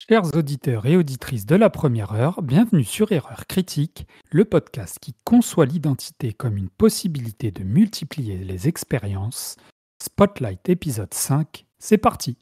Chers auditeurs et auditrices de la première heure, bienvenue sur Erreur Critique, le podcast qui conçoit l'identité comme une possibilité de multiplier les expériences. Spotlight épisode 5, c'est parti.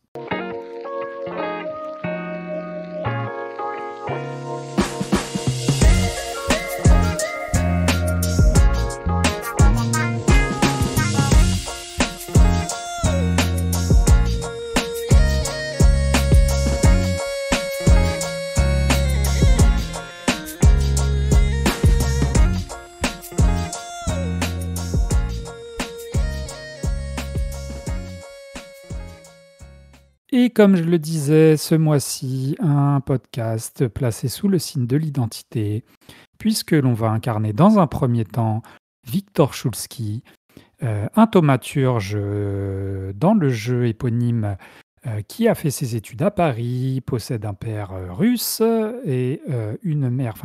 Et comme je le disais, ce mois-ci, un podcast placé sous le signe de l'identité, puisque l'on va incarner dans un premier temps Viktor Shulsky, un thaumaturge dans le jeu éponyme qui a fait ses études à Paris, possède un père russe et une mère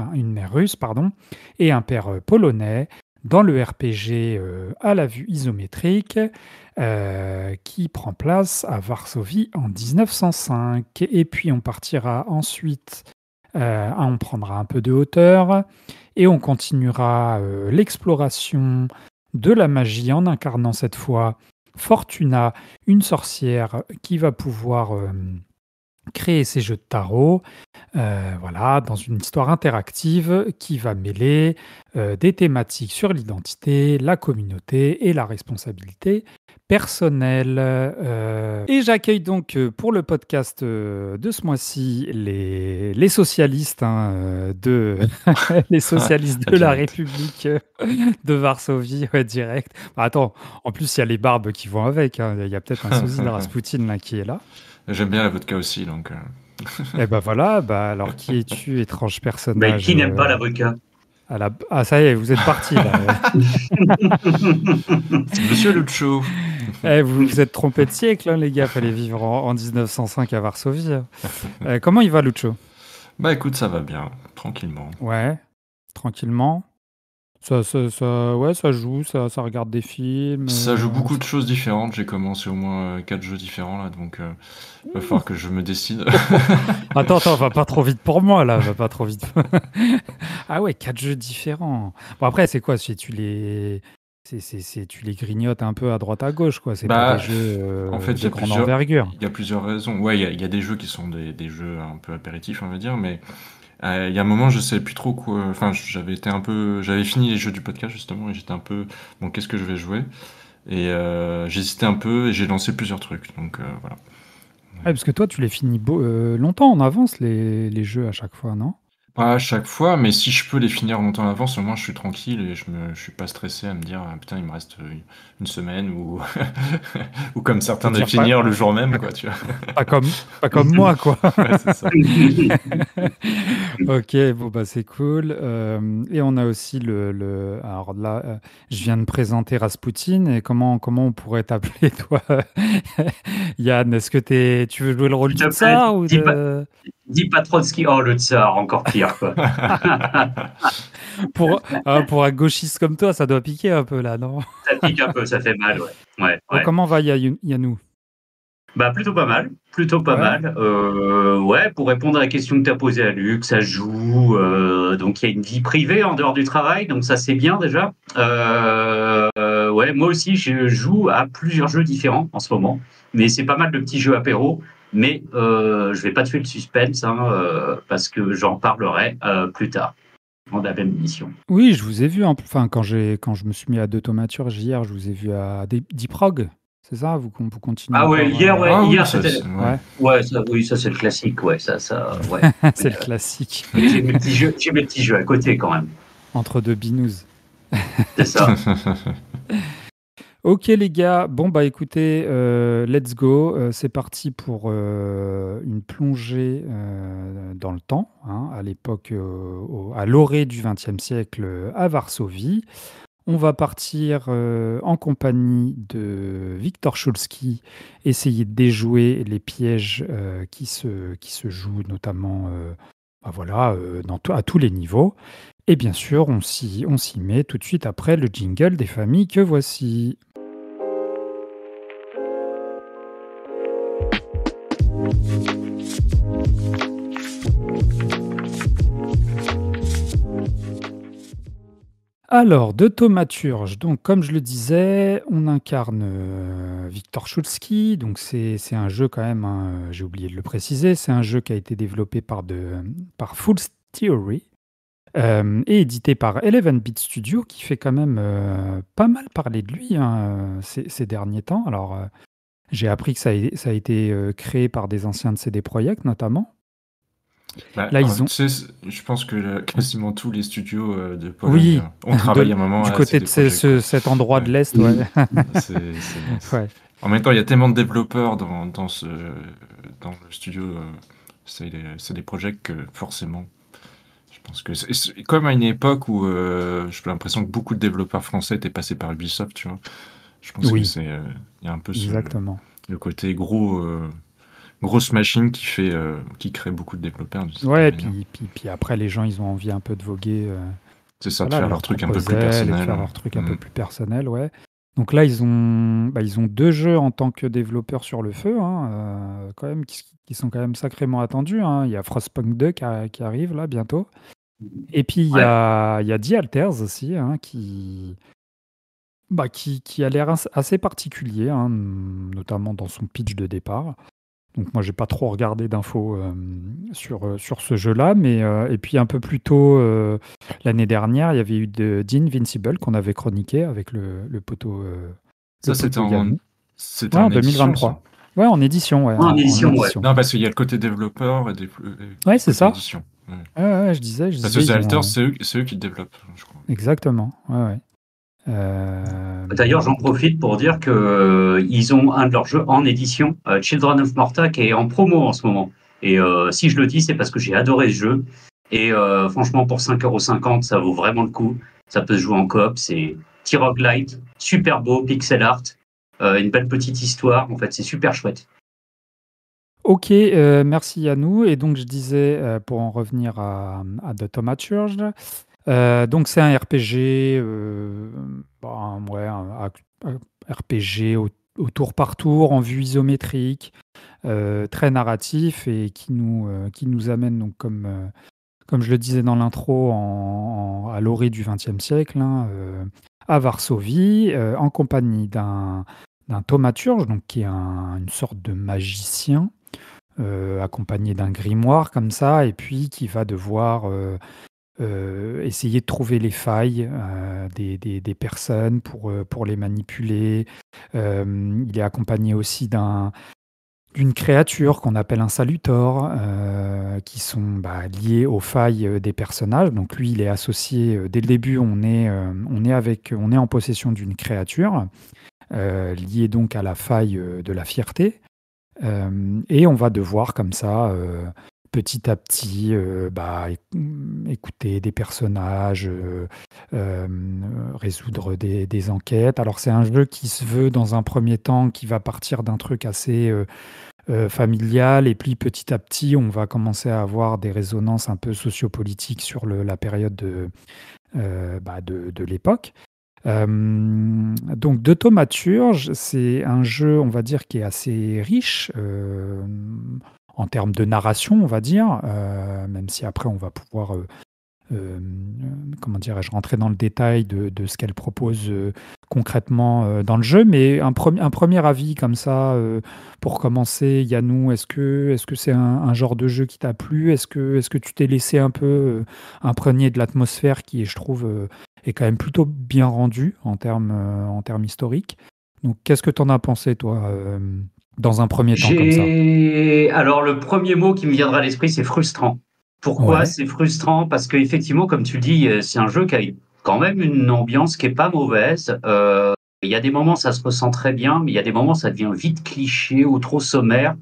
russe, pardon, et un père polonais dans le RPG à la vue isométrique qui prend place à Varsovie en 1905. Et puis on partira ensuite, on prendra un peu de hauteur et on continuera l'exploration de la magie en incarnant cette fois Fortuna, une sorcière qui va pouvoir créer ses jeux de tarot, voilà, dans une histoire interactive qui va mêler des thématiques sur l'identité, la communauté et la responsabilité personnelle. Et j'accueille donc pour le podcast de ce mois-ci les socialistes les socialistes de la République de Varsovie, ouais, direct. Bah, attends, en plus il y a les barbes qui vont avec, hein. Il y a peut-être un sosie de Rasputin là, qui est là. J'aime bien la vodka aussi, donc... Et ben voilà, alors qui es-tu, étrange Mais personnage qui n'aime pas la vodka? Ah, ça y est, vous êtes parti là. Monsieur Lucho. Vous vous êtes trompé de siècle, hein, les gars. Fallait vivre en 1905 à Varsovie. Comment il va, Lucho? Bah écoute, ça va bien, tranquillement. Ouais, tranquillement. Ça joue, ça regarde des films. Ça joue beaucoup de choses différentes. J'ai commencé au moins 4 jeux différents là, donc il va falloir que je me décide. Attends, va pas trop vite pour moi là, va pas trop vite. Ah ouais, 4 jeux différents. Bon après, c'est quoi si tu les tu les grignotes un peu à droite à gauche, quoi. C'est pas des jeux en fait, de grande envergure. Il y a plusieurs raisons. Ouais, il y a des jeux qui sont des jeux un peu apéritifs, on va dire, mais il y a un moment, je savais plus trop quoi. Enfin, j'avais fini les jeux du podcast justement, et j'étais un peu, bon, qu'est-ce que je vais jouer? Et j'hésitais un peu, et j'ai lancé plusieurs trucs. Donc voilà. Ouais, parce que toi, tu les finis longtemps en avance les jeux à chaque fois, non? Pas à chaque fois, mais si je peux les finir longtemps en avance, au moins je suis tranquille et je suis pas stressé à me dire ah, putain il me reste une semaine ou ou comme certains de finir le jour même, quoi, tu vois. Pas comme moi, quoi. Ouais, c'est ça. Ok, bon bah c'est cool. Et on a aussi alors là, je viens de présenter Rasputin. Et comment on pourrait t'appeler, toi, Yann? Est-ce que tu veux jouer le rôle du tsar ou de... Dis pas Trotsky, oh le tsar, encore pire, quoi. Pour un gauchiste comme toi, ça doit piquer un peu là, non? Ça pique un peu, ça fait mal, ouais. Comment va Yannou? Bah plutôt pas mal, mal. Ouais, pour répondre à la question que tu as posée à Luc, ça joue. Donc il y a une vie privée en dehors du travail, donc ça c'est bien déjà. Ouais, moi aussi je joue à plusieurs jeux différents en ce moment, mais c'est pas mal de petits jeux apéro. Mais je vais pas tuer le suspense parce que j'en parlerai plus tard dans la même émission. Oui, je vous ai vu. Enfin, quand je me suis mis à deux thaumaturges hier, je vous ai vu à Deep Rogue. C'est ça, vous continuez. Ah ouais, hier c'était. Ouais, ça c'est le classique, ouais, ça. Ouais. C'est le classique. J'ai mes petits jeux à côté quand même. Entre deux binous. C'est ça. Ok les gars, bon bah écoutez, let's go, c'est parti pour une plongée dans le temps, hein, à l'époque, à l'orée du XXe siècle à Varsovie. On va partir en compagnie de Viktor Shulsky, essayer de déjouer les pièges qui se jouent notamment à tous les niveaux. Et bien sûr, on s'y met tout de suite après le jingle des familles que voici. Alors, de Thaumaturge, donc comme je le disais, on incarne Wiktor Szulski, donc c'est un jeu quand même, hein, j'ai oublié de le préciser, c'est un jeu qui a été développé par Fool's Theory et édité par 11-Bit Studio, qui fait quand même pas mal parler de lui hein, ces derniers temps. Alors, j'ai appris que ça a été créé par des anciens de CD Projekt notamment. Bah, Là, ils ont... tu sais, je pense que quasiment tous les studios de Pologne Oui, ont travaillé un moment du à côté CD de Projekt, cet endroit de Ouais. l'Est, ouais. Ouais. En même temps, il y a tellement de développeurs dans le studio CD Projekt que forcément, je pense que c'est comme à une époque où j'ai l'impression que beaucoup de développeurs français étaient passés par Ubisoft, tu vois. Je pense que Oui, il y a un peu exactement. le côté grosse machine qui crée beaucoup de développeurs d'une certaine Ouais, manière. puis après, les gens, ils ont envie un peu de voguer, C'est ça, de voilà, faire de leur leur truc un peu plus propre zèle et de personnel. faire leur truc un peu plus personnel, ouais. Donc là, ils ont 2 jeux en tant que développeurs sur le feu, hein, quand même, qui sont quand même sacrément attendus, hein. Il y a Frostpunk 2 qui arrive là, bientôt. Et puis, il y Ouais. a The Alters aussi, hein, qui a l'air assez particulier, hein, notamment dans son pitch de départ. Donc moi, j'ai pas trop regardé d'infos sur ce jeu-là, mais et puis un peu plus tôt l'année dernière, il y avait eu The Invincible qu'on avait chroniqué avec le poteau Ça, c'était Yannou. c'était Ouais, en en édition, 2023. ça. Ouais, en édition, ouais, En en édition, ouais. édition. Non, parce qu'il y a le côté développeur et Ouais, c'est côté ça. édition. Ouais. Ouais, je disais, Parce que ils The ont, Alters, c'est eux qui le développent, je crois. exactement. Ouais. D'ailleurs, j'en profite pour dire que ils ont un de leurs jeux en édition, Children of Morta, qui est en promo en ce moment. Et si je le dis, c'est parce que j'ai adoré ce jeu. Et franchement, pour 5,50 €, ça vaut vraiment le coup. Ça peut se jouer en coop. C'est petit roguelite, super beau, pixel art, une belle petite histoire. En fait, c'est super chouette. Ok, merci Yannou. Et donc je disais, pour en revenir à The Thaumaturge, donc c'est un RPG, un RPG au tour par tour, en vue isométrique, très narratif et qui nous amène donc comme je le disais dans l'intro, à l'orée du XXe siècle, hein, à Varsovie, en compagnie d'un thaumaturge, donc qui est une sorte de magicien, accompagné d'un grimoire comme ça, et puis qui va devoir essayer de trouver les failles des personnes pour les manipuler. Il est accompagné aussi d'une créature qu'on appelle un salutor, qui sont liés aux failles des personnages. Donc lui, il est associé, dès le début, on est en possession d'une créature, liée donc à la faille de la fierté. Et on va devoir comme ça, petit à petit, écouter des personnages, résoudre des enquêtes. Alors c'est un jeu qui se veut dans un premier temps, qui va partir d'un truc assez familial, et puis petit à petit, on va commencer à avoir des résonances un peu sociopolitiques sur la période de l'époque. Donc, De Thaumaturge, c'est un jeu, on va dire, qui est assez riche en termes de narration, on va dire, même si après on va pouvoir, comment dirais-je, rentrer dans le détail de ce qu'elle propose concrètement dans le jeu. Mais un premier avis comme ça, pour commencer, Yannou, est-ce que c'est un genre de jeu qui t'a plu? Est-ce que tu t'es laissé un peu imprégner de l'atmosphère qui est, je trouve, est quand même plutôt bien rendu en termes historiques. Donc, qu'est-ce que tu en as pensé, toi, dans un premier temps comme ça? Alors, le premier mot qui me viendra à l'esprit, c'est frustrant. Pourquoi Ouais. c'est frustrant? Parce qu'effectivement, comme tu le dis, c'est un jeu qui a quand même une ambiance qui est pas mauvaise. Il y a des moments, ça se ressent très bien, mais il y a des moments, ça devient vite cliché ou trop sommaire.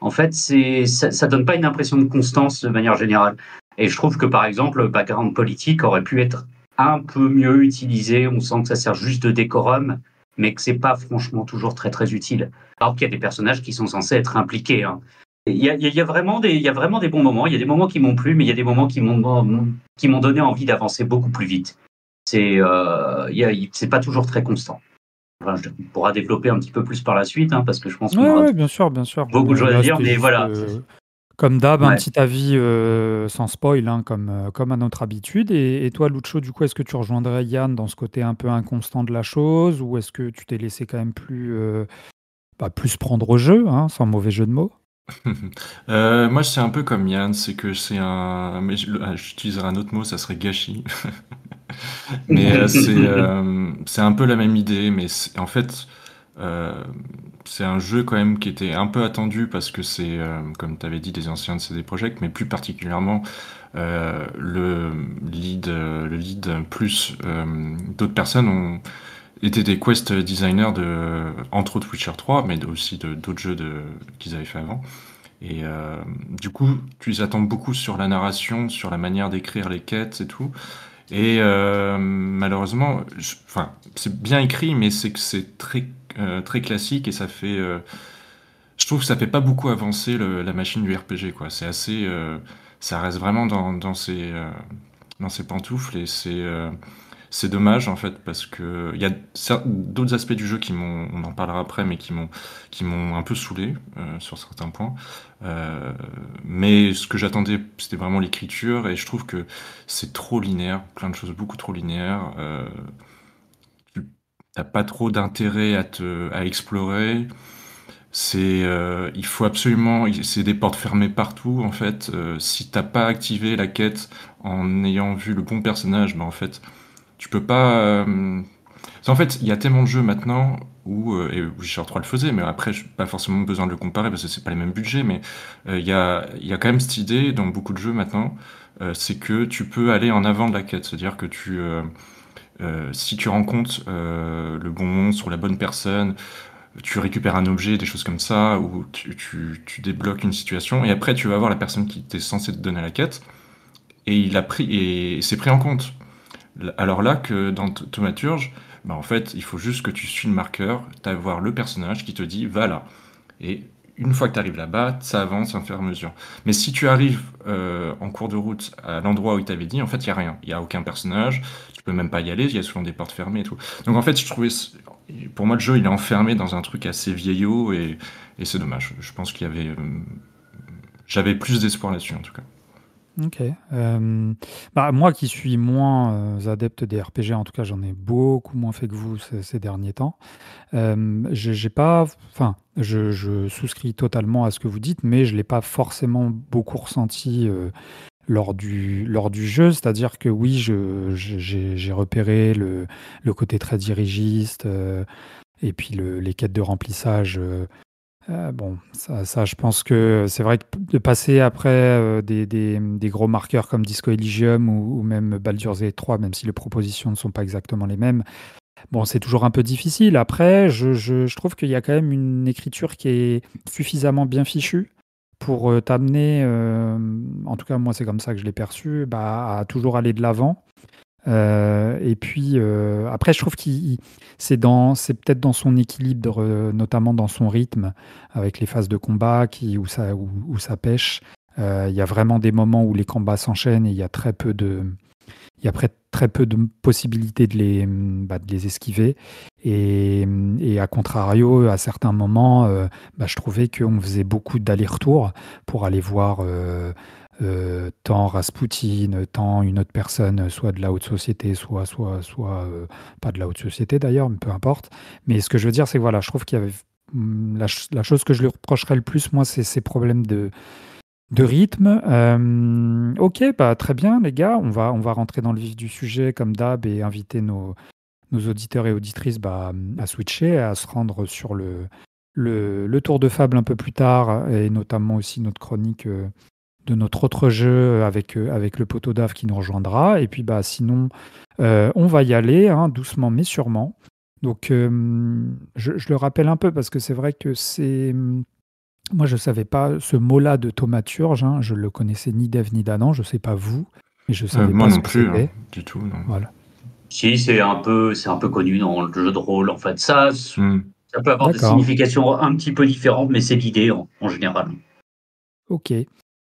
En fait, ça donne pas une impression de constance de manière générale. Et je trouve que, par exemple, le background politique aurait pu être un peu mieux utilisé. On sent que ça sert juste de décorum, mais que c'est pas franchement toujours très très utile. Alors qu'il y a des personnages qui sont censés être impliqués, hein. Il y a vraiment des bons moments. Il y a des moments qui m'ont plu, mais il y a des moments qui m'ont donné envie d'avancer beaucoup plus vite. C'est pas toujours très constant. Enfin, on pourra développer un petit peu plus par la suite, hein, parce que je pense qu'on aura Ouais, bien sûr, bien sûr. beaucoup de choses à Là, dire, c'était mais juste voilà. Comme d'hab, un Ouais. petit avis sans spoil, hein, comme à notre habitude. Et toi, Lucho, du coup, est-ce que tu rejoindrais Yann dans ce côté un peu inconstant de la chose, ou est-ce que tu t'es laissé quand même plus prendre au jeu, hein, sans mauvais jeu de mots? Moi, c'est un peu comme Yann, c'est que c'est un mais j'utiliserais un autre mot, ça serait gâchis. Mais, c'est un peu la même idée, mais en fait, heu, c'est un jeu quand même qui était un peu attendu parce que c'est, comme tu avais dit, des anciens de CD Projekt, mais plus particulièrement, le lead plus, d'autres personnes ont été des quest designers entre autres Witcher 3, mais aussi d'autres jeux qu'ils avaient fait avant. Et du coup, tu les attends beaucoup sur la narration, sur la manière d'écrire les quêtes et tout. Et malheureusement, enfin, c'est bien écrit, mais c'est que c'est très classique et ça fait. Je trouve que ça fait pas beaucoup avancer la machine du RPG, quoi. C'est assez. Ça reste vraiment dans ses pantoufles et c'est dommage en fait parce que il y a d'autres aspects du jeu on en parlera après, mais qui m'ont un peu saoulé sur certains points. Euh, mais ce que j'attendais, c'était vraiment l'écriture et je trouve que c'est trop linéaire, plein de choses beaucoup trop linéaires. Tu T'as pas trop d'intérêt à explorer. Il faut absolument, c'est des portes fermées partout en fait. Si t'as pas activé la quête en ayant vu le bon personnage, ben en fait tu peux pas. En fait, il y a tellement de jeux maintenant et Witcher 3 le faisait, mais après, j'ai pas forcément besoin de le comparer parce que c'est pas les mêmes budgets, mais il y a quand même cette idée dans beaucoup de jeux maintenant, c'est que tu peux aller en avant de la quête, c'est-à-dire que si tu rencontres le bon monstre ou la bonne personne, tu récupères un objet, des choses comme ça, ou tu débloques une situation, et après tu vas voir la personne qui était censée te donner la quête, et il a pris et c'est pris en compte. Alors là que dans Thaumaturge, bah en fait, il faut juste que tu suis le marqueur, tu vas voir le personnage qui te dit va là. Et une fois que tu arrives là-bas, ça avance au fur et à mesure. Mais si tu arrives en cours de route à l'endroit où il t'avait dit, en fait, il n'y a rien. Il n'y a aucun personnage, tu peux même pas y aller, il y a souvent des portes fermées et tout. Donc en fait, pour moi, le jeu, il est enfermé dans un truc assez vieillot et c'est dommage. Je pense j'avais plus d'espoir là-dessus en tout cas. Ok. Moi qui suis moins adepte des RPG, en tout cas j'en ai beaucoup moins fait que vous ces derniers temps. J'ai pas, enfin, je souscris totalement à ce que vous dites, mais je l'ai pas forcément beaucoup ressenti lors du jeu. C'est-à-dire que oui, j'ai repéré le côté très dirigiste et puis les quêtes de remplissage. Bon, ça, je pense que c'est vrai que de passer après des gros marqueurs comme Disco Elysium ou même Baldur's Gate 3, même si les propositions ne sont pas exactement les mêmes, bon, c'est toujours un peu difficile. Après, je trouve qu'il y a quand même une écriture qui est suffisamment bien fichue pour t'amener, en tout cas moi c'est comme ça que je l'ai perçu, à toujours aller de l'avant. Et puis après, je trouve c'est peut-être dans son équilibre, notamment dans son rythme, avec les phases de combat où ça pêche. Il y a vraiment des moments où les combats s'enchaînent et il y a très peu de possibilités de les esquiver. Et à contrario, à certains moments, je trouvais qu'on faisait beaucoup d'allers-retours pour aller voir tant Rasputin, tant une autre personne, soit de la haute société, soit pas de la haute société d'ailleurs, mais peu importe. Mais ce que je veux dire, c'est que voilà, je trouve qu'il y avait la chose que je lui reprocherais le plus, moi, c'est ces problèmes de rythme. Ok, très bien, les gars, on va rentrer dans le vif du sujet comme d'hab et inviter nos auditeurs et auditrices à switcher, à se rendre sur le tour de fable un peu plus tard, et notamment aussi notre chronique de notre autre jeu avec le poteau d'Ave qui nous rejoindra. Et puis sinon, on va y aller, hein, doucement mais sûrement. Donc je le rappelle un peu parce que c'est vrai que moi je ne savais pas ce mot-là de thaumaturge, hein, je le connaissais ni d'Ève ni d'Adam, je ne sais pas vous, mais je ne savais Moi pas ce non que plus, hein, c'était. du tout, non. Voilà. Si, c'est un peu connu dans le jeu de rôle. En fait, Hmm. ça peut avoir des D'accord, significations un petit peu différentes, mais c'est l'idée en général. ok.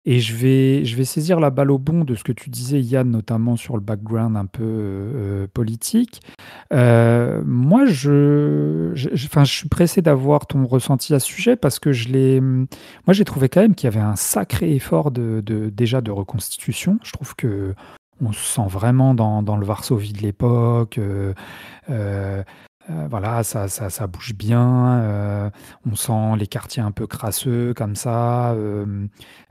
Et je vais saisir la balle au bond de ce que tu disais, Yann, notamment sur le background un peu politique. Moi, enfin, je suis pressé d'avoir ton ressenti à ce sujet parce que moi, j'ai trouvé quand même qu'il y avait un sacré effort déjà de reconstitution. Je trouve que on se sent vraiment dans le Varsovie de l'époque. Euh, voilà, ça bouge bien. On sent les quartiers un peu crasseux comme ça.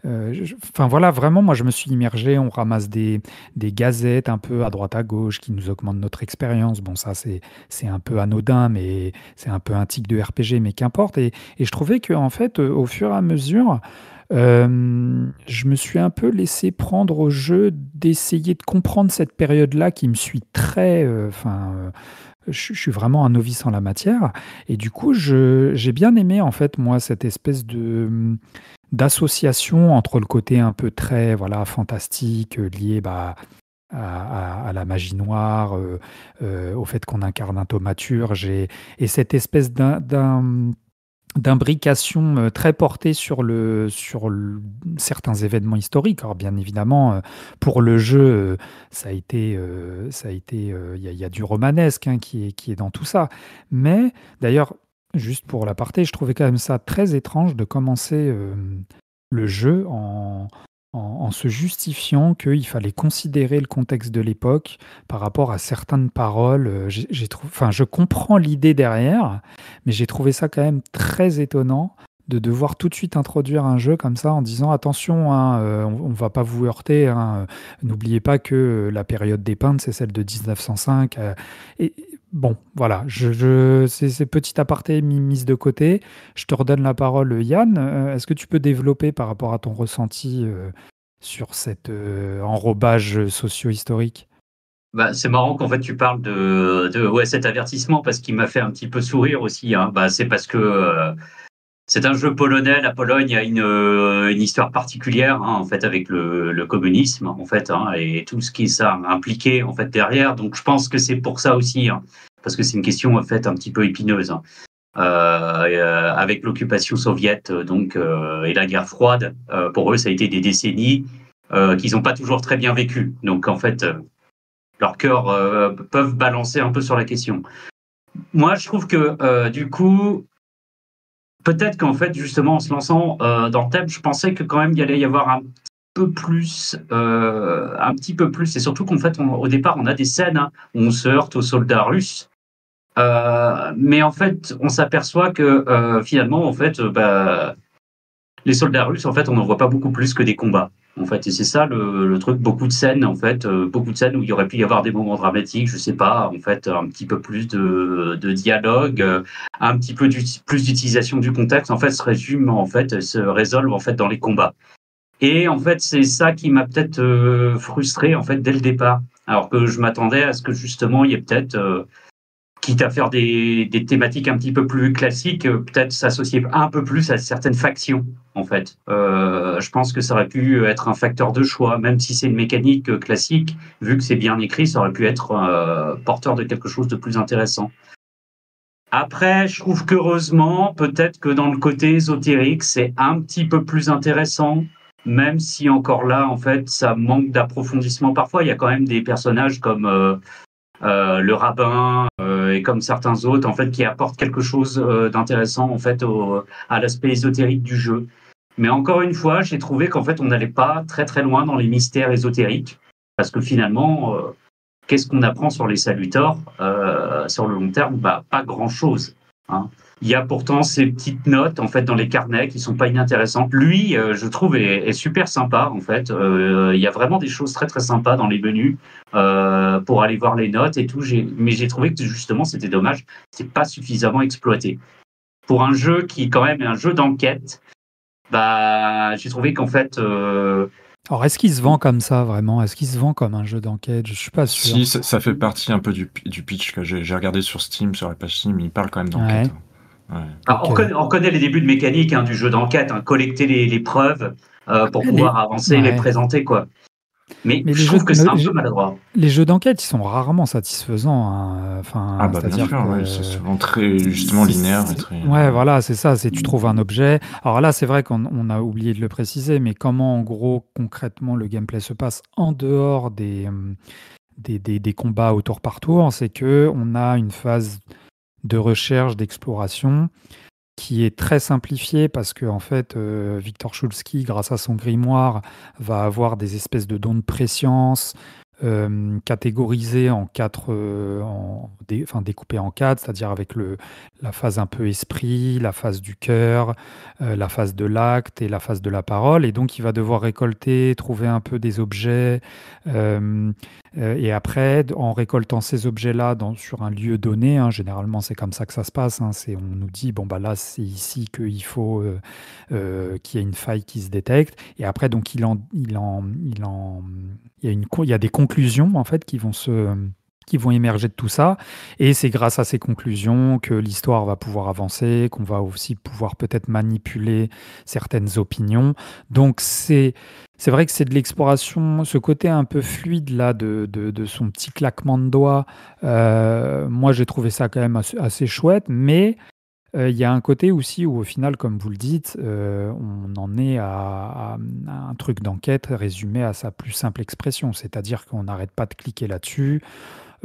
Enfin voilà, vraiment, moi je me suis immergé. On ramasse des gazettes un peu à droite à gauche qui nous augmentent notre expérience. Bon, ça c'est un peu anodin, mais c'est un peu un tic de RPG, mais qu'importe. Et je trouvais que en fait, au fur et à mesure, je me suis un peu laissé prendre au jeu d'essayer de comprendre cette période-là qui me suit très. Je suis vraiment un novice en la matière. Et du coup, j'ai bien aimé, en fait, moi, cette espèce d'association entre le côté un peu très voilà, fantastique, lié à la magie noire, au fait qu'on incarne un thaumaturge, et cette espèce d'imbrication très portée certains événements historiques. Alors bien évidemment, pour le jeu, il y a du romanesque hein, qui est dans tout ça. Mais d'ailleurs, juste pour l'aparté, je trouvais quand même ça très étrange de commencer le jeu en se justifiant qu'il fallait considérer le contexte de l'époque par rapport à certaines paroles. Enfin, je comprends l'idée derrière, mais j'ai trouvé ça quand même très étonnant de devoir tout de suite introduire un jeu comme ça en disant attention, hein, on ne va pas vous heurter, hein, n'oubliez pas que la période dépeinte, c'est celle de 1905. Et bon, voilà, c'est petit aparté mise de côté. Je te redonne la parole, Yann. Est-ce que tu peux développer par rapport à ton ressenti sur cet enrobage socio-historique? Bah, c'est marrant qu'en fait tu parles de cet avertissement parce qu'il m'a fait un petit peu sourire aussi. Hein. Bah, c'est parce que c'est un jeu polonais. La Pologne a une histoire particulière hein, en fait avec le communisme en fait hein, et tout ce qui ça impliqué en fait derrière. Donc je pense que c'est pour ça aussi hein, parce que c'est une question en fait un petit peu épineuse. Hein. Avec l'occupation soviète donc et la guerre froide, pour eux ça a été des décennies qu'ils n'ont pas toujours très bien vécues. Donc en fait leur cœur peuvent balancer un peu sur la question. Moi, je trouve que du coup, peut-être qu'en fait, justement, en se lançant dans le thème, je pensais que quand même il allait y avoir un petit peu plus, et surtout qu'en fait, au départ, on a des scènes hein, où on se heurte aux soldats russes. Mais en fait, on s'aperçoit que finalement, en fait, les soldats russes, en fait, on n'en voit pas beaucoup plus que des combats. En fait, et c'est ça le truc. Beaucoup de scènes, en fait, beaucoup de scènes où il y aurait pu y avoir des moments dramatiques. Je sais pas, en fait, un petit peu plus de dialogue, un petit peu plus d'utilisation du contexte. En fait, se résolve en fait dans les combats. Et en fait, c'est ça qui m'a peut-être frustré en fait dès le départ. Alors que je m'attendais à ce que justement il y ait peut-être quitte à faire des thématiques un petit peu plus classiques, peut-être s'associer un peu plus à certaines factions, en fait. Je pense que ça aurait pu être un facteur de choix, même si c'est une mécanique classique, vu que c'est bien écrit, ça aurait pu être porteur de quelque chose de plus intéressant. Après, je trouve qu'heureusement, peut-être que dans le côté ésotérique, c'est un petit peu plus intéressant, même si encore là, en fait, ça manque d'approfondissement. Parfois, il y a quand même des personnages comme le rabbin et comme certains autres en fait qui apportent quelque chose d'intéressant en fait à l'aspect ésotérique du jeu. Mais encore une fois, j'ai trouvé qu'en fait on n'allait pas très très loin dans les mystères ésotériques parce que finalement qu'est-ce qu'on apprend sur les salutors sur le long terme? Bah pas grand chose. Hein. Il y a pourtant ces petites notes en fait dans les carnets qui sont pas inintéressantes. Lui, je trouve, est super sympa en fait. Il y a vraiment des choses très très sympas dans les menus pour aller voir les notes et tout. Mais j'ai trouvé que justement c'était dommage, c'est pas suffisamment exploité. Pour un jeu qui quand même est un jeu d'enquête, bah j'ai trouvé qu'en fait Alors, est-ce qu'il se vend comme ça, vraiment? Est-ce qu'il se vend comme un jeu d'enquête? Je suis pas sûr. Si, ça fait partie un peu du pitch que j'ai regardé sur Steam, sur la page Steam, il parle quand même d'enquête. Ouais. Hein. Ouais. Alors, Ok. on connaît les débuts de mécanique hein, du jeu d'enquête, hein, collecter les preuves pour Ah, pouvoir avancer et les ouais. présenter quoi. Mais Mais je trouve que c'est un peu maladroit. les jeux d'enquête, ils sont rarement satisfaisants, hein. Ah Enfin, bah bien c'est-à-dire sûr, ouais, c'est que souvent très justement linéaire et très. ouais, voilà, c'est ça. C'est tu trouves un objet. Alors là, c'est vrai qu'on a oublié de le préciser, mais comment, en gros, concrètement, le gameplay se passe en dehors des combats au tour par tour, c'est que on a une phase de recherche, d'exploration qui est très simplifiée parce que en fait, Victor Schulski, grâce à son grimoire, va avoir des espèces de dons de préscience catégorisés en quatre, enfin découpés en quatre, c'est-à-dire avec la phase un peu esprit, la phase du cœur, la phase de l'acte et la phase de la parole. Et donc, il va devoir récolter, trouver un peu des objets. euh, et après, en récoltant ces objets-là sur un lieu donné, hein, généralement c'est comme ça que ça se passe, hein, on nous dit, bon bah là c'est ici qu'il faut qu'il y ait une faille qui se détecte. Et après, donc il y a des conclusions en fait qui vont émerger de tout ça. Et c'est grâce à ces conclusions que l'histoire va pouvoir avancer, qu'on va aussi pouvoir peut-être manipuler certaines opinions. Donc c'est vrai que c'est de l'exploration, ce côté un peu fluide là de son petit claquement de doigts. Moi, j'ai trouvé ça quand même assez chouette, mais il y a un côté aussi où, au final, comme vous le dites, on en est à un truc d'enquête résumé à sa plus simple expression, c'est-à-dire qu'on n'arrête pas de cliquer là-dessus.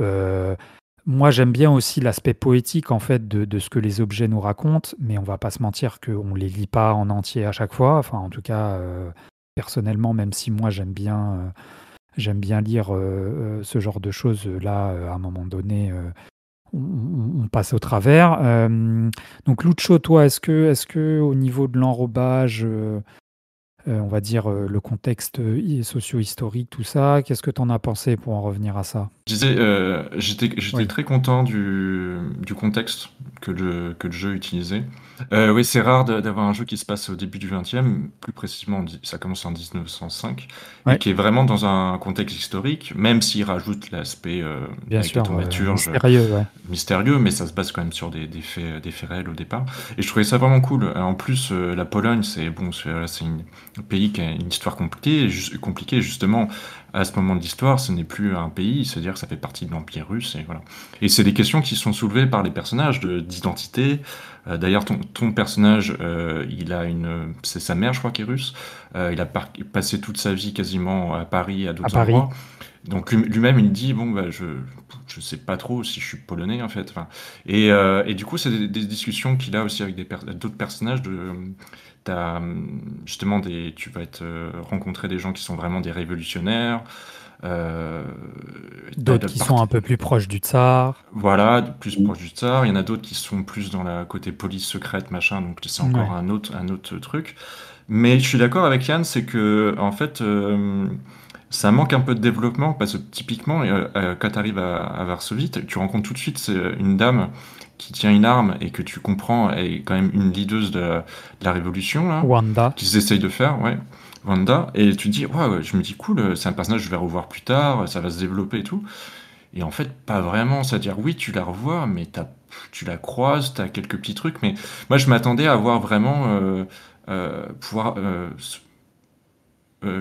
Euh, Moi, j'aime bien aussi l'aspect poétique en fait de ce que les objets nous racontent, mais on va pas se mentir qu'on les lit pas en entier à chaque fois. Enfin, en tout cas, personnellement, même si moi j'aime bien lire ce genre de choses, là, à un moment donné, on passe au travers. Donc, Lucho, toi, est-ce que au niveau de l'enrobage, on va dire le contexte socio-historique, tout ça, qu'est-ce que tu en as pensé pour en revenir à ça? Je disais, j'étais Oui. très content du contexte que le jeu utilisait. Oui, c'est rare d'avoir un jeu qui se passe au début du XXe, plus précisément, ça commence en 1905, et Ouais, qui est vraiment dans un contexte historique, même s'il rajoute l'aspect bien avec les sûr, thaumaturges mystérieux, ouais. mystérieux, mais ça se base quand même sur des faits réels au départ. Et je trouvais ça vraiment cool. En plus, la Pologne, c'est bon, c'est un pays qui a une histoire compliquée, compliquée justement. À ce moment de l'histoire, ce n'est plus un pays, c'est-à-dire que ça fait partie de l'Empire russe, et voilà. Et c'est des questions qui sont soulevées par les personnages d'identité. D'ailleurs, ton personnage, c'est sa mère, je crois, qui est russe. Il a passé toute sa vie quasiment à Paris, à À d'autres Paris. endroits. Donc lui-même, il dit, bon, bah, je sais pas trop si je suis polonais, en fait. Enfin, et du coup, c'est des discussions qu'il a aussi avec d'autres personnages. T'as, justement, tu vas rencontrer des gens qui sont vraiment des révolutionnaires. Euh, D'autres qui sont un peu plus proches du tsar. voilà, plus proche du tsar. Il y en a d'autres qui sont plus dans la côté police secrète, machin. Donc c'est encore Ouais. un autre truc. Mais je suis d'accord avec Yann, c'est que en fait, ça manque un peu de développement parce que typiquement, quand tu arrives à Varsovie, tu rencontres tout de suite une dame qui tient une arme et que tu comprends est quand même une leaduse de la révolution là, Wanda. qu'ils essayent de faire, ouais, Wanda. Et tu te dis, ouais, je me dis cool, c'est un personnage que je vais revoir plus tard, ça va se développer et tout. Et en fait, pas vraiment. C'est-à-dire, oui, tu la revois, mais tu la croises, tu as quelques petits trucs. Mais moi, je m'attendais à voir vraiment pouvoir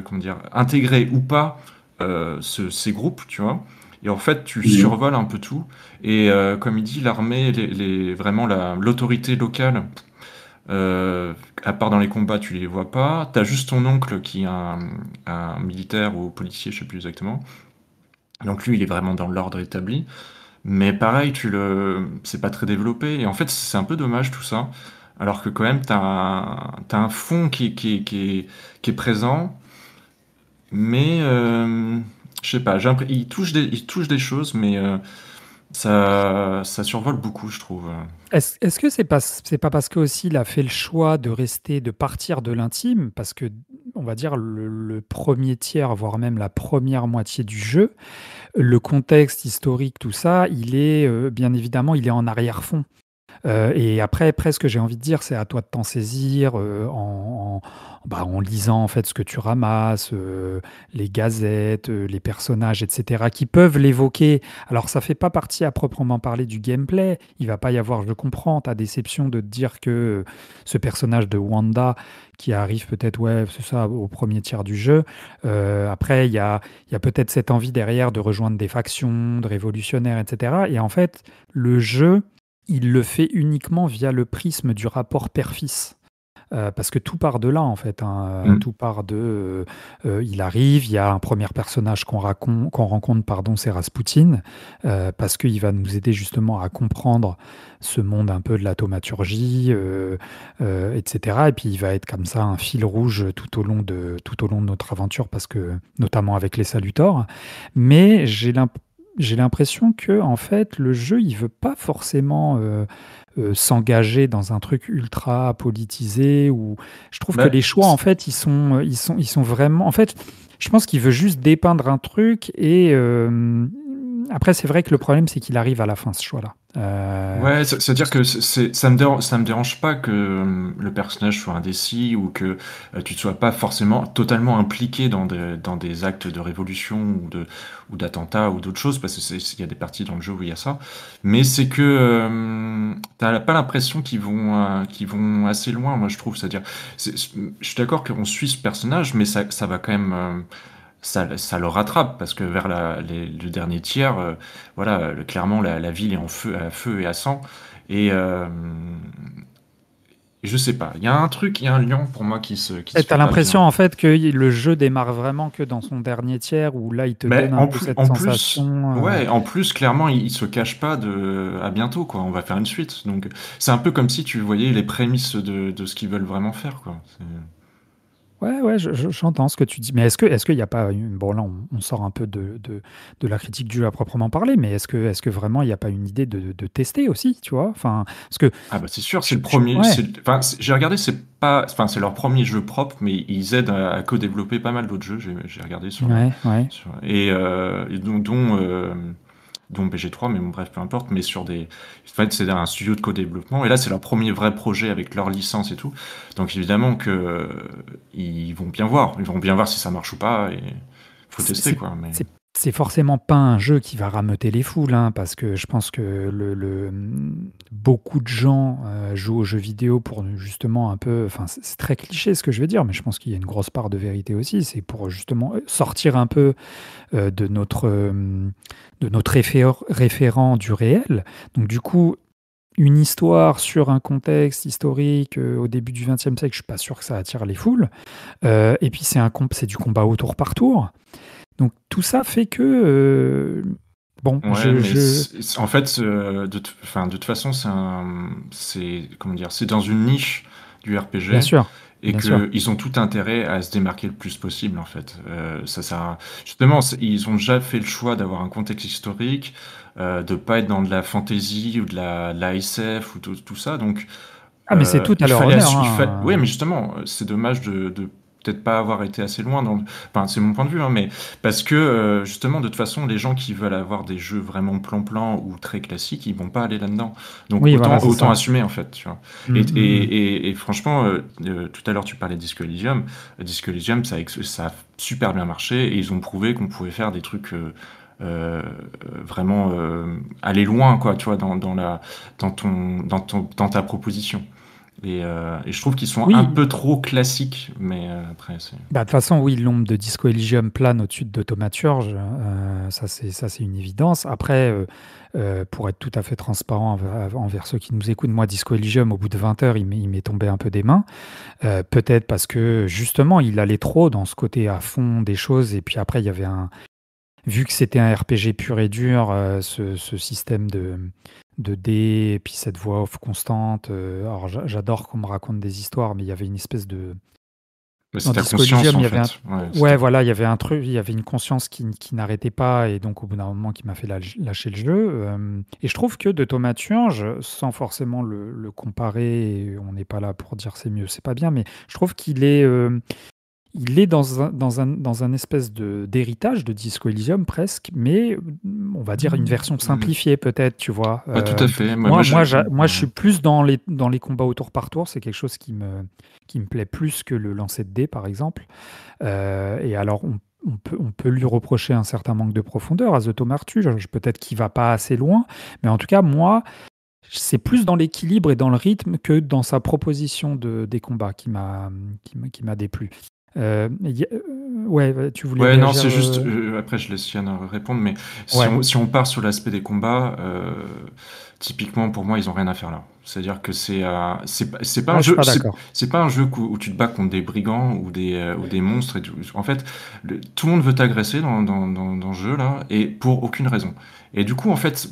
comment dire, intégrer ou pas ces groupes, tu vois. Et en fait, tu Mhm. survoles un peu tout. Et comme il dit, l'armée, vraiment l'autorité locale, euh, à part dans les combats, tu les vois pas. T'as juste ton oncle qui est un militaire ou policier, je sais plus exactement. Donc lui, il est vraiment dans l'ordre établi. Mais pareil, c'est pas très développé. Et en fait, c'est un peu dommage tout ça. Alors que quand même, t'as un fond qui est présent. Mais je sais pas, il touche des choses, mais ça survole beaucoup, je trouve. Est-ce que c'est pas parce que aussi il a fait le choix de partir de l'intime, parce que on va dire le premier tiers, voire même la première moitié du jeu, le contexte historique, tout ça, il est bien évidemment, il est en arrière-fond. Et après, presque, j'ai envie de dire, c'est à toi de t'en saisir en lisant en fait ce que tu ramasses, les gazettes, les personnages, etc., qui peuvent l'évoquer. Alors, ça fait pas partie à proprement parler du gameplay. Il va pas y avoir, je comprends ta déception de te dire que ce personnage de Wanda qui arrive peut-être, ouais, c'est ça, au premier tiers du jeu. Après, il y a peut-être cette envie derrière de rejoindre des factions, de révolutionnaires, etc. Et en fait, le jeu, il le fait uniquement via le prisme du rapport père-fils. Parce que tout part de là, en fait, hein. Mm. Tout part de. Il arrive, il y a un premier personnage qu'on rencontre, pardon, c'est Rasputin, parce qu'il va nous aider justement à comprendre ce monde un peu de la thaumaturgie, etc. Et puis il va être comme ça un fil rouge tout au long de notre aventure, parce que, notamment avec les Salutors. Mais j'ai l'impression que, en fait, le jeu, il veut pas forcément s'engager dans un truc ultra politisé. Ou je trouve que Bah, les choix, en fait, ils sont vraiment. En fait, je pense qu'il veut juste dépeindre un truc. Et après, c'est vrai que le problème, c'est qu'il arrive à la fin, ce choix-là. ouais, c'est-à-dire que ça me dérange pas que le personnage soit indécis ou que tu ne sois pas forcément totalement impliqué dans des actes de révolution ou d'attentats ou d'autres choses, parce que il y a des parties dans le jeu où il y a ça. Mais c'est que t'as pas l'impression qu'ils vont assez loin, moi je trouve. C'est-à-dire, je suis d'accord qu'on suit ce personnage, mais ça va quand même. Ça le rattrape parce que vers le dernier tiers, voilà, clairement la ville est à feu et à sang. Et je sais pas, il y a un truc, il y a un lien pour moi qui Et se t'as fait pas l'impression, bien. en fait, que le jeu démarre vraiment que dans son dernier tiers, où là, il te Mais donne un peu cette en plus, sensation. ouais, en plus, clairement, il se cache pas de à bientôt, quoi. On va faire une suite. Donc, c'est un peu comme si tu voyais les prémices de ce qu'ils veulent vraiment faire, quoi. Ouais, ouais, j'entends ce que tu dis. Mais est-ce qu'il n'y a pas une... Bon, là, on sort un peu de la critique du jeu à proprement parler, mais est-ce que vraiment il n'y a pas une idée de tester aussi, tu vois? Enfin, parce que... Ah bah c'est sûr, c'est le premier. Ouais, Enfin, j'ai regardé, enfin c'est leur premier jeu propre, mais ils aident à co-développer pas mal d'autres jeux. J'ai regardé ouais, ouais. et dont BG3, mais bon, bref, peu importe. Mais sur des, en fait, c'est un studio de co-développement, et là c'est leur premier vrai projet avec leur licence et tout. Donc évidemment que ils vont bien voir si ça marche ou pas, et faut C'est tester c'est- quoi. Mais c'est forcément pas un jeu qui va rameuter les foules, hein, parce que je pense que beaucoup de gens jouent aux jeux vidéo pour justement un peu, enfin c'est très cliché ce que je vais dire, mais je pense qu'il y a une grosse part de vérité aussi, c'est pour justement sortir un peu de notre référent du réel. Donc du coup, une histoire sur un contexte historique au début du XXe siècle, je suis pas sûr que ça attire les foules. Et puis c'est du combat au tour par tour. Donc tout ça fait que bon, ouais, mais en fait, enfin, de toute façon, c'est comment dire, c'est dans une niche du bien RPG. sûr, Et bien sûr. qu'ils ont tout intérêt à se démarquer le plus possible, en fait. Justement, ils ont déjà fait le choix d'avoir un contexte historique, de pas être dans de la fantasy ou de la SF ou tout ça. Donc, Ah mais c'est tout à il leur fallait, honneur, ouais, hein. mais justement, c'est dommage de peut-être pas avoir été assez loin enfin, c'est mon point de vue, hein, mais parce que justement, de toute façon, les gens qui veulent avoir des jeux vraiment plan-plan ou très classiques, ils vont pas aller là-dedans. Donc Oui, voilà, c'est autant ça. assumer en fait, tu vois. Mm, mm, mm. Et franchement, tout à l'heure tu parlais de Disco Elysium. Disco Elysium, ça a super bien marché et ils ont prouvé qu'on pouvait faire des trucs. Euh, vraiment aller loin quoi tu vois dans ta proposition et je trouve qu'ils sont un Oui, peu trop classiques, mais après, c'est. bah, de toute façon, oui, l'ombre de Disco Elysium plane au-dessus de Thaumaturge, ça c'est une évidence. Après, pour être tout à fait transparent envers ceux qui nous écoutent, moi, Disco Elysium, au bout de 20 heures, il m'est tombé un peu des mains. Peut-être parce que, justement, il allait trop dans ce côté à fond des choses. Et puis après, il y avait vu que c'était un RPG pur et dur, ce système de dés, et puis cette voix off constante. Alors, j'adore qu'on me raconte des histoires, mais il y avait une espèce de Mais dans c'est ta Disco conscience, Elysium, il en y avait fait. Ouais, ouais, voilà, il y avait un truc, il y avait une conscience qui n'arrêtait pas, et donc au bout d'un moment, qui m'a fait lâcher le jeu. Et je trouve que de Thaumaturge, sans forcément le comparer, et on n'est pas là pour dire c'est mieux, c'est pas bien, mais je trouve il est dans un espèce d'héritage de Disco Elysium presque, mais on va dire une version simplifiée peut-être, tu vois. Pas tout à fait. Moi, je ouais. suis plus dans les combats au tour par tour. C'est quelque chose qui me plaît plus que le lancer de dés, par exemple. Et alors, on peut lui reprocher un certain manque de profondeur à The Tomartu. Peut-être qu'il va pas assez loin, mais en tout cas, moi, c'est plus dans l'équilibre et dans le rythme que dans sa proposition des combats qui m'a déplu. Ouais, tu voulais Ouais, non, réagir, c'est juste. Après, je laisse Yann répondre, mais Ouais. si on part sur l'aspect des combats, typiquement pour moi, ils ont rien à faire là. C'est-à-dire que c'est pas un Ouais, je suis jeu, pas d'accord. c'est pas un jeu où tu te bats contre des brigands ou des monstres. Et en fait, tout le monde veut t'agresser dans ce jeu-là, et pour aucune raison. Et du coup, en fait,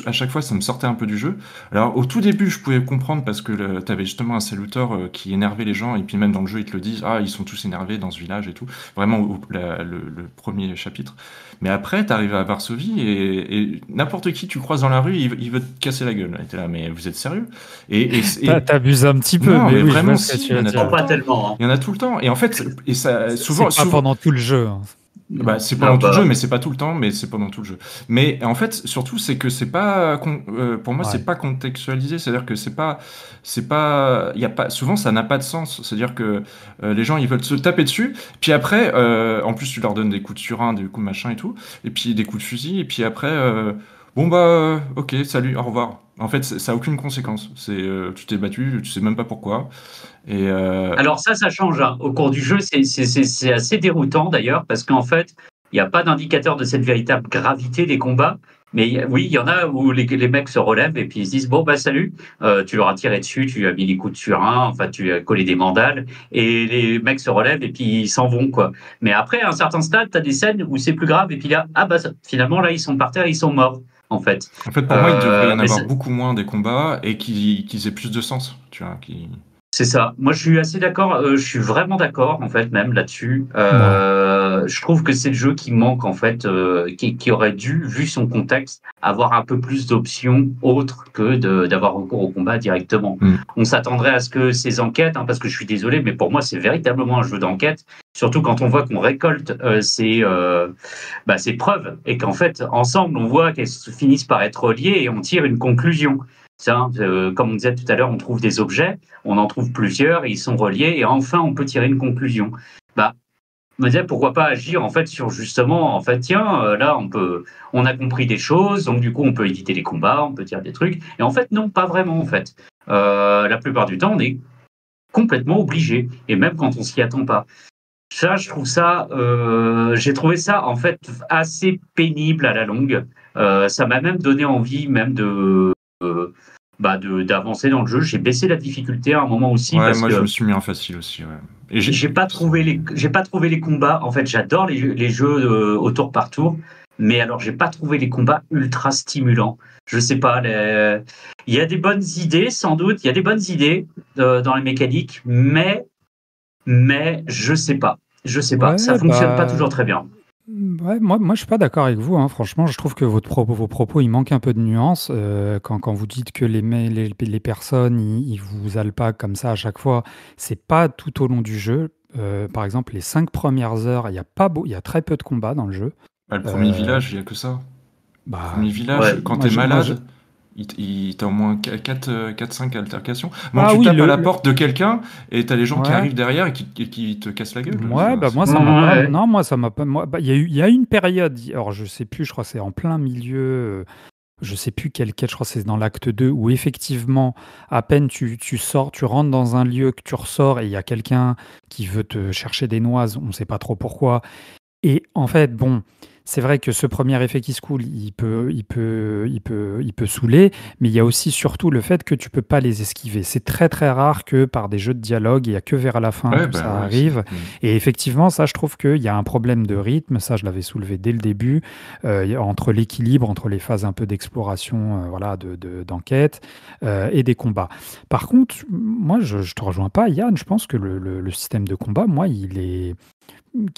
à chaque fois, ça me sortait un peu du jeu. Alors, au tout début, je pouvais comprendre parce que t'avais justement un saluteur qui énervait les gens, et puis même dans le jeu, ils te le disent, ah, ils sont tous énervés dans ce village et tout. Vraiment, le premier chapitre. Mais après, t'arrives à Varsovie et n'importe qui tu croises dans la rue, il veut te casser la gueule. Et t'es là, mais vous êtes sérieux? T'abuses un petit peu, Non, mais mais oui, je vraiment, vois ce que si, tu il y veux en a tout dire. le Pas temps. tellement. Il y en a tout le temps. Et en fait, et ça, C'est pas pendant tout le jeu. Hein. bah, c'est Non, pendant tout le bah, jeu, mais c'est pas tout le temps, mais c'est pendant tout le jeu. Mais en fait, surtout, c'est que c'est pas, pour moi, Ouais. c'est pas contextualisé. C'est-à-dire que il y a pas, souvent, ça n'a pas de sens. C'est-à-dire que les gens, ils veulent se taper dessus. Puis après, en plus, tu leur donnes des coups de surin, des coups de machin et tout, et puis des coups de fusil. Et puis après, bon bah, ok, salut, au revoir. En fait, ça a aucune conséquence. Tu t'es battu, tu sais même pas pourquoi. Et Alors ça change, hein. Au cours du jeu, c'est assez déroutant d'ailleurs, parce qu'en fait, il n'y a pas d'indicateur de cette véritable gravité des combats. Mais oui, il y en a où les mecs se relèvent et puis ils se disent, bon, bah salut, tu leur as tiré dessus, tu as mis les coups de surin, enfin tu as collé des mandales, et les mecs se relèvent et puis ils s'en vont, quoi. Mais après, à un certain stade, tu as des scènes où c'est plus grave, et puis là, ah bah finalement, là, ils sont par terre, ils sont morts, en fait. En fait, pour moi, il devrait y en Mais avoir beaucoup moins des combats et qu'ils aient plus de sens, tu vois. c'est ça. Moi, je suis assez d'accord. Je suis vraiment d'accord, en fait, même là-dessus. Ouais. Je trouve que c'est le jeu qui manque, en fait, qui aurait dû, vu son contexte, avoir un peu plus d'options autres que d'avoir recours au combat directement. Mm. On s'attendrait à ce que ces enquêtes, hein, parce que je suis désolé, mais pour moi, c'est véritablement un jeu d'enquête. Surtout quand on voit qu'on récolte ces preuves et qu'en fait, ensemble, on voit qu'elles finissent par être reliées et on tire une conclusion. Ça, comme on disait tout à l'heure, on trouve des objets, on en trouve plusieurs, et ils sont reliés, et enfin on peut tirer une conclusion. Bah, on me disait pourquoi pas agir en fait sur justement, en fait, tiens, là on a compris des choses, donc du coup on peut éviter les combats, on peut tirer des trucs, et en fait non, pas vraiment en fait. La plupart du temps on est complètement obligé, et même quand on s'y attend pas. Ça, je trouve ça, j'ai trouvé ça en fait assez pénible à la longue. Ça m'a même donné envie même d'avancer dans le jeu. J'ai baissé la difficulté à un moment aussi Ouais, parce moi, je me que suis mis en facile aussi, ouais. Et j'ai pas trouvé les combats. En fait, j'adore les jeux au tour par tour, mais alors j'ai pas trouvé les combats ultra stimulants. Je sais pas. Il y a des bonnes idées, sans doute. Il y a des bonnes idées dans les mécaniques, mais je sais pas. Je sais pas. Ça Ouais, fonctionne pas toujours très bien. ouais, moi, je suis pas d'accord avec vous. Hein. Franchement, je trouve que vos propos, il manque un peu de nuance. Quand vous dites que les personnes, ils vous alpaguent comme ça à chaque fois, c'est pas tout au long du jeu. Par exemple, les 5 premières heures, il y a très peu de combats dans le jeu. bah, le premier Euh, village, il y a que ça. Le bah, premier village, Ouais. quand moi, t'es je- moi, je- malade, t'as au moins 4-5 altercations. Bon, Ah tu oui, tapes à la porte de quelqu'un et t'as les gens qui ouais. arrivent derrière et qui te cassent la gueule. Ouais, bah moi ça m'a pas. Ouais. Non, moi ça m'a pas. Il y a eu une période. Alors je sais plus. Je crois que c'est en plein milieu. Je sais plus quel. Je crois que c'est dans l'acte 2 où effectivement, à peine tu sors, tu rentres dans un lieu que tu ressors et il y a quelqu'un qui veut te chercher des noises. On sait pas trop pourquoi. Et en fait, bon, c'est vrai que ce premier effet qui se coule, il peut saouler, mais il y a aussi surtout le fait que tu peux pas les esquiver. C'est très très rare que par des jeux de dialogue, il y a que vers la fin Ouais, que bah ça ouais, arrive. Et effectivement, ça, je trouve qu'il y a un problème de rythme. Ça, je l'avais soulevé dès le début, entre l'équilibre, entre les phases un peu d'exploration, voilà, d'enquête et des combats. Par contre, moi, je te rejoins pas, Yann. Je pense que le système de combat, moi,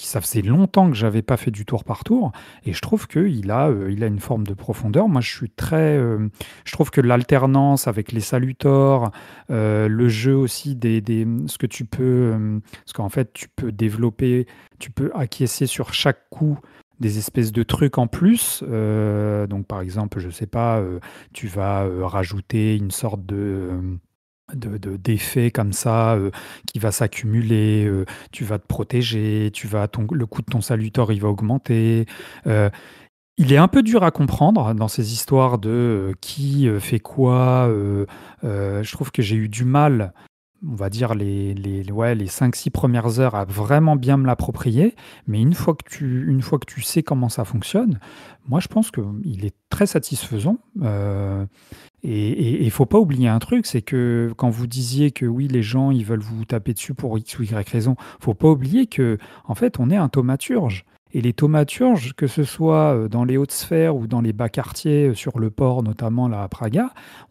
ça faisait longtemps que j'avais pas fait du tour par tour, et je trouve qu'il a une forme de profondeur. Moi, je trouve que l'alternance avec les salutors, le jeu aussi ce que tu peux, parce qu'en fait, tu peux développer, tu peux acquiescer sur chaque coup des espèces de trucs en plus. Donc, par exemple, je sais pas, tu vas rajouter une sorte d'effet comme ça qui va s'accumuler, tu vas te protéger, le coût de ton salutor il va augmenter. Euh, il est un peu dur à comprendre dans ces histoires de qui fait quoi. Je trouve que j'ai eu du mal, on va dire, les 5-6 premières heures à vraiment bien me l'approprier. Mais une fois que tu sais comment ça fonctionne, moi je pense qu'il est très satisfaisant. Et il faut pas oublier un truc, c'est que quand vous disiez que oui, les gens ils veulent vous taper dessus pour X ou Y raison, faut pas oublier que en fait on est un thaumaturge. Et les thaumaturges, que ce soit dans les hautes sphères ou dans les bas quartiers, sur le port notamment là à Praga,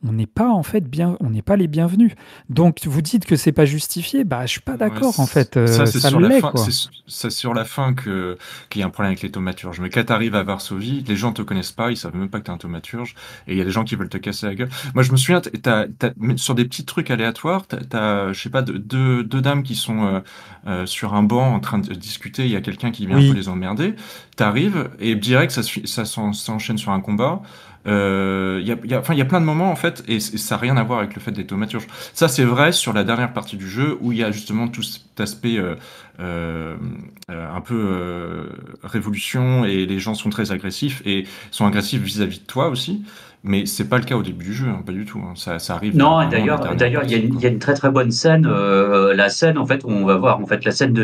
on n'est pas en fait on n'est pas les bienvenus. Donc vous dites que c'est pas justifié, bah je suis pas Ouais, d'accord en fait, ça c'est ça sur la l'est fin, quoi. c'est sur la fin qu'il y a un problème avec les thaumaturges. Mais quand t'arrives à Varsovie, les gens te connaissent pas, ils savent même pas que t'es un thaumaturge, et il y a des gens qui veulent te casser la gueule. Moi, je me souviens, mais sur des petits trucs aléatoires, je sais pas, deux dames qui sont sur un banc en train de discuter, il y a quelqu'un qui vient un peu Oui, les emmerder, t'arrives, et direct, s'enchaîne sur un combat. Enfin, il y a plein de moments en fait, et ça n'a rien à voir avec le fait des thaumaturges. Ça, c'est vrai sur la dernière partie du jeu où il y a justement tout cet aspect euh, un peu révolution, et les gens sont très agressifs et sont agressifs vis-à-vis de toi aussi. Mais c'est pas le cas au début du jeu, hein, pas du tout, hein. Ça arrive Non, et vraiment la dernière d'ailleurs, partie, il quoi. y a une très très bonne scène, la scène en fait où on va voir en fait la scène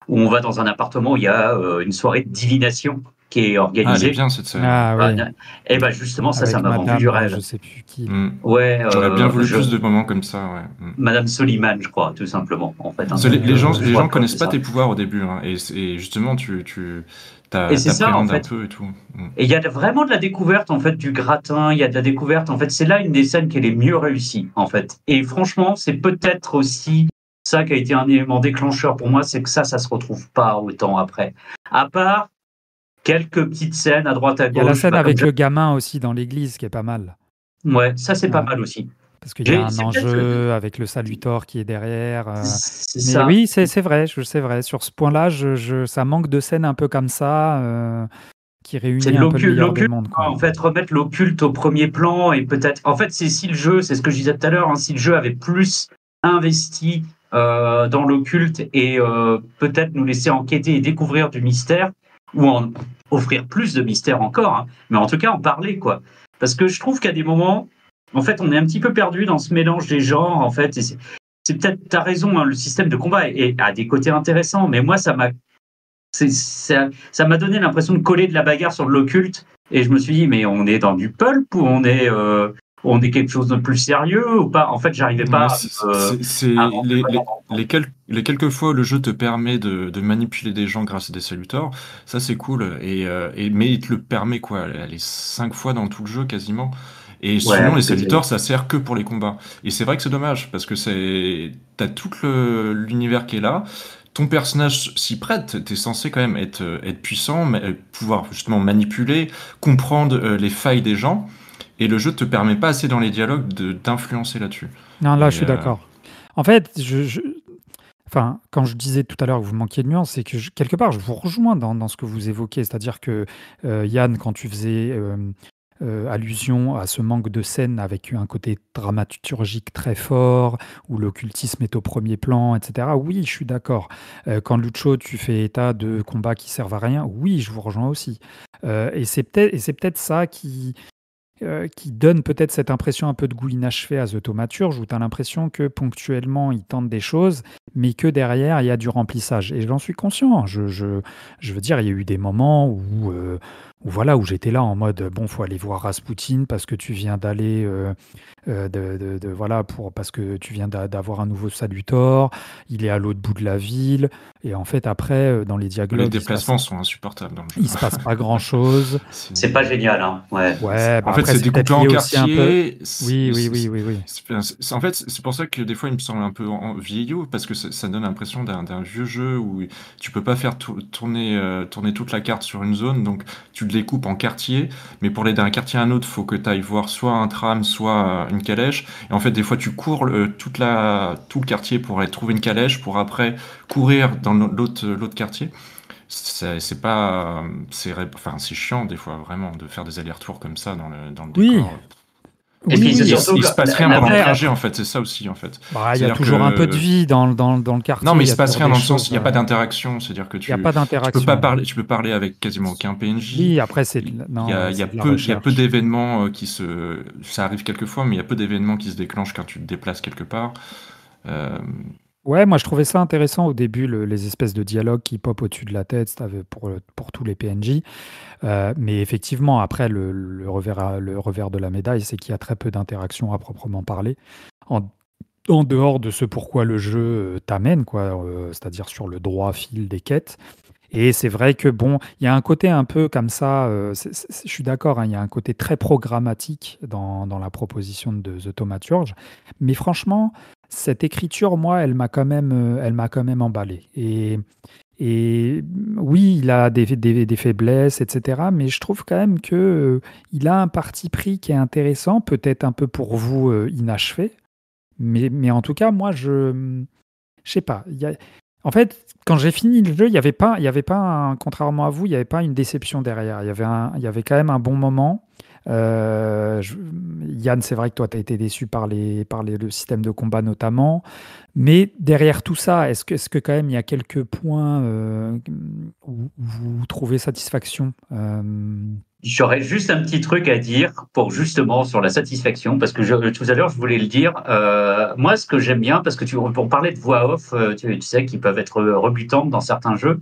où on va dans un appartement où il y a une soirée de divination qui est Ah, elle est organisée. bien cette scène, ouais. ah oui, Et ben justement ça avec m'a vendu du Madame, je rêve. sais plus qui là. Hmm. Ouais, J'aurais bien voulu plus de moments comme ça, ouais. Hmm. Madame Soliman, je crois, tout simplement, en fait, hein, Parce que donc je les vois gens pas, connaissent c'est pas ça. tes pouvoirs au début, hein, et justement Et c'est ça en t'appréhendes un fait. peu et tout. Hmm. Et il y a vraiment de la découverte en fait du gratin, il y a de la découverte en fait, c'est là une des scènes qui est les mieux réussies en fait. Et franchement, c'est peut-être aussi ça qui a été un élément déclencheur pour moi, c'est que ça se retrouve pas autant après. À part quelques petites scènes à droite à Il y a la gauche, scène bah, comme avec le gamin aussi dans l'église qui est pas mal. ouais, ça c'est pas Ouais. mal aussi. Parce qu'il y a un C'est peut-être enjeu avec le salutor qui est derrière. c'est Mais ça. oui, c'est vrai, c'est vrai. Sur ce point-là, ça manque de scènes un peu comme ça, qui C'est réunit de un peu le meilleur des l'occulte, mondes, quoi. quoi. En fait, remettre l'occulte au premier plan et peut-être. En fait, c'est si le jeu, c'est ce que je disais tout à l'heure, hein, si le jeu avait plus investi dans l'occulte et peut-être nous laisser enquêter et découvrir du mystère, ou en offrir plus de mystère encore, hein, mais en tout cas en parler, quoi. Parce que je trouve qu'à des moments, en fait, on est un petit peu perdu dans ce mélange des genres, en fait. Et c'est peut-être, t'as raison, hein, le système de combat a des côtés intéressants, mais moi, ça m'a donné l'impression de coller de la bagarre sur de l'occulte. Et je me suis dit, mais on est dans du pulp ou on est quelque chose de plus sérieux ou pas? En fait, j'arrivais Ouais, pas à rentrer les quelques fois où le jeu te permet de manipuler des gens grâce à des salutors, ça c'est cool. Mais il te le permet quoi, les 5 fois dans tout le jeu quasiment. Et sinon, ouais, les peut-être. salutors, ça sert que pour les combats. Et c'est vrai que c'est dommage, parce que t'as tout l'univers qui est là. Ton personnage s'y prête, t'es censé quand même être puissant, pouvoir justement manipuler, comprendre les failles des gens. Et le jeu te permet pas assez dans les dialogues d'influencer là-dessus. Non, là, je Et suis d'accord. En fait, enfin, quand je disais tout à l'heure que vous manquiez de nuances, c'est que quelque part, je vous rejoins dans ce que vous évoquez. C'est-à-dire que Yann, quand tu faisais allusion à ce manque de scène avec un côté dramaturgique très fort, où l'occultisme est au premier plan, etc. Oui, je suis d'accord. Quand Lucho, tu fais état de combats qui servent à rien, oui, je vous rejoins aussi. Et c'est peut-être ça qui donne peut-être cette impression un peu de goût inachevé à The Thaumaturge, où tu as l'impression que ponctuellement, ils tentent des choses, mais que derrière, il y a du remplissage. Et j'en suis conscient. Je veux dire, il y a eu des moments où voilà, où j'étais là en mode, bon, faut aller voir Rasputin parce que tu viens d'aller voilà, parce que tu viens d'avoir un nouveau Salutor, il est à l'autre bout de la ville, et en fait après dans les Les dialogues déplacements sont insupportables dans le jeu. il se passe pas grand-chose. C'est pas génial, hein. Ouais. Ouais, En bah fait, après c'est c'est peut-être découpé en lié aussi un peu. quartiers. Oui. En fait, c'est pour ça que des fois, il me semble un peu vieillot, parce que ça donne l'impression d'un vieux jeu où tu peux pas faire tourner toute la carte sur une zone, donc tu le découpes en quartiers, mais pour aller d'un quartier à un autre, faut que tu ailles voir soit un tram, soit une calèche. Et en fait, des fois, tu cours tout le quartier pour aller trouver une calèche, pour après courir dans l'autre quartier. C'est pas, enfin, c'est chiant des fois vraiment de faire des allers-retours comme ça dans le Oui, décor. Et puis c'est Il surtout se passe rien la pendant le après, trajet en fait, c'est ça aussi en fait. bah, il y a C'est-à-dire toujours un peu de que vie dans le quartier, non, mais il il y se a passe toujours rien des dans le sens, choses. il n'y a pas d'interaction, c'est-à-dire que Il n'y a pas tu peux pas d'interaction. parler, tu peux parler avec quasiment aucun PNJ. Oui, après c'est Il y a, il y a c'est de la peu, il y a peu recherche. d'événements ça arrive quelquefois, mais il y a peu d'événements qui se déclenchent quand tu te déplaces quelque part. Euh, Ouais, moi je trouvais ça intéressant au début, les espèces de dialogues qui popent au-dessus de la tête pour tous les PNJ. Mais effectivement, après, le revers de la médaille, c'est qu'il y a très peu d'interactions à proprement parler. En, en dehors de ce pourquoi le jeu t'amène, quoi, c'est-à-dire sur le droit fil des quêtes. Et c'est vrai que bon, il y a un côté un peu comme ça, je suis d'accord, hein, il y a un côté très programmatique dans la proposition de The Thaumaturge, mais franchement, cette écriture, moi, elle m'a quand même emballé. Et oui, il a des faiblesses, etc., mais je trouve quand même que il a un parti pris qui est intéressant, peut-être un peu pour vous inachevé, mais en tout cas, moi, je sais pas. En fait, quand j'ai fini le jeu, il y avait pas contrairement à vous, il n'y avait pas une déception derrière. Il y avait quand même un bon moment. Yann, c'est vrai que toi, tu as été déçu le système de combat notamment. Mais derrière tout ça, est-ce que quand même il y a quelques points où vous trouvez satisfaction J'aurais juste un petit truc à dire pour justement sur la satisfaction, parce que tout à l'heure je voulais le dire. Moi, ce que j'aime bien, parce que pour parler de voix off, tu sais, qui peuvent être rebutantes dans certains jeux.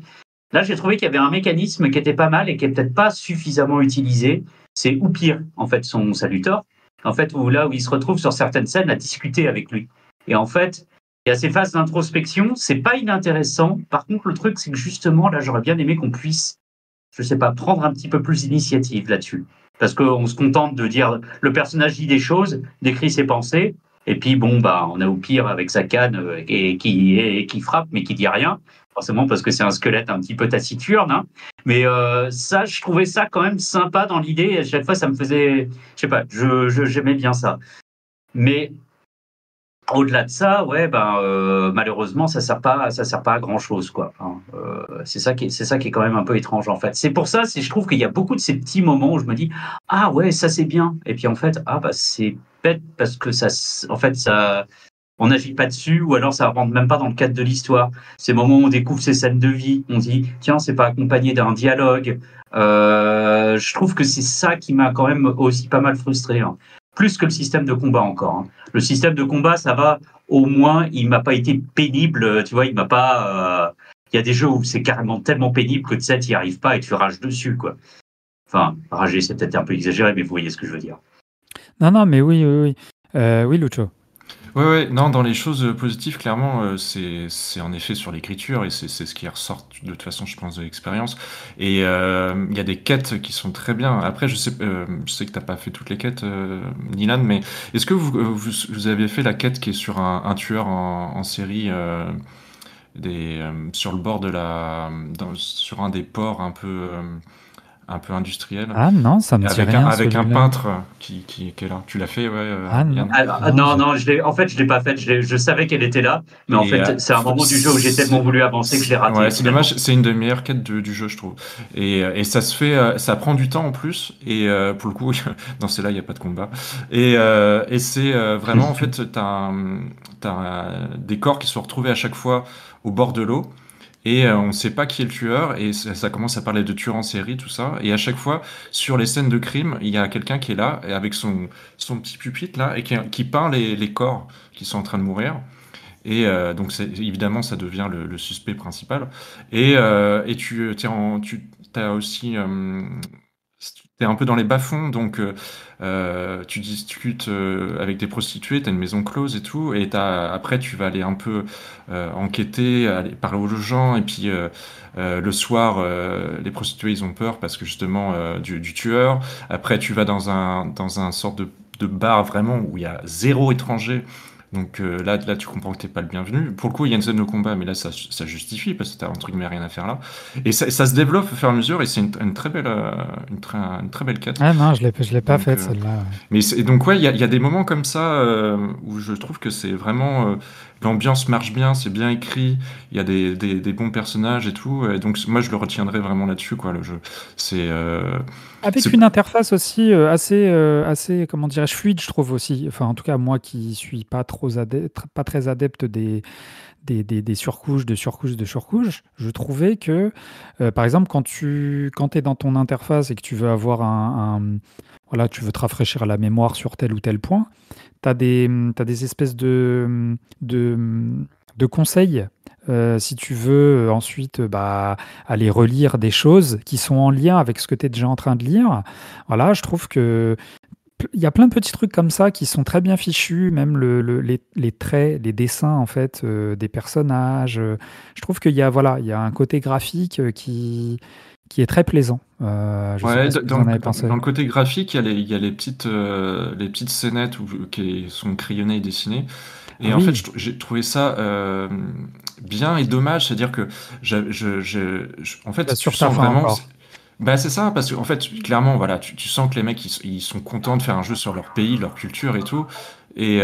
Là, j'ai trouvé qu'il y avait un mécanisme qui était pas mal et qui est peut-être pas suffisamment utilisé. C'est ou pire, en fait, son salutor. En fait, où il se retrouve sur certaines scènes à discuter avec lui. Et en fait, il y a ces phases d'introspection, c'est pas inintéressant. Par contre, le truc, c'est que justement, là, j'aurais bien aimé qu'on puisse, je sais pas, prendre un petit peu plus d'initiative là-dessus. Parce qu'on se contente de dire, le personnage dit des choses, décrit ses pensées, et puis bon, bah, on a au pire avec sa canne qui frappe, mais qui dit rien, forcément parce que c'est un squelette un petit peu taciturne. Hein. Mais ça, je trouvais ça quand même sympa dans l'idée. Et à chaque fois, ça me faisait, je sais pas, j'aimais bien ça. Mais au-delà de ça, ouais, ben malheureusement, ça sert pas à grand chose, quoi. Hein. C'est ça qui est quand même un peu étrange en fait. C'est pour ça, je trouve qu'il y a beaucoup de ces petits moments où je me dis ah ouais, ça c'est bien. Et puis en fait, ah bah c'est bête parce que en fait ça, on n'agit pas dessus ou alors ça rentre même pas dans le cadre de l'histoire. Ces moments où on découvre ces scènes de vie, on dit tiens, c'est pas accompagné d'un dialogue. Je trouve que c'est ça qui m'a quand même aussi pas mal frustré. Hein. Plus que le système de combat encore. Hein. Le système de combat, ça va, au moins, il m'a pas été pénible, tu vois, il m'a pas... Il y a des jeux où c'est carrément tellement pénible que tu sais, tu n'y arrives pas et tu rages dessus, quoi. Enfin, rager, c'est peut-être un peu exagéré, mais vous voyez ce que je veux dire. Non, mais oui. Oui, Lucho. Ouais, non, dans les choses positives, clairement, c'est en effet sur l'écriture et c'est ce qui ressort de toute façon, je pense, de l'expérience. Et il y a des quêtes qui sont très bien. Après, je sais que t'as pas fait toutes les quêtes, Dylan, mais est-ce que vous avez fait la quête qui est sur un tueur en série sur le bord sur un des ports un peu industriel? Ah non, ça me dit rien Avec un celui-là. peintre qui est là. Tu l'as fait, ouais, Ah non. Yann non, en fait, je l'ai pas faite. Je savais qu'elle était là, mais en fait, c'est un moment du jeu où j'ai tellement voulu avancer que je l'ai raté. Ouais, c'est dommage. C'est une des meilleures quêtes du jeu, je trouve. Et ça se fait, ça prend du temps en plus. Et pour le coup, dans celle-là, il n'y a pas de combat. Et c'est vraiment, en fait, t'as des corps qui sont retrouvés à chaque fois au bord de l'eau. Et on ne sait pas qui est le tueur, et ça commence à parler de tueur en série, tout ça. Et à chaque fois, sur les scènes de crime, il y a quelqu'un qui est là, et avec son petit pupitre là, et qui peint les corps qui sont en train de mourir. Et donc, évidemment, ça devient le suspect principal. Et tu as aussi t'es un peu dans les bas-fonds, donc tu discutes avec des prostituées, t'as une maison close et tout, et après tu vas aller un peu enquêter, aller parler aux gens, et puis le soir, les prostituées ils ont peur parce que justement du tueur. Après tu vas dans un sorte de bar vraiment où il y a zéro étranger. Donc là, tu comprends que t'es pas le bienvenu. Pour le coup, il y a une scène de combat, mais là, ça justifie parce que t'as entre guillemets rien à faire là. Et ça se développe au fur et à mesure, et c'est une très belle, une très belle quête. Ah non, je l'ai pas Donc, faite celle-là. Ouais. et donc ouais, il y a des moments comme ça où je trouve que c'est vraiment l'ambiance marche bien, c'est bien écrit, il y a des bons personnages et tout. Et donc moi, je le retiendrai vraiment là-dessus, quoi. Le jeu, c'est Avec c'est une interface aussi assez, comment dirais-je, fluide, je trouve aussi. Enfin, en tout cas, moi qui suis pas très adepte des surcouches, de surcouches, je trouvais que, par exemple, quand es dans ton interface et que tu veux avoir voilà, tu veux te rafraîchir la mémoire sur tel ou tel point, t'as des espèces de, de conseils. Si tu veux ensuite aller relire des choses qui sont en lien avec ce que tu es déjà en train de lire, voilà, je trouve que il y a plein de petits trucs comme ça qui sont très bien fichus, même les traits, les dessins en fait des personnages. Je trouve qu'il y a voilà, il y a un côté graphique qui est très plaisant. Je sais ouais, pas ce que vous en avez pensé. dans le côté graphique, il y a les petites scénettes qui sont crayonnées et dessinées. Ah Et en fait, oui, j'ai trouvé ça bien et dommage, c'est-à-dire que en là, fait, tu sur ta sens fin vraiment. encore. Bah c'est ça, parce qu'en fait, clairement, voilà, tu sens que les mecs, ils sont contents de faire un jeu sur leur pays, leur culture et tout. Et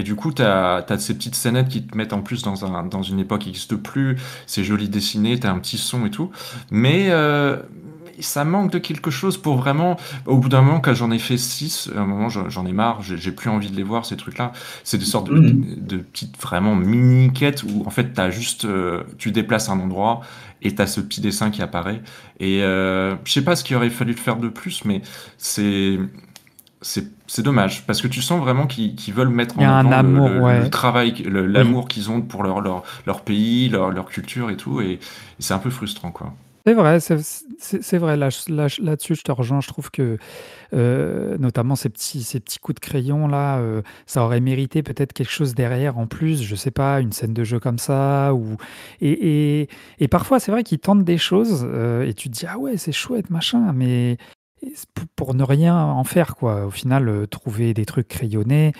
du coup, t'as ces petites scénettes qui te mettent en plus dans une époque qui n'existe plus. C'est joli dessiné, t'as un petit son et tout. Mais ça manque de quelque chose pour vraiment. Au bout d'un moment, quand j'en ai fait 6, à un moment, j'en ai marre, j'ai plus envie de les voir, ces trucs-là. C'est des sortes Mhm. de petites, vraiment mini-quêtes où, en fait, t'as juste. Tu déplaces un endroit et t'as ce petit dessin qui apparaît. Et je sais pas ce qu'il aurait fallu faire de plus, mais c'est c'est dommage parce que tu sens vraiment qu'ils veulent mettre Il y en a un avant amour, le ouais. travail, Oui. l'amour qu'ils ont pour leur pays, leur culture et tout. Et c'est un peu frustrant, quoi. C'est vrai, c'est vrai. Là-dessus, je te rejoins. Je trouve que, notamment ces petits coups de crayon là, ça aurait mérité peut-être quelque chose derrière en plus. Je sais pas, une scène de jeu comme ça, ou et, et, et parfois c'est vrai qu'ils tentent des choses et tu te dis ah ouais c'est chouette machin, mais c'est pour ne rien en faire quoi. Au final, trouver des trucs crayonnés,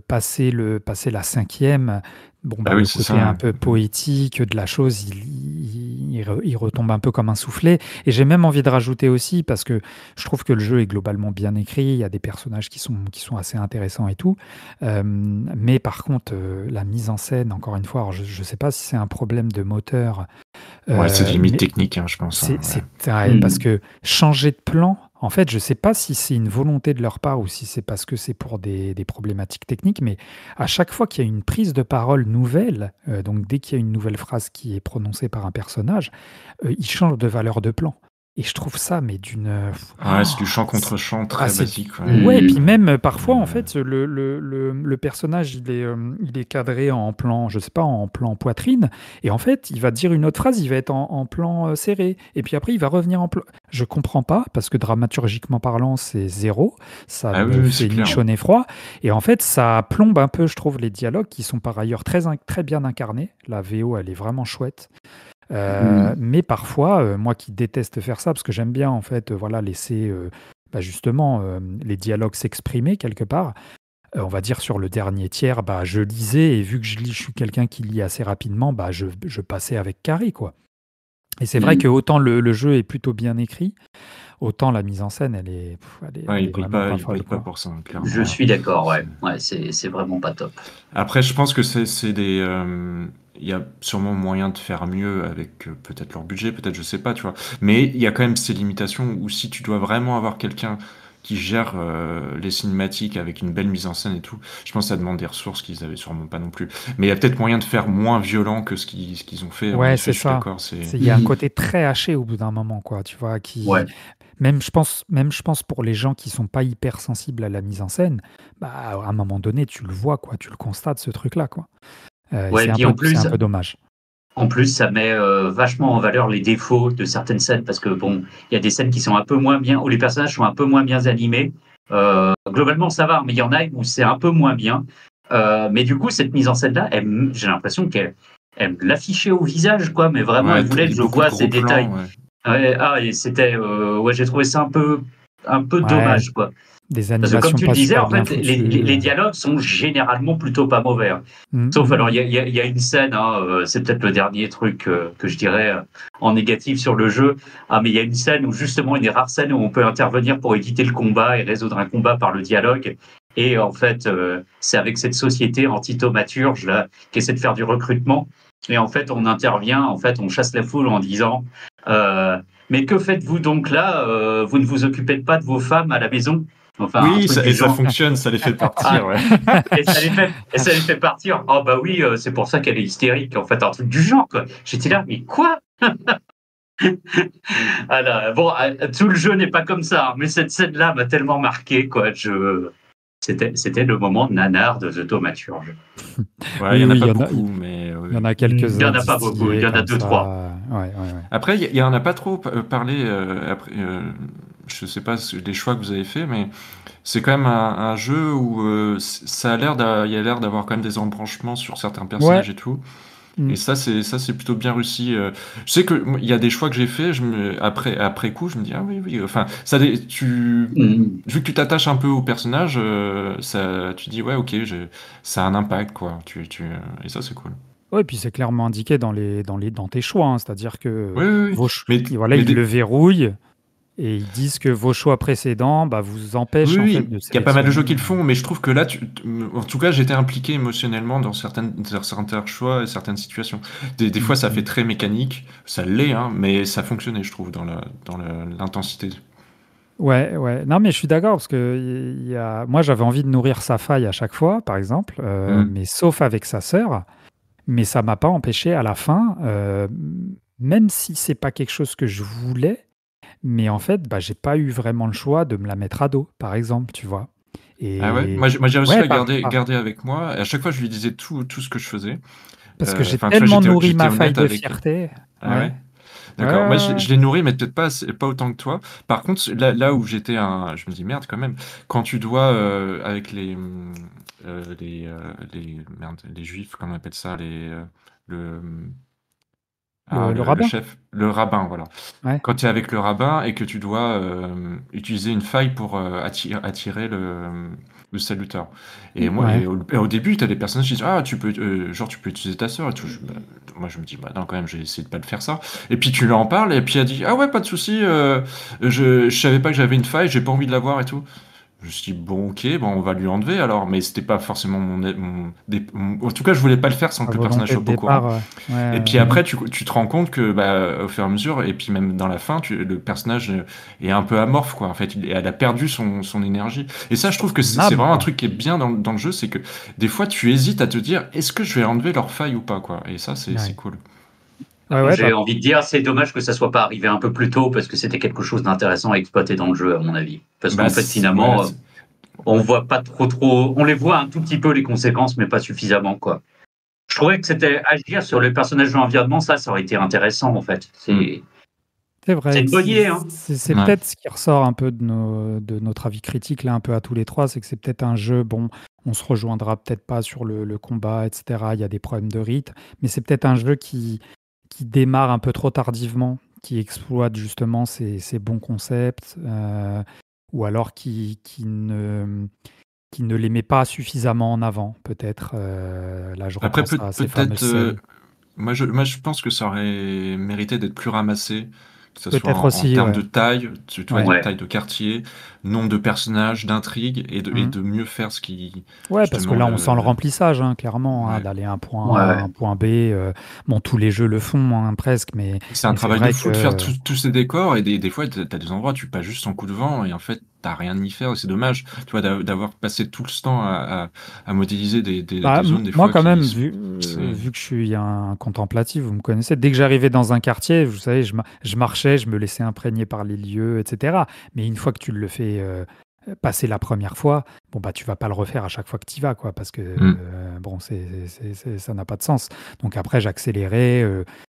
passer la cinquième. Bon, Ah bah, oui, le c'est côté ça. un peu poétique de la chose, il retombe un peu comme un soufflet. Et j'ai même envie de rajouter aussi, parce que je trouve que le jeu est globalement bien écrit, il y a des personnages qui sont assez intéressants et tout. Mais par contre, la mise en scène, encore une fois, alors je ne sais pas si c'est un problème de moteur, Ouais, c'est des limites mais techniques, hein, je pense, hein, ouais. ouais, parce Mhm. que changer de plan, en fait, je ne sais pas si c'est une volonté de leur part ou si c'est parce que c'est pour des problématiques techniques, mais à chaque fois qu'il y a une prise de parole nouvelle, donc dès qu'il y a une nouvelle phrase qui est prononcée par un personnage, ils changent de valeur de plan. Et je trouve ça, mais d'une... Ouais, c'est du chant c'est contre chant ah, très basique, ouais. ouais, et puis Mhm. même parfois, en Euh, fait, le personnage, il est cadré en plan, je sais pas, en plan poitrine, et en fait, il va dire une autre phrase, il va être en plan serré, et puis après, il va revenir en plan... Je comprends pas, parce que dramaturgiquement parlant, c'est zéro, ça Ah oui, me oui, c'est fait ni clair. chaud ni froid, et en fait, ça plombe un peu, je trouve, les dialogues, qui sont par ailleurs très bien incarnés. La VO, elle est vraiment chouette. Mhm. Mais parfois, moi qui déteste faire ça, parce que j'aime bien en fait, voilà, laisser justement les dialogues s'exprimer quelque part. On va dire sur le dernier tiers, je lisais et vu que je suis quelqu'un qui lit assez rapidement, je passais avec Carré quoi. Et c'est vrai que Mhm. autant le jeu est plutôt bien écrit, autant la mise en scène, Ouais, elle est vraiment pas il folle brille pas quoi. pour ça, hein, Je clairement. suis d'accord, C'est- ouais. Ouais, c'est vraiment pas top. Après, je pense que c'est des. Il y a sûrement moyen de faire mieux avec peut-être leur budget, peut-être, je sais pas, tu vois. Mais il y a quand même ces limitations où si tu dois vraiment avoir quelqu'un qui gère les cinématiques avec une belle mise en scène et tout, je pense que ça demande des ressources qu'ils avaient sûrement pas non plus. Mais il y a peut-être moyen de faire moins violent que ce qu'ils ont fait. En Ouais, effet, c'est je suis ça. d'accord. C'est. Il y a un Mhm. côté très haché au bout d'un moment, quoi, tu vois, qui, Ouais. même je pense pour les gens qui sont pas hyper sensibles à la mise en scène, à un moment donné, tu le vois, quoi, tu le constates, ce truc-là, quoi. Et Ouais, puis en c'est un plus, peu dommage. En plus, ça met vachement en valeur les défauts de certaines scènes parce que bon, il y a des scènes qui sont un peu moins bien, où les personnages sont un peu moins bien animés. Globalement, ça va, mais il y en a où c'est un peu moins bien. Mais du coup, cette mise en scène-là, j'ai l'impression qu'elle me l'affichait au visage, quoi. Mais vraiment, Ouais, elle voulait que je beaucoup de vois gros ces détails. plans, ouais. Et c'était, ouais, j'ai trouvé ça un peu Ouais, dommage, quoi. des Parce que comme animations tu le pas disais, super en bien fait, les foutues. dialogues sont généralement plutôt pas mauvais. Sauf, alors, il y a une scène, c'est peut-être le dernier truc que je dirais en négatif sur le jeu. Ah, mais il y a une scène où, justement, une des rares scènes où on peut intervenir pour éviter le combat et résoudre un combat par le dialogue. Et en fait, c'est avec cette société anti-thaumaturge là, qui essaie de faire du recrutement. Et en fait, on intervient, en fait, on chasse la foule en disant mais que faites-vous donc là vous ne vous occupez pas de vos femmes à la maison? Enfin, un Oui, truc du et ça genre. fonctionne, ça les fait partir, ouais. Et ça les fait partir. Oh bah oui, c'est pour ça qu'elle est hystérique. En fait, un truc du genre, quoi. J'étais là, mais quoi? Alors, bon, tout le jeu n'est pas comme ça, mais cette scène-là m'a tellement marqué, quoi. C'était le moment de nanar de The Thaumaturge. Ouais, il y en a Oui, pas beaucoup, mais il y en a Il n'y quelques-uns en a pas beaucoup, il distillés y en a comme deux, ça. trois. Ouais. Après, il y en a pas trop parlé après. Je sais pas les choix que vous avez fait, mais c'est quand même un jeu où ça a il y a l'air d'avoir quand même des embranchements sur certains Ouais. personnages et tout. Mm. Et ça, c'est plutôt bien réussi. Je sais que il y a des choix que j'ai fait. Après coup, je me dis ah oui. Enfin, vu que tu t'attaches un peu au personnage, tu dis ouais, ok, ça a un impact quoi. Et ça, c'est cool. Ouais, puis c'est clairement indiqué dans tes choix, hein. C'est-à-dire que Oui. Mais ils le verrouillent et ils disent que vos choix précédents vous empêchent en fait oui, de il y a pas mal de jeux qui sélectionner. le font, mais je trouve que là, en tout cas, j'étais impliqué émotionnellement dans certains choix et certaines situations. Des fois, ça fait très mécanique, ça l'est, hein, mais ça fonctionnait, je trouve, dans l'intensité. Ouais. Non, mais je suis d'accord parce que moi j'avais envie de nourrir sa faille à chaque fois, par exemple, mais sauf avec sa sœur. Mais ça m'a pas empêché à la fin, même si c'est pas quelque chose que je voulais, mais en fait, j'ai pas eu vraiment le choix de me la mettre à dos, par exemple, tu vois? Ah ouais? Et Moi, j'ai réussi ouais, à garder avec moi, et à chaque fois, je lui disais tout ce que je faisais. parce que j'ai Enfin, tu vois, tellement nourri j'étais ma faille honnête de avec. fierté. Ah Ouais. ouais? D'accord. Moi, Ouais. je l'ai nourri, mais peut-être pas autant que toi. Par contre, là où je me dis merde quand même. Quand tu dois avec les juifs, comment on appelle ça, le Le le rabbin? chef, le rabbin, voilà. Ouais. Quand tu es avec le rabbin et que tu dois utiliser une faille pour attirer le saluteur. Ouais. Et au début, tu as des personnages qui disent ah tu peux utiliser ta sœur et tout. Moi je me dis bah non quand même j'ai essayé de pas le faire ça. Et puis tu lui en parles et puis elle dit ah ouais pas de souci je savais pas que j'avais une faille j'ai pas envie de l'avoir et tout. Je me suis dit, bon, ok, bon, on va lui enlever alors, mais c'était pas forcément en tout cas, je voulais pas le faire sans La que le personnage volonté de soit au courant. départ, Et puis après, tu te rends compte que, au fur et à mesure, et puis même dans la fin, le personnage est un peu amorphe, quoi. En fait, elle a perdu son énergie. Et ça, je trouve que son c'est âme, vraiment un quoi. truc qui est bien dans le jeu, c'est que des fois, tu hésites à te dire, est-ce que je vais enlever leur faille ou pas, quoi. Et ça, c'est Ouais. cool. Ouais, J'ai envie de dire, c'est dommage que ça soit pas arrivé un peu plus tôt parce que c'était quelque chose d'intéressant à exploiter dans le jeu, à mon avis. Parce qu'en fait, Ouais, finalement, on voit pas trop, on les voit un tout petit peu les conséquences, mais pas suffisamment, quoi. Je trouvais que c'était agir sur les personnages de l'environnement, ça aurait été intéressant, en fait. C'est vrai. une bonne idée, hein. C'est ouais. peut-être ce qui ressort un peu de notre avis critique, là, un peu à tous les trois, c'est que c'est peut-être un jeu, bon, on se rejoindra peut-être pas sur le combat, etc. Il y a des problèmes de rythme, mais c'est peut-être un jeu qui démarre un peu trop tardivement, qui exploite justement ces bons concepts, ou alors qui ne les met pas suffisamment en avant, peut-être. Là, je Après, repense à ces fameuses peut-être, scènes. moi, je pense que ça aurait mérité d'être plus ramassé, que ce soit Peut-être en aussi, termes ouais. de taille, tu vois, de Ouais. Ouais. taille de quartier, nombre de personnages, d'intrigues, et Mhm. de mieux faire ce qui, Ouais, parce que justement, là, on sent le remplissage, hein, clairement, hein, ouais. d'aller à un point A, Ouais. un point B. Bon, tous les jeux le font, hein, presque, mais C'est un c'est travail de vrai fou de faire que... tous ces décors, et des fois, t'as des endroits, tu passes juste en coup de vent, et en fait, t'as rien à y faire, et c'est dommage, tu vois, d'avoir passé tout ce temps à modéliser des zones, des moi, fois, quand même, qui... vu que je suis un contemplatif, vous me connaissez, dès que j'arrivais dans un quartier, vous savez, je marchais, je me laissais imprégner par les lieux, etc. Mais une fois que tu le fais passé la première fois, bon bah tu vas pas le refaire à chaque fois que tu y vas, quoi, parce que bon, ça n'a pas de sens. Donc après, j'accélérais,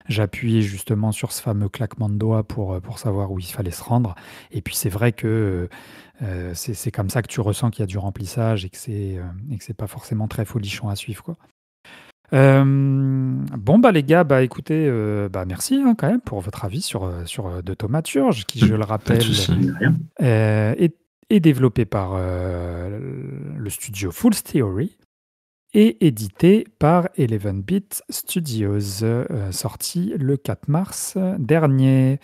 j'appuyais justement sur ce fameux claquement de doigts pour savoir où il fallait se rendre. Et puis c'est vrai que c'est comme ça que tu ressens qu'il y a du remplissage et que c'est pas forcément très folichon à suivre, quoi. Bon bah les gars, bah écoutez, bah merci hein, quand même pour votre avis sur De Thaumaturge, qui je le Pas de rappelle souci. Rien. est développé par le studio Fool's Theory et édité par 11-Bit Studios, sorti le 4 mars dernier.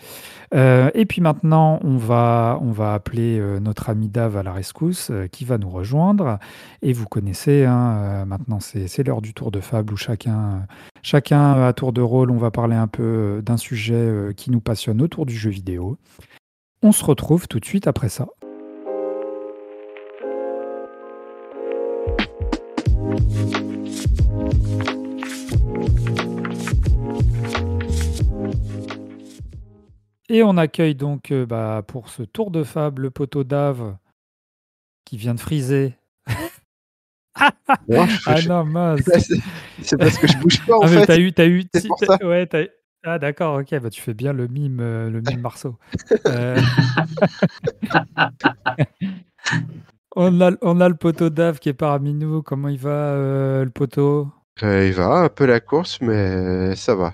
Et puis maintenant, on va appeler notre ami Dave à la rescousse, qui va nous rejoindre. Et vous connaissez, hein, maintenant c'est l'heure du tour de fable où chacun à tour de rôle, on va parler un peu d'un sujet qui nous passionne autour du jeu vidéo. On se retrouve tout de suite après ça. Et on accueille donc pour ce tour de fable le poteau Dave qui vient de friser. Non, Ah non, mince. c'est parce que je bouge pas en Ah mais fait. t'as eu, C'est pour ça. ouais, ah d'accord, ok, bah tu fais bien le mime Marceau. On a le poteau Dave qui est parmi nous. Comment il va, le poteau? Il va un peu la course, mais ça va.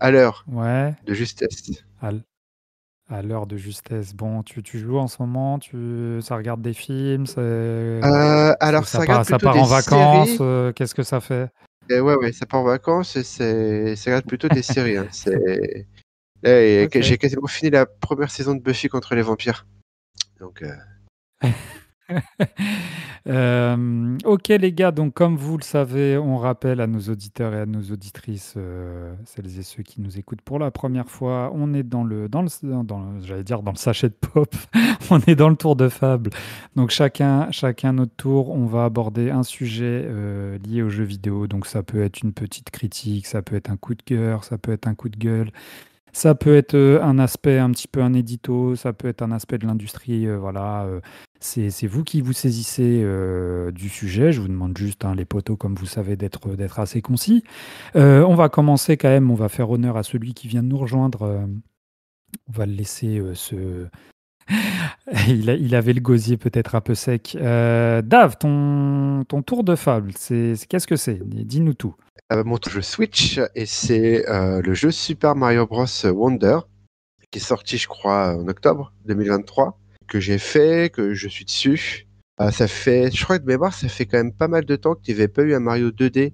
À l'heure Ouais, de justesse. à l- à l'heure de justesse. Bon, tu joues en ce moment, ça regarde des films, Alors ça regarde ça plutôt part des en vacances, séries. qu'est-ce que ça fait? Ouais, ça part en vacances et ça regarde plutôt des séries. Hein. Là, Ok. j'ai quasiment fini la première saison de Buffy contre les vampires. Donc, Ok les gars, donc comme vous le savez, on rappelle à nos auditeurs et à nos auditrices, celles et ceux qui nous écoutent pour la première fois, on est j'allais dire dans le sachet de pop, on est dans le tour de fable. Donc chacun notre tour, on va aborder un sujet lié aux jeux vidéo. Donc ça peut être une petite critique, ça peut être un coup de cœur, ça peut être un coup de gueule. Ça peut être un aspect un petit peu un édito, ça peut être un aspect de l'industrie, voilà. C'est vous qui vous saisissez du sujet. Je vous demande juste, hein, les poteaux, comme vous savez, d'être assez concis. On va commencer quand même, on va faire honneur à celui qui vient de nous rejoindre. On va le laisser il avait le gosier peut-être un peu sec. Dave, ton tour de fable, qu'est-ce que c'est? Dis-nous tout. mon jeu Switch et c'est le jeu Super Mario Bros. Wonder qui est sorti, je crois, en octobre 2023, que j'ai fait, que je suis dessus. Je crois que de mémoire, ça fait quand même pas mal de temps qu'il n'y avait pas eu un Mario 2D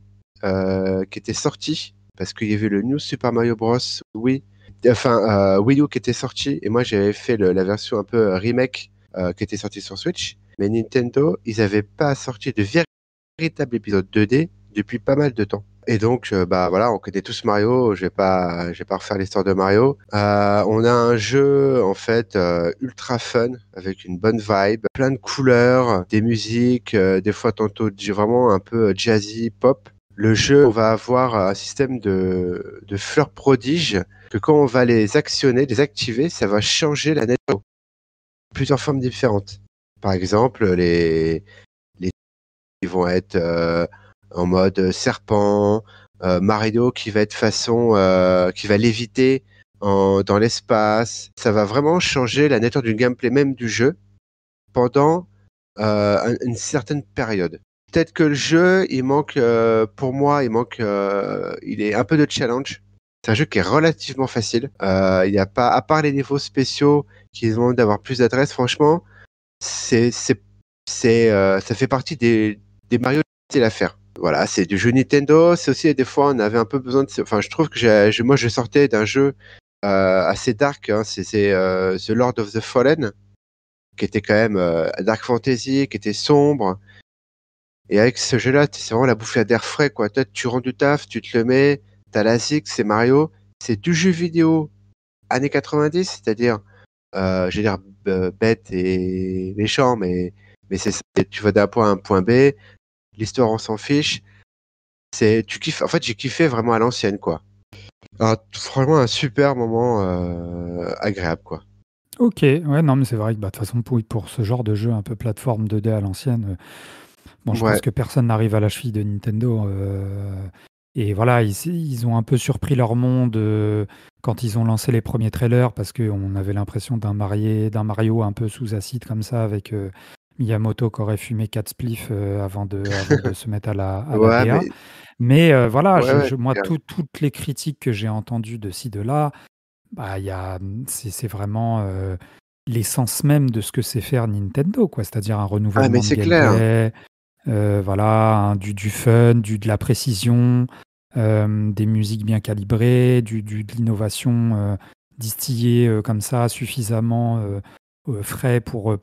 qui était sorti, parce qu'il y avait le New Super Mario Bros. Wii U qui était sorti, et moi j'avais fait la version un peu remake qui était sortie sur Switch. Mais Nintendo, ils n'avaient pas sorti de véritable épisode 2D depuis pas mal de temps. Et donc, bah voilà, on connaît tous Mario. Je vais pas refaire l'histoire de Mario. On a un jeu en fait ultra fun avec une bonne vibe, plein de couleurs, des musiques, des fois tantôt vraiment un peu jazzy, pop. Le jeu, on va avoir un système de fleurs prodiges que quand on va les actionner, les activer, ça va changer la nature. Plusieurs formes différentes. Par exemple, les qui vont être en mode serpent, Mario qui va être qui va léviter dans l'espace. Ça va vraiment changer la nature du gameplay même du jeu pendant une certaine période. Peut-être que le jeu, pour moi, il est un peu de challenge. C'est un jeu qui est relativement facile. Il n'y a pas, à part les niveaux spéciaux qui demandent d'avoir plus d'adresse, franchement, ça fait partie des Mario difficiles à faire. Voilà, c'est du jeu Nintendo. C'est aussi des fois on avait un peu besoin de. Enfin, je trouve que moi je sortais d'un jeu assez dark. Hein, c'est The Lord of the Fallen, qui était quand même dark fantasy, qui était sombre. Et avec ce jeu-là, c'est vraiment la bouffée d'air frais, quoi. Toi, tu rentres du taf, tu te le mets, t'as la ZIC, c'est Mario. C'est du jeu vidéo années 90, c'est-à-dire, je vais dire bête et méchant, mais c'est ça. Tu vas d'un point à un point B. L'histoire, on s'en fiche. Tu kiffes. En fait, j'ai kiffé vraiment à l'ancienne, quoi. Franchement, un super moment agréable, quoi. Ok, ouais, non, mais c'est vrai que de toute façon, pour ce genre de jeu un peu plateforme 2D à l'ancienne, bon, je pense Ouais, que personne n'arrive à la cheville de Nintendo. Et voilà, ils ont un peu surpris leur monde quand ils ont lancé les premiers trailers parce qu'on avait l'impression d'un Mario un peu sous acide comme ça avec Miyamoto qui aurait fumé 4 spliffs avant de se mettre à la ouais, DA. mais Mais voilà, ouais, ouais, moi, toutes les critiques que j'ai entendues de ci, de là, bah, c'est vraiment l'essence même de ce que c'est faire Nintendo, quoi. C'est-à-dire un ah, mais renouvellement de c'est clair. gameplay, voilà, du fun, de la précision, des musiques bien calibrées, de l'innovation distillée comme ça, suffisamment frais pour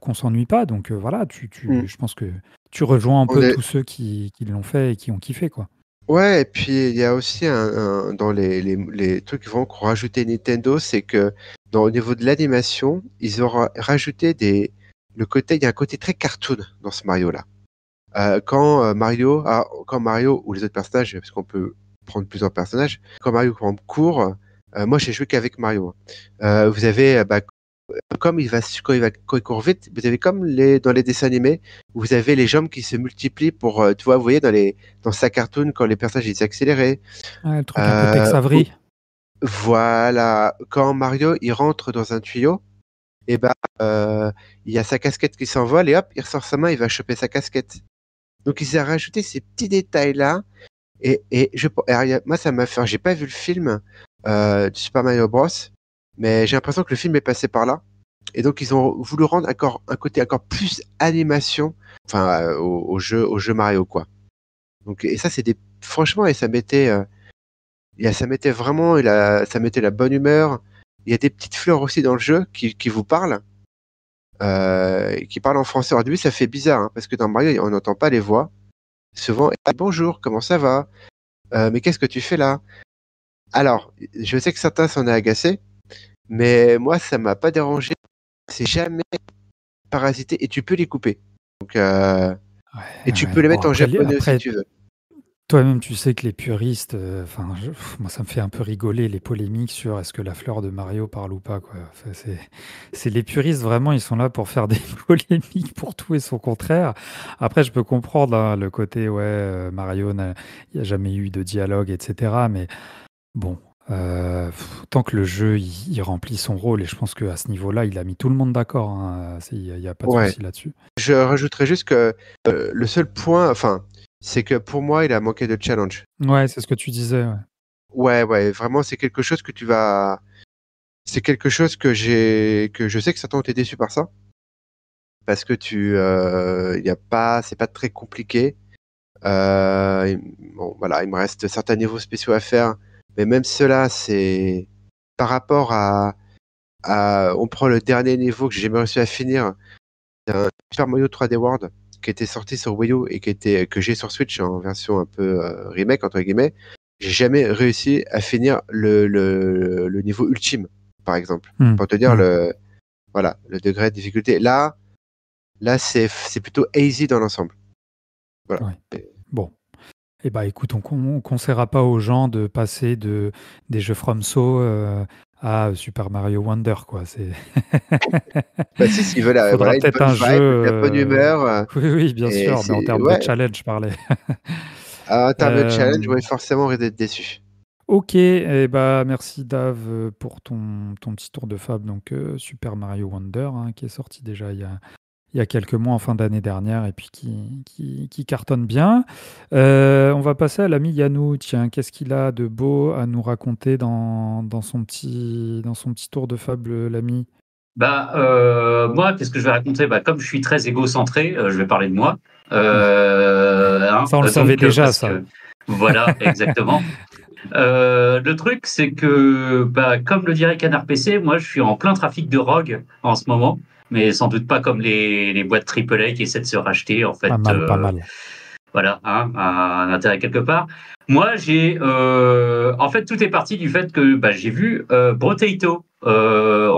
qu'on s'ennuie pas. Donc voilà, Mm. je pense que tu rejoins un On peu est... tous ceux qui l'ont fait et qui ont kiffé, quoi. Ouais, et puis il y a aussi dans les trucs qu'ont rajouté Nintendo, c'est que au niveau de l'animation, ils ont rajouté il y a un côté très cartoon dans ce Mario-là. Quand Mario ou les autres personnages, parce qu'on peut prendre plusieurs personnages, quand Mario par exemple, court, moi j'ai joué qu'avec Mario, hein. Vous avez, comme quand il court vite, vous avez comme dans les dessins animés, vous avez les jambes qui se multiplient pour, tu vois, vous voyez dans sa cartoon quand les personnages ils accélérés. Ouais, le truc un peu Euh, Tex ou- Avery. voilà, quand Mario il rentre dans un tuyau, et ben il y a sa casquette qui s'envole et hop, il ressort sa main, il va choper sa casquette. Donc ils ont rajouté ces petits détails-là. Moi, ça m'a fait. J'ai pas vu le film de Super Mario Bros. Mais j'ai l'impression que le film est passé par là. Et donc, ils ont voulu rendre encore un côté encore plus animation, enfin, au jeu Mario, quoi. Donc, et ça, franchement, et ça mettait vraiment, ça mettait la bonne humeur. Il y a des petites fleurs aussi dans le jeu qui vous parlent, qui parlent en français. Alors, au début, ça fait bizarre, hein, parce que dans Mario, on n'entend pas les voix. Souvent, bonjour, comment ça va? Mais qu'est-ce que tu fais là? Alors, je sais que certains s'en est agacé, mais moi, ça m'a pas dérangé. C'est jamais parasité et tu peux les couper. Donc, et Ouais, tu peux ouais. les Bon, mettre en japonais aussi si après, tu veux. toi-même, tu sais que les puristes, enfin, moi, ça me fait un peu rigoler les polémiques sur est-ce que la fleur de Mario parle ou pas, quoi. Enfin, c'est les puristes, vraiment, ils sont là pour faire des polémiques pour tout et son contraire. Après, je peux comprendre hein, le côté, ouais, Mario, il n'y a jamais eu de dialogue, etc. Mais bon, tant que le jeu, il remplit son rôle, et je pense qu'à ce niveau-là, il a mis tout le monde d'accord, hein, il n'y a pas de Ouais. souci là-dessus. Je rajouterais juste que le seul point, enfin, c'est que pour moi, il a manqué de challenge. Ouais, c'est ce que tu disais, ouais. Ouais, ouais, vraiment, c'est quelque chose que c'est quelque chose que je sais que certains ont été déçus par ça, parce que y a pas, c'est pas très compliqué. Bon, voilà, il me reste certains niveaux spéciaux à faire, mais même cela, c'est par rapport on prend le dernier niveau que j'ai jamais réussi à finir, d'un Super Mario 3D World qui était sorti sur Wii U et que j'ai sur Switch en version un peu remake entre guillemets. J'ai jamais réussi à finir le niveau ultime, par exemple, Hmm, pour te dire hmm. voilà, le degré de difficulté. Là, c'est plutôt easy dans l'ensemble. Voilà. Ouais. Bon. Eh ben, écoute, on conseillera pas aux gens de passer des jeux FromSo à Super Mario Wonder, quoi. Bah si, s'ils veulent, Il faudra voilà, une peut-être bonne un jeu. vibe, de la bonne humeur, Oui, oui, bien et sûr, mais en c'est, termes de ouais, challenge, je parlais. en termes de challenge, Euh, ouais, forcément, on risque d'être déçu. ok, eh ben, merci Dave pour ton petit tour de fable. Donc, Super Mario Wonder, hein, qui est sorti déjà il y a quelques mois en fin d'année dernière et puis qui cartonne bien. On va passer à l'ami Yannou. Tiens, qu'est-ce qu'il a de beau à nous raconter dans son petit tour de fable, l'ami? Moi, qu'est-ce que je vais raconter? Comme je suis très égocentré, je vais parler de moi. Ouais. Ça, on le savait déjà, Parce ça. que voilà, exactement. Le truc, c'est que, comme le dirait Canard PC, moi, je suis en plein trafic de rogue en ce moment, mais sans doute pas comme les boîtes AAA qui essaient de se racheter. En Pas fait, mal, pas mal. voilà, hein, un intérêt quelque part. Moi, en fait, tout est parti du fait que j'ai vu Brotato. On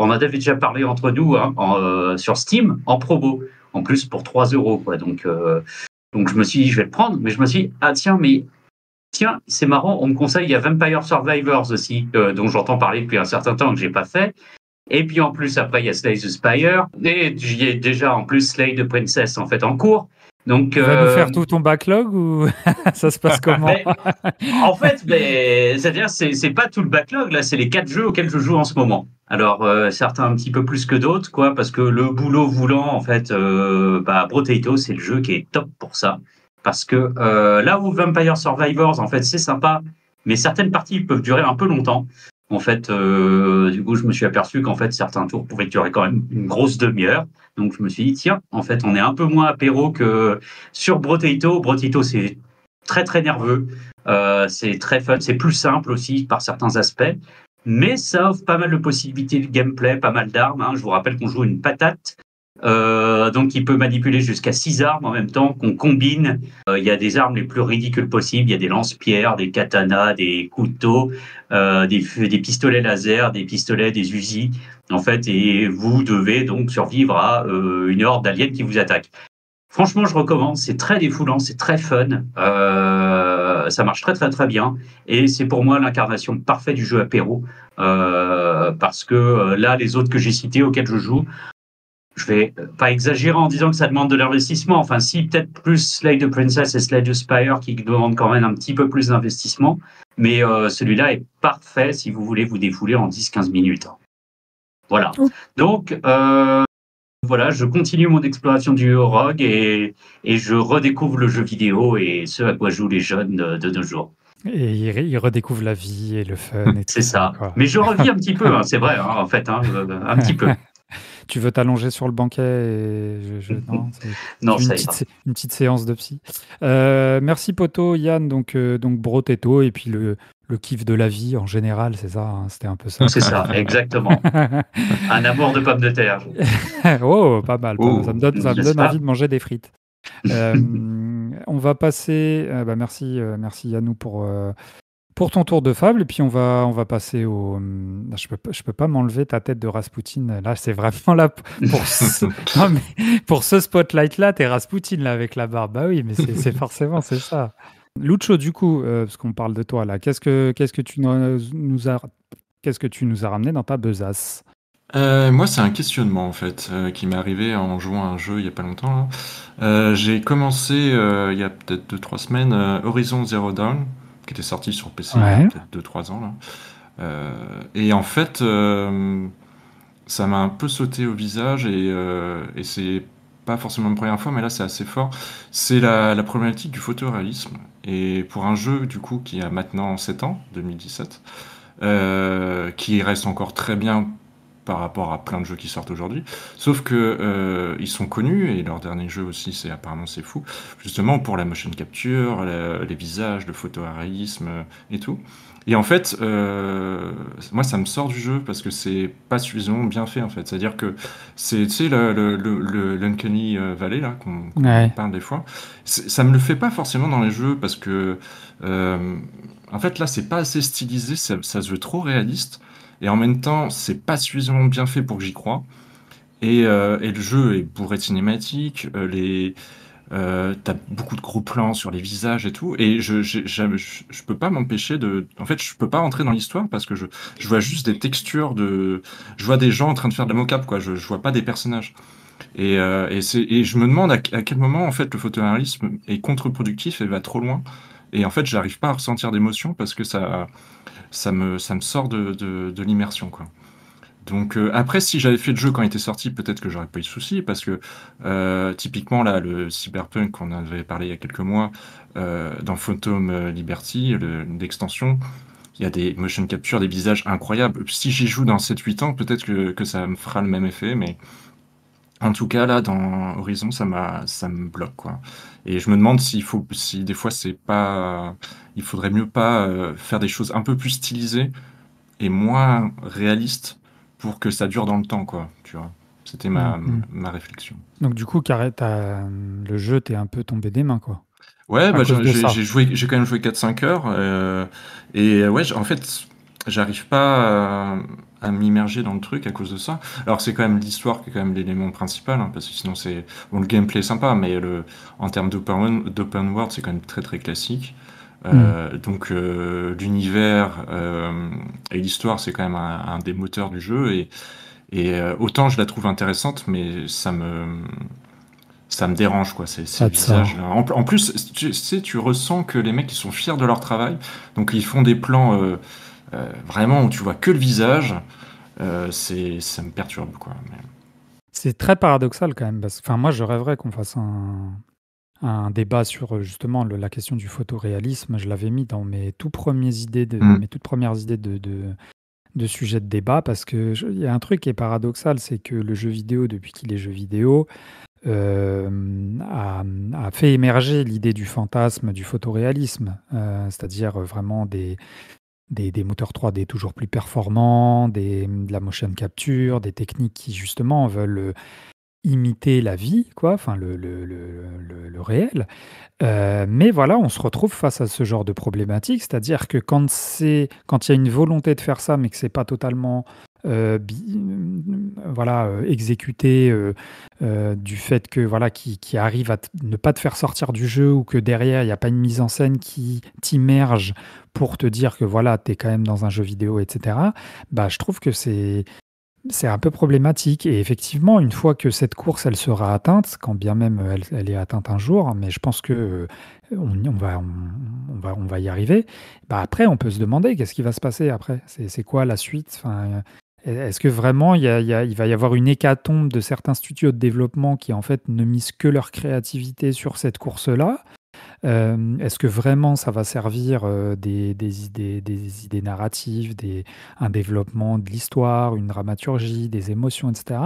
en avait déjà parlé entre nous hein, sur Steam en promo, en plus pour 3 euros, quoi. Donc je me suis dit, je vais le prendre, mais je me suis dit, ah tiens, c'est marrant, on me conseille, il y a Vampire Survivors aussi, dont j'entends parler depuis un certain temps que j'ai pas fait. Et puis en plus, après, il y a Slay the Spire. Et j'y ai déjà en plus Slay the Princess en fait en cours. Donc, Tu vas nous faire tout ton backlog ou ça se passe comment? en fait, c'est-à-dire, c'est pas tout le backlog, là, c'est les 4 jeux auxquels je joue en ce moment. Alors, certains un petit peu plus que d'autres, quoi, parce que le boulot voulant, en fait, Brotato, c'est le jeu qui est top pour ça. Parce que là où Vampire Survivors, en fait, c'est sympa, mais certaines parties peuvent durer un peu longtemps. En fait, du coup, je me suis aperçu qu'en fait, certains tours pouvaient durer quand même une grosse demi-heure. Donc, je me suis dit, tiens, en fait, on est un peu moins apéro que sur Brotato. Brotato, c'est très, très nerveux. C'est très fun. C'est plus simple aussi par certains aspects. Mais ça offre pas mal de possibilités de gameplay, pas mal d'armes. Hein. Je vous rappelle qu'on joue une patate. Donc, il peut manipuler jusqu'à 6 armes en même temps qu'on combine. Il y a des armes les plus ridicules possibles. Il y a des lance-pierres, des katanas, des couteaux, des pistolets laser, des pistolets, des Uzi. En fait, et vous devez donc survivre à une horde d'aliens qui vous attaque. Franchement, je recommande. C'est très défoulant, c'est très fun. Ça marche très très très bien. Et c'est pour moi l'incarnation parfaite du jeu apéro. Parce que là, les autres que j'ai cités auxquels je joue, je vais pas exagérer en disant que ça demande de l'investissement. Enfin, si, peut-être plus Slay the Princess et Slay the Spire qui demandent quand même un petit peu plus d'investissement. Mais celui-là est parfait si vous voulez vous défouler en 10-15 minutes. Voilà. Donc, voilà, je continue mon exploration du rogue et je redécouvre le jeu vidéo et ce à quoi jouent les jeunes de nos jours. Et ils redécouvrent la vie et le fun et tout C'est ça. quoi. Mais je revis un petit peu, hein, c'est vrai, hein, en fait, hein, un petit peu. Tu veux t'allonger sur le banquet et non, Non, une ça une petite séance de psy. Merci Poto, Yann, donc Brotato et puis le kiff de la vie en général, c'est ça, hein, c'était un peu ça. C'est ça, exactement. Un amour de pommes de terre. Oh, pas mal. Oh, ça me donne envie de manger des frites. On va passer. Merci Yannou pour ton tour de fable. Et puis on va passer au. Je peux pas m'enlever ta tête de Rasputin. Là, c'est vraiment là non, mais pour ce spotlight là, t'es Rasputin là avec la barbe. Bah oui, mais c'est forcément c'est ça. Lucho, du coup, parce qu'on parle de toi là, qu'est-ce que tu nous as ramené dans ta besace? Moi, c'est un questionnement en fait qui m'est arrivé en jouant à un jeu il y a pas longtemps. Là. J'ai commencé il y a peut-être 2-3 semaines Horizon Zero Dawn, qui était sorti sur PC il y a peut-être 2-3 ans là. Et en fait, ça m'a un peu sauté au visage et c'est pas forcément la première fois, mais là c'est assez fort. C'est la problématique du photoréalisme. Et pour un jeu du coup qui a maintenant 7 ans, 2017, qui reste encore très bien par rapport à plein de jeux qui sortent aujourd'hui. Sauf que ils sont connus, et leur dernier jeu aussi, apparemment c'est fou, justement pour la motion capture, les visages, le photoréalisme et tout. Et en fait, moi ça me sort du jeu parce que c'est pas suffisamment bien fait en fait. C'est-à-dire que c'est, tu sais, l'Uncanny Valley là qu'on parle des fois, ça me le fait pas forcément dans les jeux parce que en fait là c'est pas assez stylisé, ça se veut trop réaliste. Et en même temps, c'est pas suffisamment bien fait pour que j'y croie. Et le jeu est bourré de cinématiques. T'as beaucoup de gros plans sur les visages et tout. Et je peux pas m'empêcher de. En fait, je peux pas rentrer dans l'histoire parce que je vois juste des textures de. Je vois des gens en train de faire de la mocap, quoi. Je vois pas des personnages. Et je me demande à quel moment, en fait, le photoréalisme est contre-productif et va trop loin. Et en fait, j'arrive pas à ressentir d'émotion parce que ça me sort de l'immersion, quoi. Donc après, si j'avais fait le jeu quand il était sorti, peut-être que j'aurais pas eu de soucis, parce que typiquement là, le Cyberpunk qu'on avait parlé il y a quelques mois, dans Phantom Liberty, l'extension, il y a des motion capture, des visages incroyables. Si j'y joue dans 7-8 ans, peut-être que ça me fera le même effet, mais en tout cas là, dans Horizon, ça me bloque, quoi. Et je me demande si des fois il faudrait mieux pas faire des choses un peu plus stylisées et moins réalistes pour que ça dure dans le temps, quoi. Tu vois, c'était ma réflexion. Donc du coup, le jeu t'es un peu tombé des mains, quoi. Ouais, j'ai quand même joué 4-5 heures et ouais, en fait, j'arrive pas à m'immerger dans le truc à cause de ça. Alors c'est quand même l'histoire qui est quand même l'élément principal, hein, parce que sinon le gameplay est sympa, mais en termes d'open world, c'est quand même très très classique. Donc l'univers et l'histoire, c'est quand même un des moteurs du jeu Et autant je la trouve intéressante, mais ça me dérange, quoi, ces Pas de ça. visages-là. En plus, tu sais, tu ressens que les mecs, ils sont fiers de leur travail. Donc, ils font des plans vraiment où tu vois que le visage. Ça me perturbe, quoi. Mais... C'est très paradoxal quand même. Enfin, moi, je rêverais qu'on fasse un débat sur justement la question du photoréalisme. Je l'avais mis dans mes toutes premières idées de sujets de débat parce que il y a un truc qui est paradoxal, c'est que le jeu vidéo, depuis qu'il est jeu vidéo, a fait émerger l'idée du fantasme, du photoréalisme, c'est-à-dire vraiment des moteurs 3D toujours plus performants, de la motion capture, des techniques qui justement veulent imiter la vie, quoi, enfin le réel. Mais voilà, on se retrouve face à ce genre de problématique, c'est-à-dire que quand il y a une volonté de faire ça, mais que c'est pas totalement exécuté du fait que voilà, qui arrive à ne pas te faire sortir du jeu ou que derrière il n'y a pas une mise en scène qui t'immerge pour te dire que voilà, tu es quand même dans un jeu vidéo, etc. Bah, je trouve que c'est un peu problématique. Et effectivement, une fois que cette course, elle sera atteinte, quand bien même elle est atteinte un jour, mais je pense que on va y arriver. Bah après, on peut se demander qu'est-ce qui va se passer après. C'est quoi la suite? Enfin, est-ce que vraiment il va y avoir une hécatombe de certains studios de développement qui en fait ne misent que leur créativité sur cette course-là? Est-ce que vraiment ça va servir des idées narratives, un développement de l'histoire, une dramaturgie, des émotions, etc.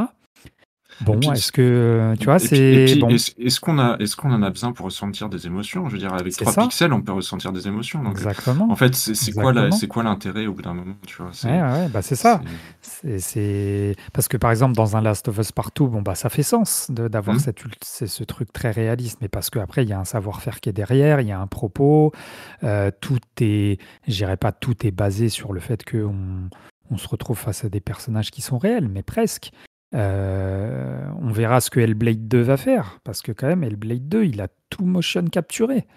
Et Bon, puis, est-ce que tu vois, et c'est puis, bon, est-ce qu'on en a besoin pour ressentir des émotions? Je veux dire, avec c'est 3 ça, pixels, on peut ressentir des émotions. Donc, en exactement, fait, c'est exactement. quoi l'intérêt au bout d'un moment, tu vois? Ouais, bah c'est ça. C'est... C'est parce que par exemple dans un Last of Us Partout, bon bah ça fait sens d'avoir Hmm. ce truc très réaliste, mais parce qu'après il y a un savoir-faire qui est derrière, il y a un propos, tout est, je dirais pas tout est basé sur le fait que on se retrouve face à des personnages qui sont réels, mais presque. On verra ce que Hellblade 2 va faire, parce que quand même Hellblade 2 il a tout motion capturé.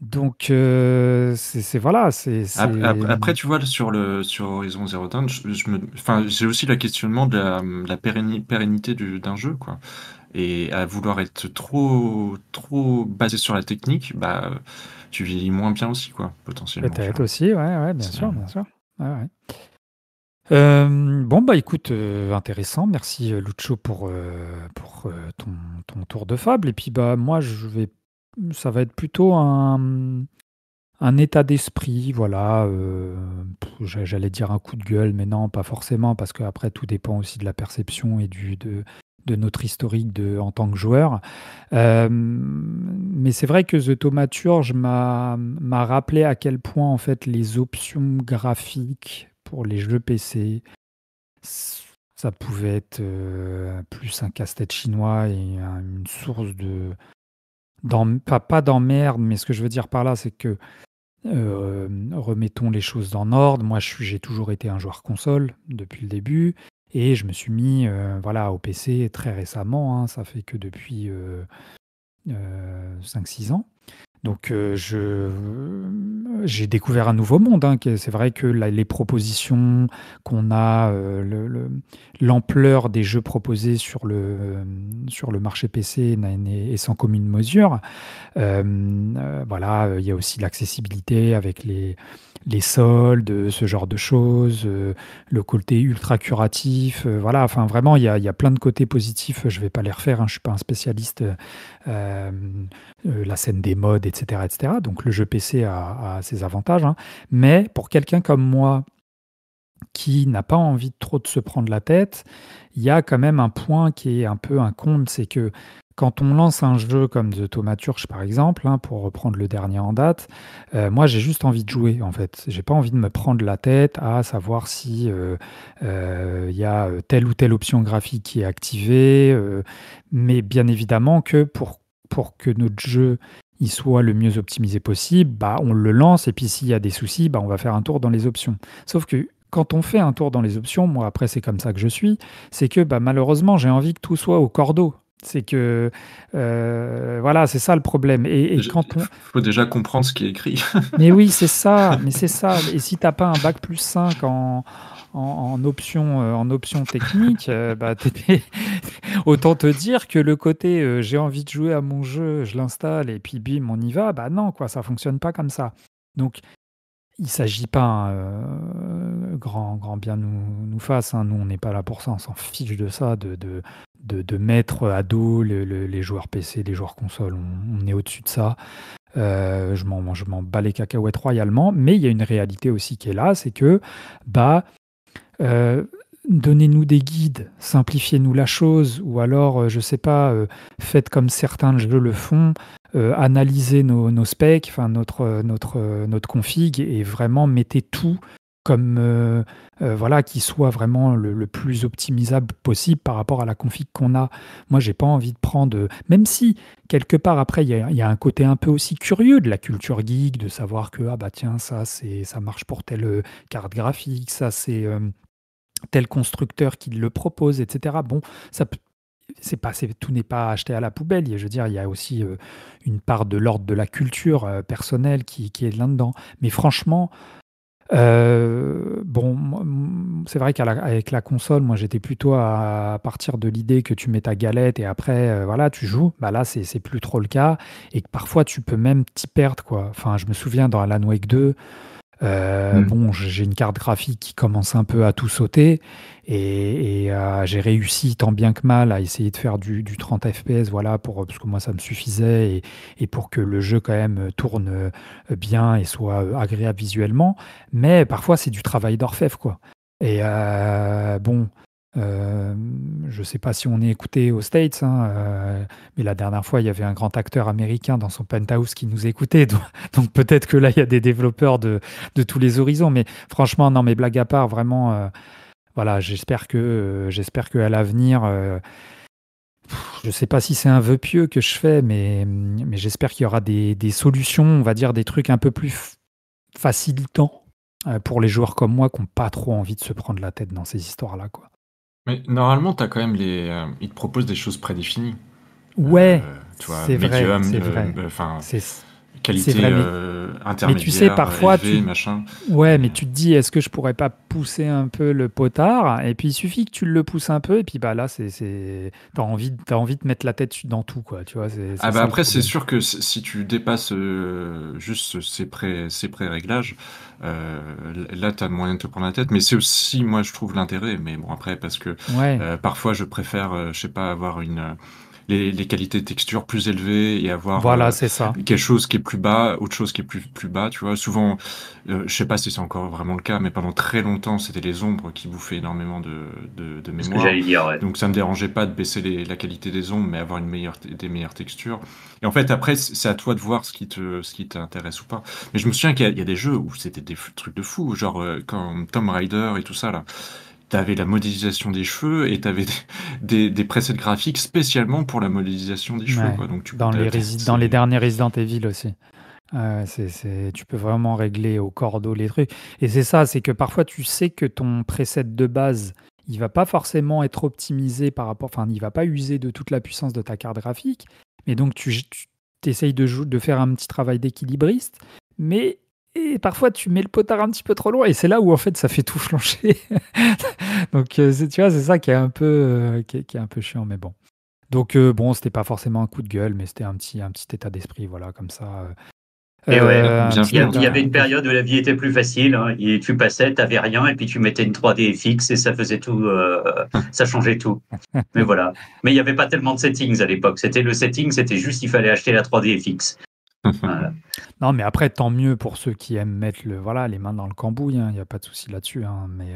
Donc voilà, Après, tu vois, sur Horizon Zero Dawn, enfin, j'ai aussi le questionnement de la pérennité d'un jeu, quoi. Et à vouloir être trop basé sur la technique, bah, tu vieillis moins bien aussi, quoi, potentiellement, tu peut-être vois. aussi, ouais, bien C'est- sûr, bien sûr. Ouais, ouais. Bon, bah écoute, intéressant. Merci Lucho pour ton tour de fable. Et puis bah moi, ça va être plutôt un état d'esprit, voilà. J'allais dire un coup de gueule, mais non, pas forcément, parce qu'après tout dépend aussi de la perception et de notre historique en tant que joueur. Mais c'est vrai que The Thaumaturge m'a rappelé à quel point en fait les options graphiques pour les jeux PC ça pouvait être plus un casse-tête chinois et une source pas d'emmerde, mais ce que je veux dire par là, c'est que remettons les choses dans l'ordre. Moi, j'ai toujours été un joueur console depuis le début et je me suis mis voilà, au PC très récemment. Hein, ça fait que depuis 5-6 ans. Donc j'ai découvert un nouveau monde. Hein, c'est vrai que les propositions qu'on a, l'ampleur des jeux proposés sur le marché PC est sans commune mesure. Voilà, il y a aussi l'accessibilité avec les soldes, ce genre de choses, le côté ultra curatif. Voilà, enfin vraiment, il y a plein de côtés positifs. Je ne vais pas les refaire, hein, je ne suis pas un spécialiste. La scène des mods, etc., etc. Donc le jeu PC a ses avantages. Hein. Mais pour quelqu'un comme moi, qui n'a pas envie trop de se prendre la tête, il y a quand même un point qui est un peu un comble, c'est que quand on lance un jeu comme The Thaumaturge, par exemple, hein, pour reprendre le dernier en date, moi j'ai juste envie de jouer, en fait. J'ai pas envie de me prendre la tête à savoir si y a telle ou telle option graphique qui est activée, mais bien évidemment que pour que notre jeu il soit le mieux optimisé possible, bah, on le lance et puis s'il y a des soucis, bah, on va faire un tour dans les options. Sauf que quand on fait un tour dans les options, moi après c'est comme ça que je suis, c'est que bah, malheureusement j'ai envie que tout soit au cordeau. C'est que voilà, c'est ça le problème. Et Il quand on... faut déjà comprendre ce qui est écrit. Mais oui, c'est ça, mais c'est ça. Et si t'as pas un bac+5 en option technique, bah, autant te dire que le côté j'ai envie de jouer à mon jeu, je l'installe et puis bim, on y va, bah non, quoi, ça fonctionne pas comme ça. Donc, il ne s'agit pas, grand bien nous fasse, hein, nous on n'est pas là pour ça, on s'en fiche de ça, de mettre à dos les joueurs PC, les joueurs consoles, on est au-dessus de ça. Je m'en bats les cacahuètes royalement, mais il y a une réalité aussi qui est là, c'est que bah, donnez-nous des guides, simplifiez-nous la chose, ou alors, je sais pas, faites comme certains jeux le font, analysez nos specs, enfin notre config, et vraiment mettez tout comme voilà, qui soit vraiment le plus optimisable possible par rapport à la config qu'on a. Moi, j'ai pas envie de prendre, même si quelque part après, il y a un côté un peu aussi curieux de la culture geek, de savoir que ah bah tiens, ça marche pour telle carte graphique, ça c'est tel constructeur qui le propose, etc. Bon, ça tout n'est pas acheté à la poubelle. Je veux dire, il y a aussi une part de l'ordre de la culture personnelle qui est là-dedans. Mais franchement, bon, c'est vrai qu'avec la console, moi j'étais plutôt à partir de l'idée que tu mets ta galette et après, voilà, tu joues. Bah là, c'est plus trop le cas et que parfois tu peux même t'y perdre, quoi. Enfin, je me souviens dans Alan Wake 2, bon, j'ai une carte graphique qui commence un peu à tout sauter et j'ai réussi tant bien que mal à essayer de faire du 30 FPS, voilà, parce que moi ça me suffisait et pour que le jeu quand même tourne bien et soit agréable visuellement. Mais parfois c'est du travail d'orfèvre, quoi. Et bon, je sais pas si on est écouté aux States, hein, mais la dernière fois, il y avait un grand acteur américain dans son penthouse qui nous écoutait. Donc peut-être que là, il y a des développeurs de tous les horizons. Mais franchement, non, mais blague à part, vraiment, voilà, j'espère que à l'avenir, je sais pas si c'est un vœu pieux que je fais, mais j'espère qu'il y aura des solutions, on va dire des trucs un peu plus facilitants pour les joueurs comme moi qui n'ont pas trop envie de se prendre la tête dans ces histoires-là, quoi. Mais normalement, tu as quand même ils te proposent des choses prédéfinies. Ouais, Tu vois, c'est vrai, médium, c'est vrai. enfin, C'est qualité vrai, intermédiaire, mais tu sais, parfois, élevée, machin. ouais, mais tu te dis, est-ce que je pourrais pas pousser un peu le potard? Et puis il suffit que tu le pousses un peu, et puis bah là, t'as envie de mettre la tête dans tout, quoi. Tu vois, c'est Ah bah ça le après, c'est problème. sûr que si tu dépasses juste ces pré-réglages, là, tu as moyen de te prendre la tête. Mais c'est aussi, moi, je trouve l'intérêt. Mais bon, après, parce que Ouais, parfois, je préfère, je sais pas, avoir les qualités de texture plus élevées et avoir voilà, c'est ça. quelque chose qui est plus bas, autre chose qui est plus bas, tu vois. Souvent, je sais pas si c'est encore vraiment le cas, mais pendant très longtemps, c'était les ombres qui bouffaient énormément de C'est ce que mémoire. j'allais dire, ouais. Donc ça me dérangeait pas de baisser la qualité des ombres, mais avoir des meilleures textures. Et en fait, après, c'est à toi de voir ce qui t'intéresse ou pas. Mais je me souviens qu'il y a des jeux où c'était des trucs de fou, genre quand Tomb Raider et tout ça, là. T'avais la modélisation des cheveux et t'avais des presets graphiques spécialement pour la modélisation des cheveux, Ouais. quoi. Donc, Dans les derniers Resident Evil aussi. Tu peux vraiment régler au cordeau les trucs. Et c'est ça, c'est que parfois tu sais que ton preset de base, il va pas forcément être optimisé enfin, il va pas user de toute la puissance de ta carte graphique. Mais donc tu essayes de faire un petit travail d'équilibriste, mais et parfois tu mets le potard un petit peu trop loin, et c'est là où en fait ça fait tout flancher. Donc tu vois, c'est ça qui est un peu, qui est un peu chiant, mais bon. Donc bon, c'était pas forcément un coup de gueule, mais c'était un petit état d'esprit, voilà, comme ça. Et ouais, Un bien petit fait, il y avait état- une période où la vie était plus facile, hein, et tu passais, t'avais rien, et puis tu mettais une 3D FX et ça faisait tout, ça changeait tout. Mais voilà. Mais il n'y avait pas tellement de settings à l'époque. C'était le setting, c'était juste il fallait acheter la 3D FX. Voilà. Non, mais après, tant mieux pour ceux qui aiment mettre les mains dans le cambouis, il n'y a pas de souci là-dessus, hein, mais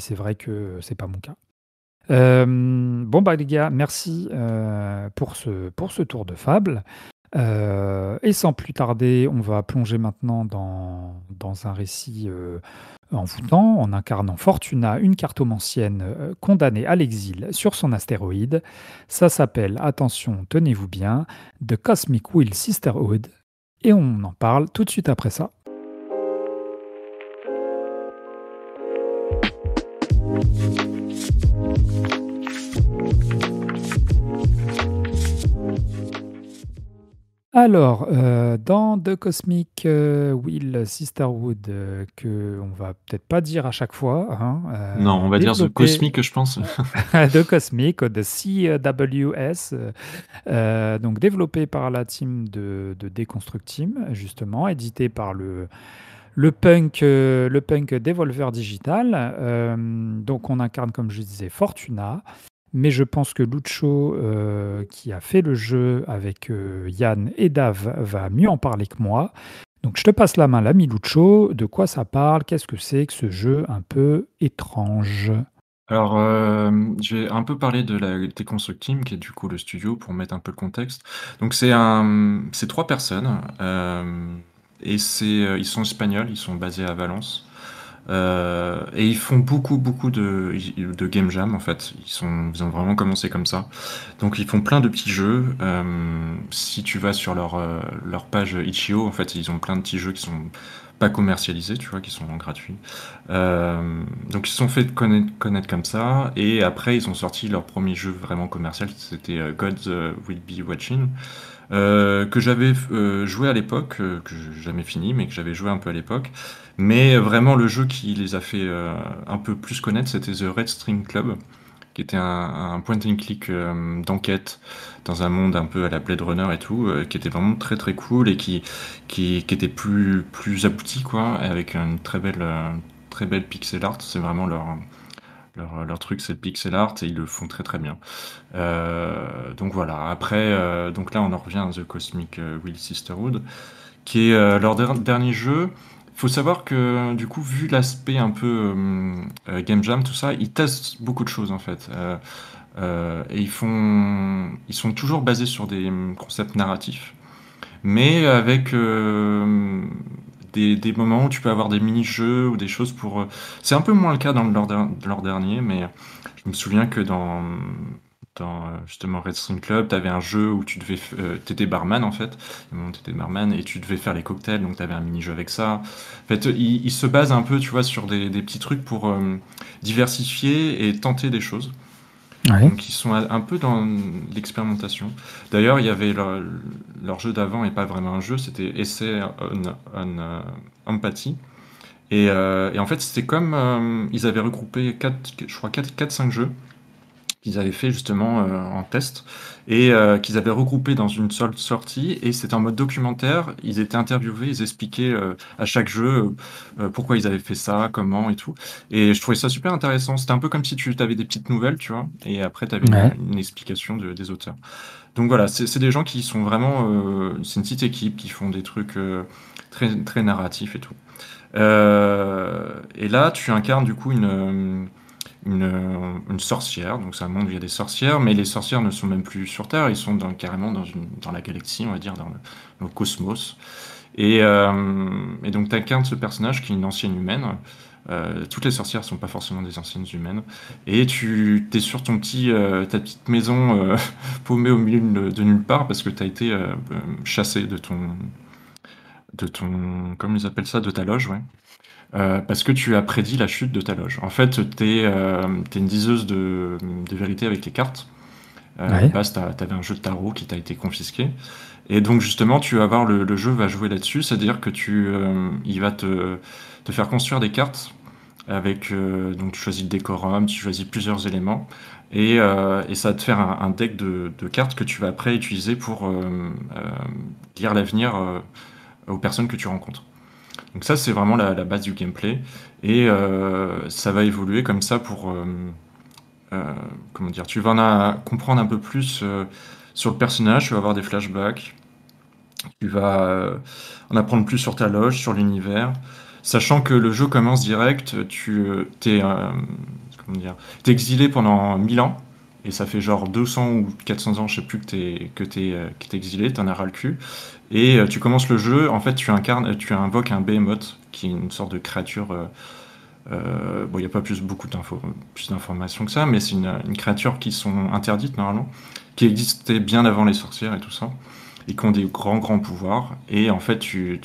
c'est vrai que c'est pas mon cas. Bon, bah les gars, merci pour ce tour de fable. Et sans plus tarder, on va plonger maintenant dans un récit envoûtant, en incarnant Fortuna, une cartomancienne condamnée à l'exil sur son astéroïde. Ça s'appelle, attention, tenez-vous bien, The Cosmic Wheel Sisterhood. Et on en parle tout de suite après ça. Alors, dans The Cosmic Wheel Sisterhood, que on va peut-être pas dire à chaque fois, hein, Non, on va dire The Cosmic, je pense. The Cosmic, de CWS, donc développé par la team de Deconstruct Team, justement, édité par le punk Devolver Digital. Donc on incarne, comme je disais, Fortuna. Mais je pense que Lucho, qui a fait le jeu avec Yann et Dave, va mieux en parler que moi. Donc je te passe la main, l'ami Lucho. De quoi ça parle? Qu'est-ce que c'est que ce jeu un peu étrange? Alors, je vais un peu parler de la Deconstruct Team, qui est du coup le studio, pour mettre un peu le contexte. Donc c'est 3 personnes, et ils sont espagnols, ils sont basés à Valence. Et ils font beaucoup de game jam en fait. Ils ont vraiment commencé comme ça. Donc ils font plein de petits jeux. Si tu vas sur leur page Itch.io, en fait, ils ont plein de petits jeux qui sont pas commercialisés, tu vois, qui sont gratuits. Donc ils se sont fait connaître comme ça. Et après, ils ont sorti leur premier jeu vraiment commercial. C'était Gods Will Be Watching. Que j'avais joué à l'époque, que j'ai jamais fini, mais que j'avais joué un peu à l'époque. Mais vraiment, le jeu qui les a fait un peu plus connaître, c'était The Red String Club, qui était un point and click d'enquête dans un monde un peu à la Blade Runner et tout, qui était vraiment très très cool et qui était plus abouti, quoi, avec une très belle pixel art. C'est vraiment leur truc, c'est le pixel art et ils le font très très bien. Donc voilà. Après, donc là, on en revient à The Cosmic Wheel Sisterhood, qui est leur dernier jeu. Il faut savoir que du coup, vu l'aspect un peu game jam, tout ça, ils testent beaucoup de choses en fait. Et ils sont toujours basés sur des concepts narratifs, mais avec des moments où tu peux avoir des mini-jeux ou des choses pour. C'est un peu moins le cas dans leur dernier, mais je me souviens que dans justement Red String Club, tu avais un jeu où t'étais barman en fait, t'étais barman et tu devais faire les cocktails, donc tu avais un mini-jeu avec ça. En fait, ils se basent un peu, tu vois, sur des petits trucs pour diversifier et tenter des choses. Ouais. Donc ils sont un peu dans l'expérimentation. D'ailleurs, il y avait leur jeu d'avant et pas vraiment un jeu, c'était Essay on Empathy. Et en fait, c'était comme ils avaient regroupé 4-5 jeux qu'ils avaient fait justement en test et qu'ils avaient regroupé dans une seule sortie, et c'était en mode documentaire. Ils étaient interviewés, ils expliquaient à chaque jeu pourquoi ils avaient fait ça, comment et tout, et je trouvais ça super intéressant. C'était un peu comme si tu avais des petites nouvelles, tu vois, et après tu avais Ouais. une explication des auteurs. Donc voilà, c'est des gens qui sont vraiment c'est une petite équipe qui font des trucs très, très narratifs et tout. Et là, tu incarnes du coup une sorcière. Donc c'est un monde où il y a des sorcières, mais les sorcières ne sont même plus sur Terre, ils sont carrément dans la galaxie, on va dire, dans le cosmos. Et donc tu incarnes ce personnage qui est une ancienne humaine. Toutes les sorcières sont pas forcément des anciennes humaines. Et tu es sur ta petite maison paumée au milieu de nulle part parce que tu as été chassé de comment ils appellent ça, de ta loge, ouais. Parce que tu as prédit la chute de ta loge. En fait, t'es une diseuse de vérité avec les cartes. À la Ouais. base, t'avais un jeu de tarot qui t'a été confisqué. Et donc, justement, tu vas voir, le jeu va jouer là-dessus. C'est-à-dire que il va te faire construire des cartes avec, donc tu choisis le décorum, tu choisis plusieurs éléments. Et ça va te faire un deck de cartes que tu vas après utiliser pour lire l'avenir aux personnes que tu rencontres. Donc ça, c'est vraiment la base du gameplay. Et ça va évoluer comme ça pour... comment dire, tu vas comprendre un peu plus sur le personnage, tu vas avoir des flashbacks, tu vas en apprendre plus sur ta loge, sur l'univers, sachant que le jeu commence direct, comment dire, t'es exilé pendant 1000 ans, et ça fait genre 200 ou 400 ans, je sais plus, que t'es exilé, t'en as ras le cul. Et tu commences le jeu, en fait, tu invoques un Behemoth, qui est une sorte de créature. Bon, il n'y a pas plus d'informations que ça, mais c'est une créature qui sont interdites normalement, qui existait bien avant les sorcières et tout ça, et qui ont des grands pouvoirs. Et en fait, tu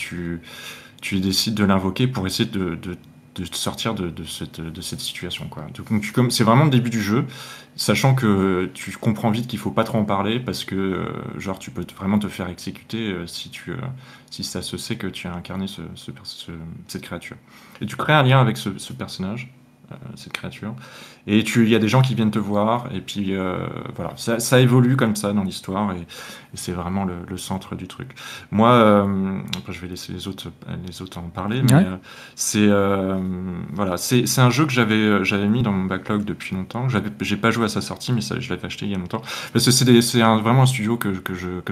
décides de l'invoquer pour essayer de de te sortir de cette situation, quoi. Donc c'est vraiment le début du jeu, sachant que tu comprends vite qu'il faut pas trop en parler parce que genre tu peux vraiment te faire exécuter si ça se sait que tu as incarné cette créature. Et tu crées un lien avec ce personnage, cette créature, et il y a des gens qui viennent te voir, et puis voilà, ça évolue comme ça dans l'histoire, et c'est vraiment le centre du truc. Moi, après je vais laisser les autres en parler, mais Ouais. voilà, c'est un jeu que j'avais mis dans mon backlog depuis longtemps. J'ai pas joué à sa sortie, mais je l'avais acheté il y a longtemps. Parce que c'est vraiment un studio que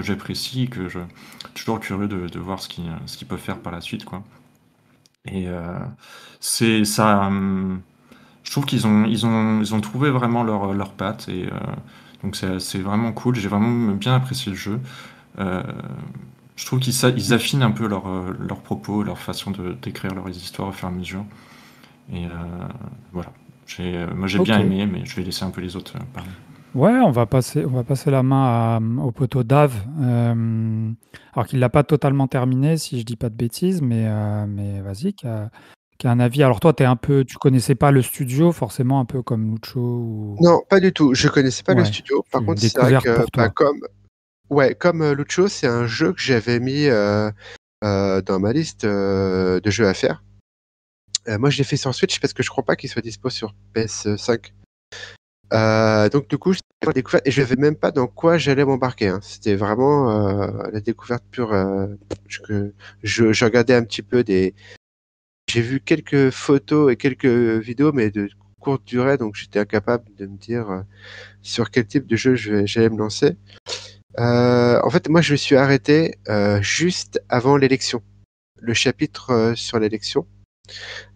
j'apprécie, que je suis toujours curieux de voir ce qu'ils peuvent faire par la suite, quoi. Et c'est ça. Je trouve qu'ils ont trouvé vraiment leur patte, et donc c'est vraiment cool. J'ai vraiment bien apprécié le jeu. Euh, je trouve qu'ils affinent un peu leurs propos, leur façon de d'écrire leurs histoires au fur et à mesure. Et voilà. Moi j'ai bien Ok. aimé, mais je vais laisser un peu les autres parler. Ouais, on va passer la main au poteau Dave. Alors qu'il l'a pas totalement terminé, si je dis pas de bêtises, mais vas-y, qui a un avis. Alors toi, tu connaissais pas le studio, forcément, un peu comme Lucho ou... Non, pas du tout. Je connaissais pas le Ouais, studio. c'est Par une contre, c'est vrai découverte que pour toi. comme Lucho, c'est un jeu que j'avais mis dans ma liste de jeux à faire. Moi, je l'ai fait sur Switch parce que je crois pas qu'il soit dispo sur PS5. Donc du coup, c'était la découverte et je savais même pas dans quoi j'allais m'embarquer, hein. C'était vraiment la découverte pure. Je regardais un petit peu j'ai vu quelques photos et quelques vidéos, mais de courte durée, donc j'étais incapable de me dire sur quel type de jeu j'allais me lancer. En fait, moi, je me suis arrêté juste avant l'élection, le chapitre sur l'élection.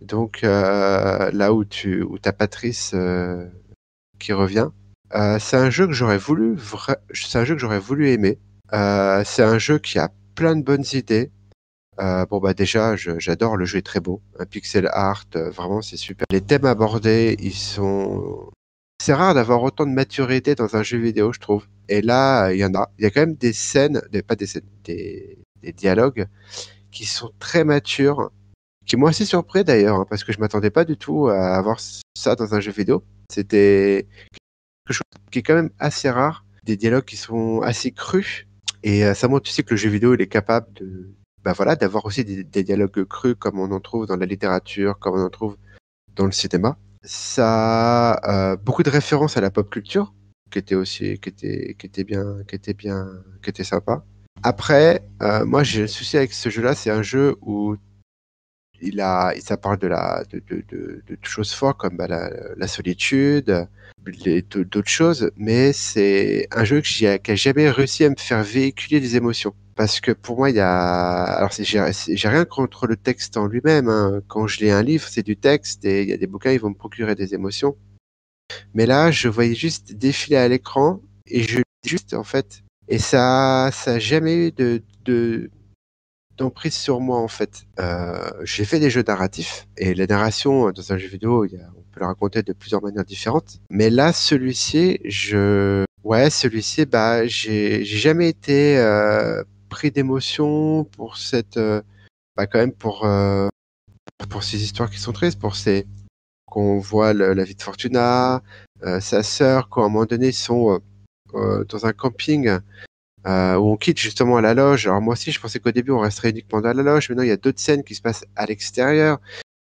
Donc là où t'as Patrice qui revient. C'est un jeu que c'est un jeu que j'aurais voulu aimer. C'est un jeu qui a plein de bonnes idées. Bon bah déjà, j'adore, le jeu est très beau, un pixel art, vraiment c'est super. Les thèmes abordés, c'est rare d'avoir autant de maturité dans un jeu vidéo, je trouve. Et là, il y en a. Il y a quand même des scènes, pas des scènes, des dialogues qui sont très matures, qui m'ont assez surpris d'ailleurs, hein, parce que je m'attendais pas du tout à avoir ça dans un jeu vidéo. C'était quelque chose qui est quand même assez rare, des dialogues qui sont assez crus, et ça montre aussi que le jeu vidéo il est capable bah voilà, d'avoir aussi des dialogues crus comme on en trouve dans la littérature, comme on en trouve dans le cinéma. Ça a beaucoup de références à la pop culture, qui était sympa. Après, moi j'ai le souci avec ce jeu-là, c'est un jeu où ça parle de choses fortes comme bah, la solitude, d'autres choses, mais c'est un jeu qui a jamais réussi à me faire véhiculer des émotions. Parce que pour moi, alors j'ai rien contre le texte en lui-même, hein. Quand je lis un livre, c'est du texte et il y a des bouquins, ils vont me procurer des émotions. Mais là, je voyais juste défiler à l'écran et je lis juste en fait. Et ça a jamais eu d'emprise sur moi en fait. J'ai fait des jeux narratifs et la narration dans un jeu vidéo, on peut la raconter de plusieurs manières différentes. Mais là, celui-ci, bah, j'ai jamais été pris d'émotion pour bah, quand même pour ces histoires qui sont tristes, qu'on voit la vie de Fortuna, sa sœur, quand à un moment donné ils sont dans un camping où on quitte justement la loge. Alors moi aussi, je pensais qu'au début, on resterait uniquement dans la loge, mais non, il y a d'autres scènes qui se passent à l'extérieur.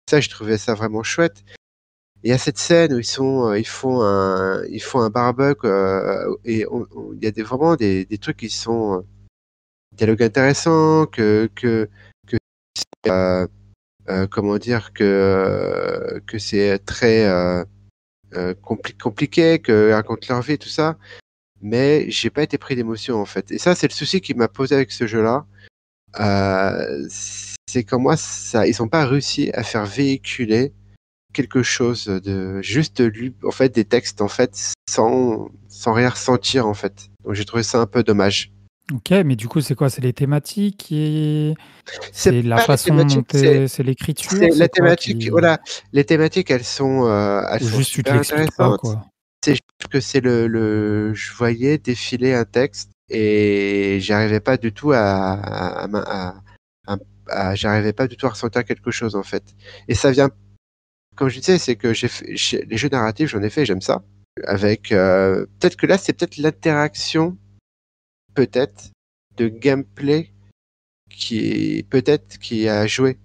Ça, je trouvais ça vraiment chouette. Et il y a cette scène où ils font un barbecue et il y a vraiment des trucs qui sont dialogues intéressants, euh, comment dire, que c'est très compliqué, que racontent leur vie, tout ça. Mais j'ai pas été pris d'émotion en fait. Et ça, c'est le souci qui m'a posé avec ce jeu-là. C'est qu'en moi, ils n'ont pas réussi à faire véhiculer quelque chose de juste lu, en fait, des textes en fait, sans rien ressentir en fait. Donc j'ai trouvé ça un peu dommage. Ok, mais du coup, c'est quoi? C'est les thématiques C'est c'est la pas la façon dont thématique, c'est l'écriture? c'est la C'est quoi thématique. qui... Voilà, les thématiques, elles Ou sont juste tu te super l'expliques pas, intéressantes. quoi. C'est juste que je voyais défiler un texte et j'arrivais pas du tout à- j'arrivais pas du tout à ressentir quelque chose en fait. Et ça vient comme je disais, c'est que les jeux narratifs, j'en ai fait, j'aime ça. Avec peut-être que là, c'est peut-être l'interaction, peut-être, de gameplay qui a joué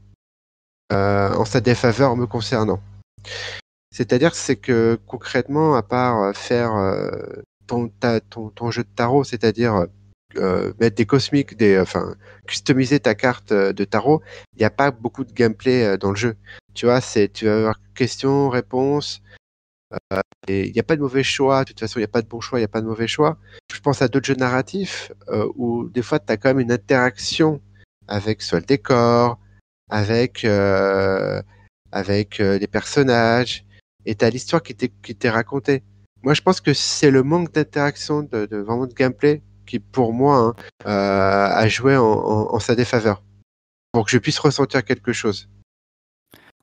en sa défaveur me concernant. C'est-à-dire, c'est que concrètement, à part faire ton jeu de tarot, c'est-à-dire mettre des cosmiques, enfin, customiser ta carte de tarot, il n'y a pas beaucoup de gameplay dans le jeu. Tu vois, tu vas avoir questions, réponses, et il n'y a pas de mauvais choix. De toute façon, il n'y a pas de bon choix, il n'y a pas de mauvais choix. Je pense à d'autres jeux narratifs où des fois, tu as quand même une interaction avec soit le décor, avec, les personnages, et tu as l'histoire qui t'est racontée. Moi, je pense que c'est le manque d'interaction, vraiment de gameplay, qui, pour moi, a joué en sa défaveur, pour que je puisse ressentir quelque chose.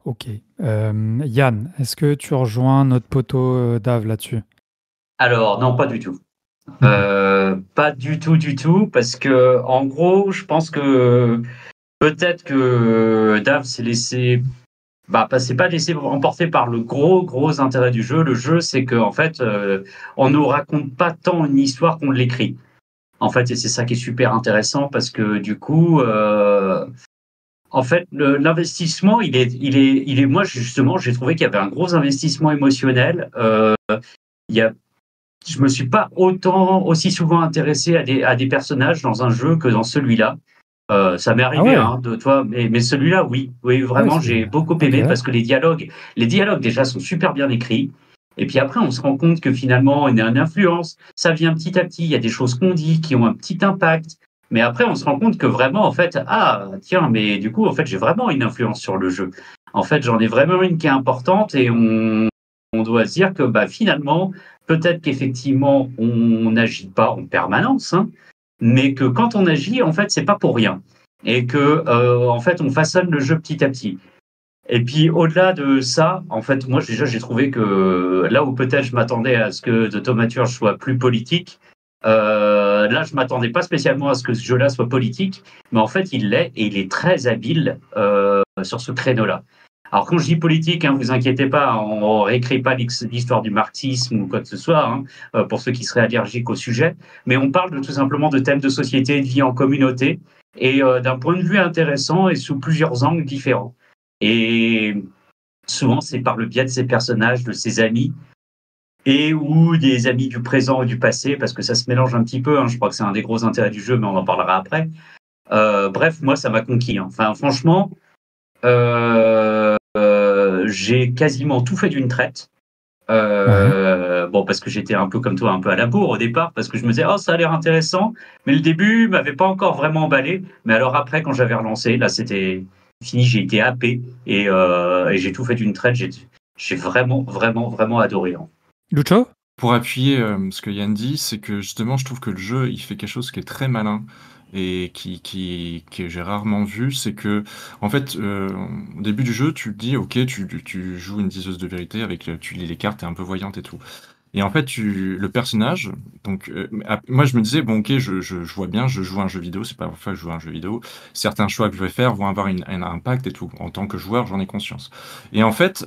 Ok. Yann, est-ce que tu rejoins notre poteau Dave là-dessus? Alors, non, pas du tout. Pas du tout, parce que, en gros, je pense que peut-être que Dave s'est laissé, c'est pas laissé emporter par le gros intérêt du jeu. Le jeu, c'est que, en fait, on nous raconte pas tant une histoire qu'on l'écrit. En fait, et c'est ça qui est super intéressant parce que, du coup, en fait, l'investissement, il est. Moi, justement, j'ai trouvé qu'il y avait un gros investissement émotionnel. Il y a Je me suis pas aussi souvent intéressé à des personnages dans un jeu que dans celui-là. Ça m'est arrivé, Ah ouais. de toi, mais celui-là, oui, Ah ouais, vraiment, j'ai beaucoup ok. aimé parce que les dialogues déjà sont super bien écrits. Et puis après, on se rend compte que finalement, il y a une influence. Ça vient petit à petit. Il y a des choses qu'on dit qui ont un petit impact. Mais après, on se rend compte que vraiment, en fait, ah, tiens, mais du coup, en fait, j'ai vraiment une influence sur le jeu. En fait, j'en ai vraiment une qui est importante et on doit se dire que finalement, peut-être qu'effectivement, on n'agit pas en permanence, hein, mais que quand on agit, en fait, c'est pas pour rien. Et que, en fait, on façonne le jeu petit à petit. Et puis, au-delà de ça, en fait, moi, déjà, j'ai trouvé que là où peut-être je m'attendais à ce que The Thaumaturge soit plus politique, là, je m'attendais pas spécialement à ce que ce jeu-là soit politique, mais en fait, il l'est, et il est très habile sur ce créneau-là. Alors, quand je dis politique, hein, vous inquiétez pas, on réécrit pas l'histoire du marxisme ou quoi que ce soit, hein, pour ceux qui seraient allergiques au sujet, mais on parle tout simplement de thèmes de société, de vie en communauté, et d'un point de vue intéressant et sous plusieurs angles différents. Et souvent, c'est par le biais de ses personnages, de ses amis, et ou des amis du présent et du passé, parce que ça se mélange un petit peu, hein, je crois que c'est un des gros intérêts du jeu, mais on en parlera après. Bref, moi, ça m'a conquis, hein. Enfin, franchement, j'ai quasiment tout fait d'une traite. Bon, parce que j'étais un peu comme toi, un peu à la bourre au départ, parce que je me disais, oh, ça a l'air intéressant, mais le début m'avait pas encore vraiment emballé. Mais alors après, quand j'avais relancé, là, c'était fini, j'ai été happé et j'ai tout fait d'une traite. J'ai vraiment adoré, hein. Lucho? Pour appuyer ce que Yann dit, c'est que justement, je trouve que le jeu, il fait quelque chose qui est très malin et que j'ai rarement vu. C'est que, en fait, au début du jeu, tu te dis, ok, tu joues une diseuse de vérité tu lis les cartes, t'es un peu voyante et tout. Et en fait, le personnage, donc, moi je me disais, bon, ok, je vois bien, je joue à un jeu vidéo, c'est pas la première fois que je joue à un jeu vidéo. Certains choix que je vais faire vont avoir un impact et tout. En tant que joueur, j'en ai conscience. Et en fait,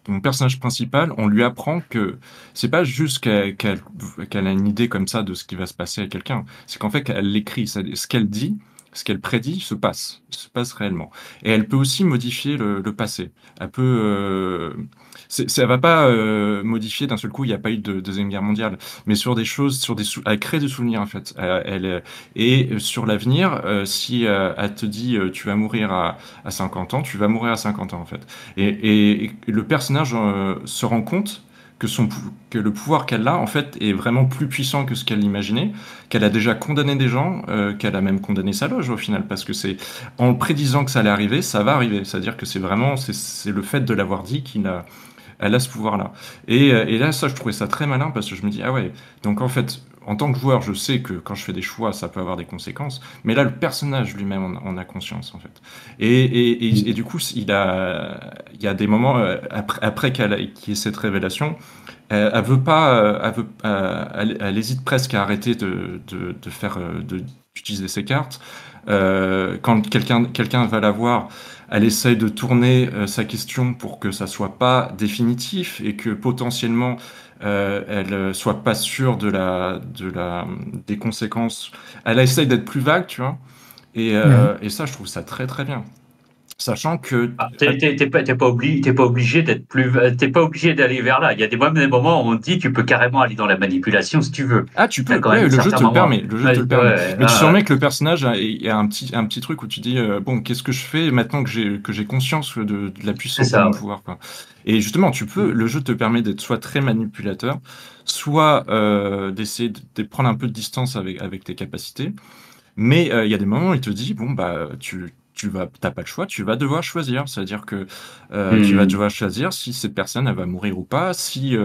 mon personnage principal, on lui apprend que c'est pas juste qu'elle a une idée comme ça de ce qui va se passer à quelqu'un, c'est qu'en fait, elle l'écrit, ce qu'elle dit, ce qu'elle prédit se passe réellement. Et elle peut aussi modifier le passé. Elle peut, elle va pas modifier d'un seul coup, il n'y a pas eu de Deuxième Guerre mondiale, mais sur des choses, elle crée des souvenirs en fait. Et sur l'avenir, si elle te dit tu vas mourir à 50 ans, tu vas mourir à 50 ans en fait. Et le personnage se rend compte que le pouvoir qu'elle a, en fait, est vraiment plus puissant que ce qu'elle imaginait, qu'elle a déjà condamné des gens, qu'elle a même condamné sa loge au final, parce que c'est en prédisant que ça allait arriver, ça va arriver. C'est-à-dire que c'est le fait de l'avoir dit elle a ce pouvoir-là. Et là, ça, je trouvais ça très malin parce que je me dis, ah ouais, donc en fait, en tant que joueur, je sais que quand je fais des choix, ça peut avoir des conséquences, mais là, le personnage lui-même en a conscience, en fait. Et du coup, il y a des moments, après qu'il y ait cette révélation, elle veut pas, elle hésite presque à arrêter d'utiliser ses cartes. Quand quelqu'un va la voir, elle essaye de tourner sa question pour que ça soit pas définitif et que potentiellement elle soit pas sûre des conséquences. Elle essaye d'être plus vague, tu vois. Et ça, je trouve ça très très bien. Sachant que T'es pas obligé d'être t'es pas obligé d'aller vers là. Il y a des moments où on te dit tu peux carrément aller dans la manipulation si tu veux. tu peux, quand même le jeu te le certains permet, moments. Mais tu sens bien que le personnage il y a un petit truc où tu dis bon, qu'est-ce que je fais maintenant que j'ai conscience de la puissance C'est ça, de mon ouais. pouvoir, quoi. Et justement, le jeu te permet d'être soit très manipulateur, soit d'essayer de prendre un peu de distance avec tes capacités. Mais il y a des moments où il te dit bon bah t'as pas le choix, tu vas devoir choisir. C'est-à-dire que tu vas devoir choisir si cette personne elle va mourir ou pas, si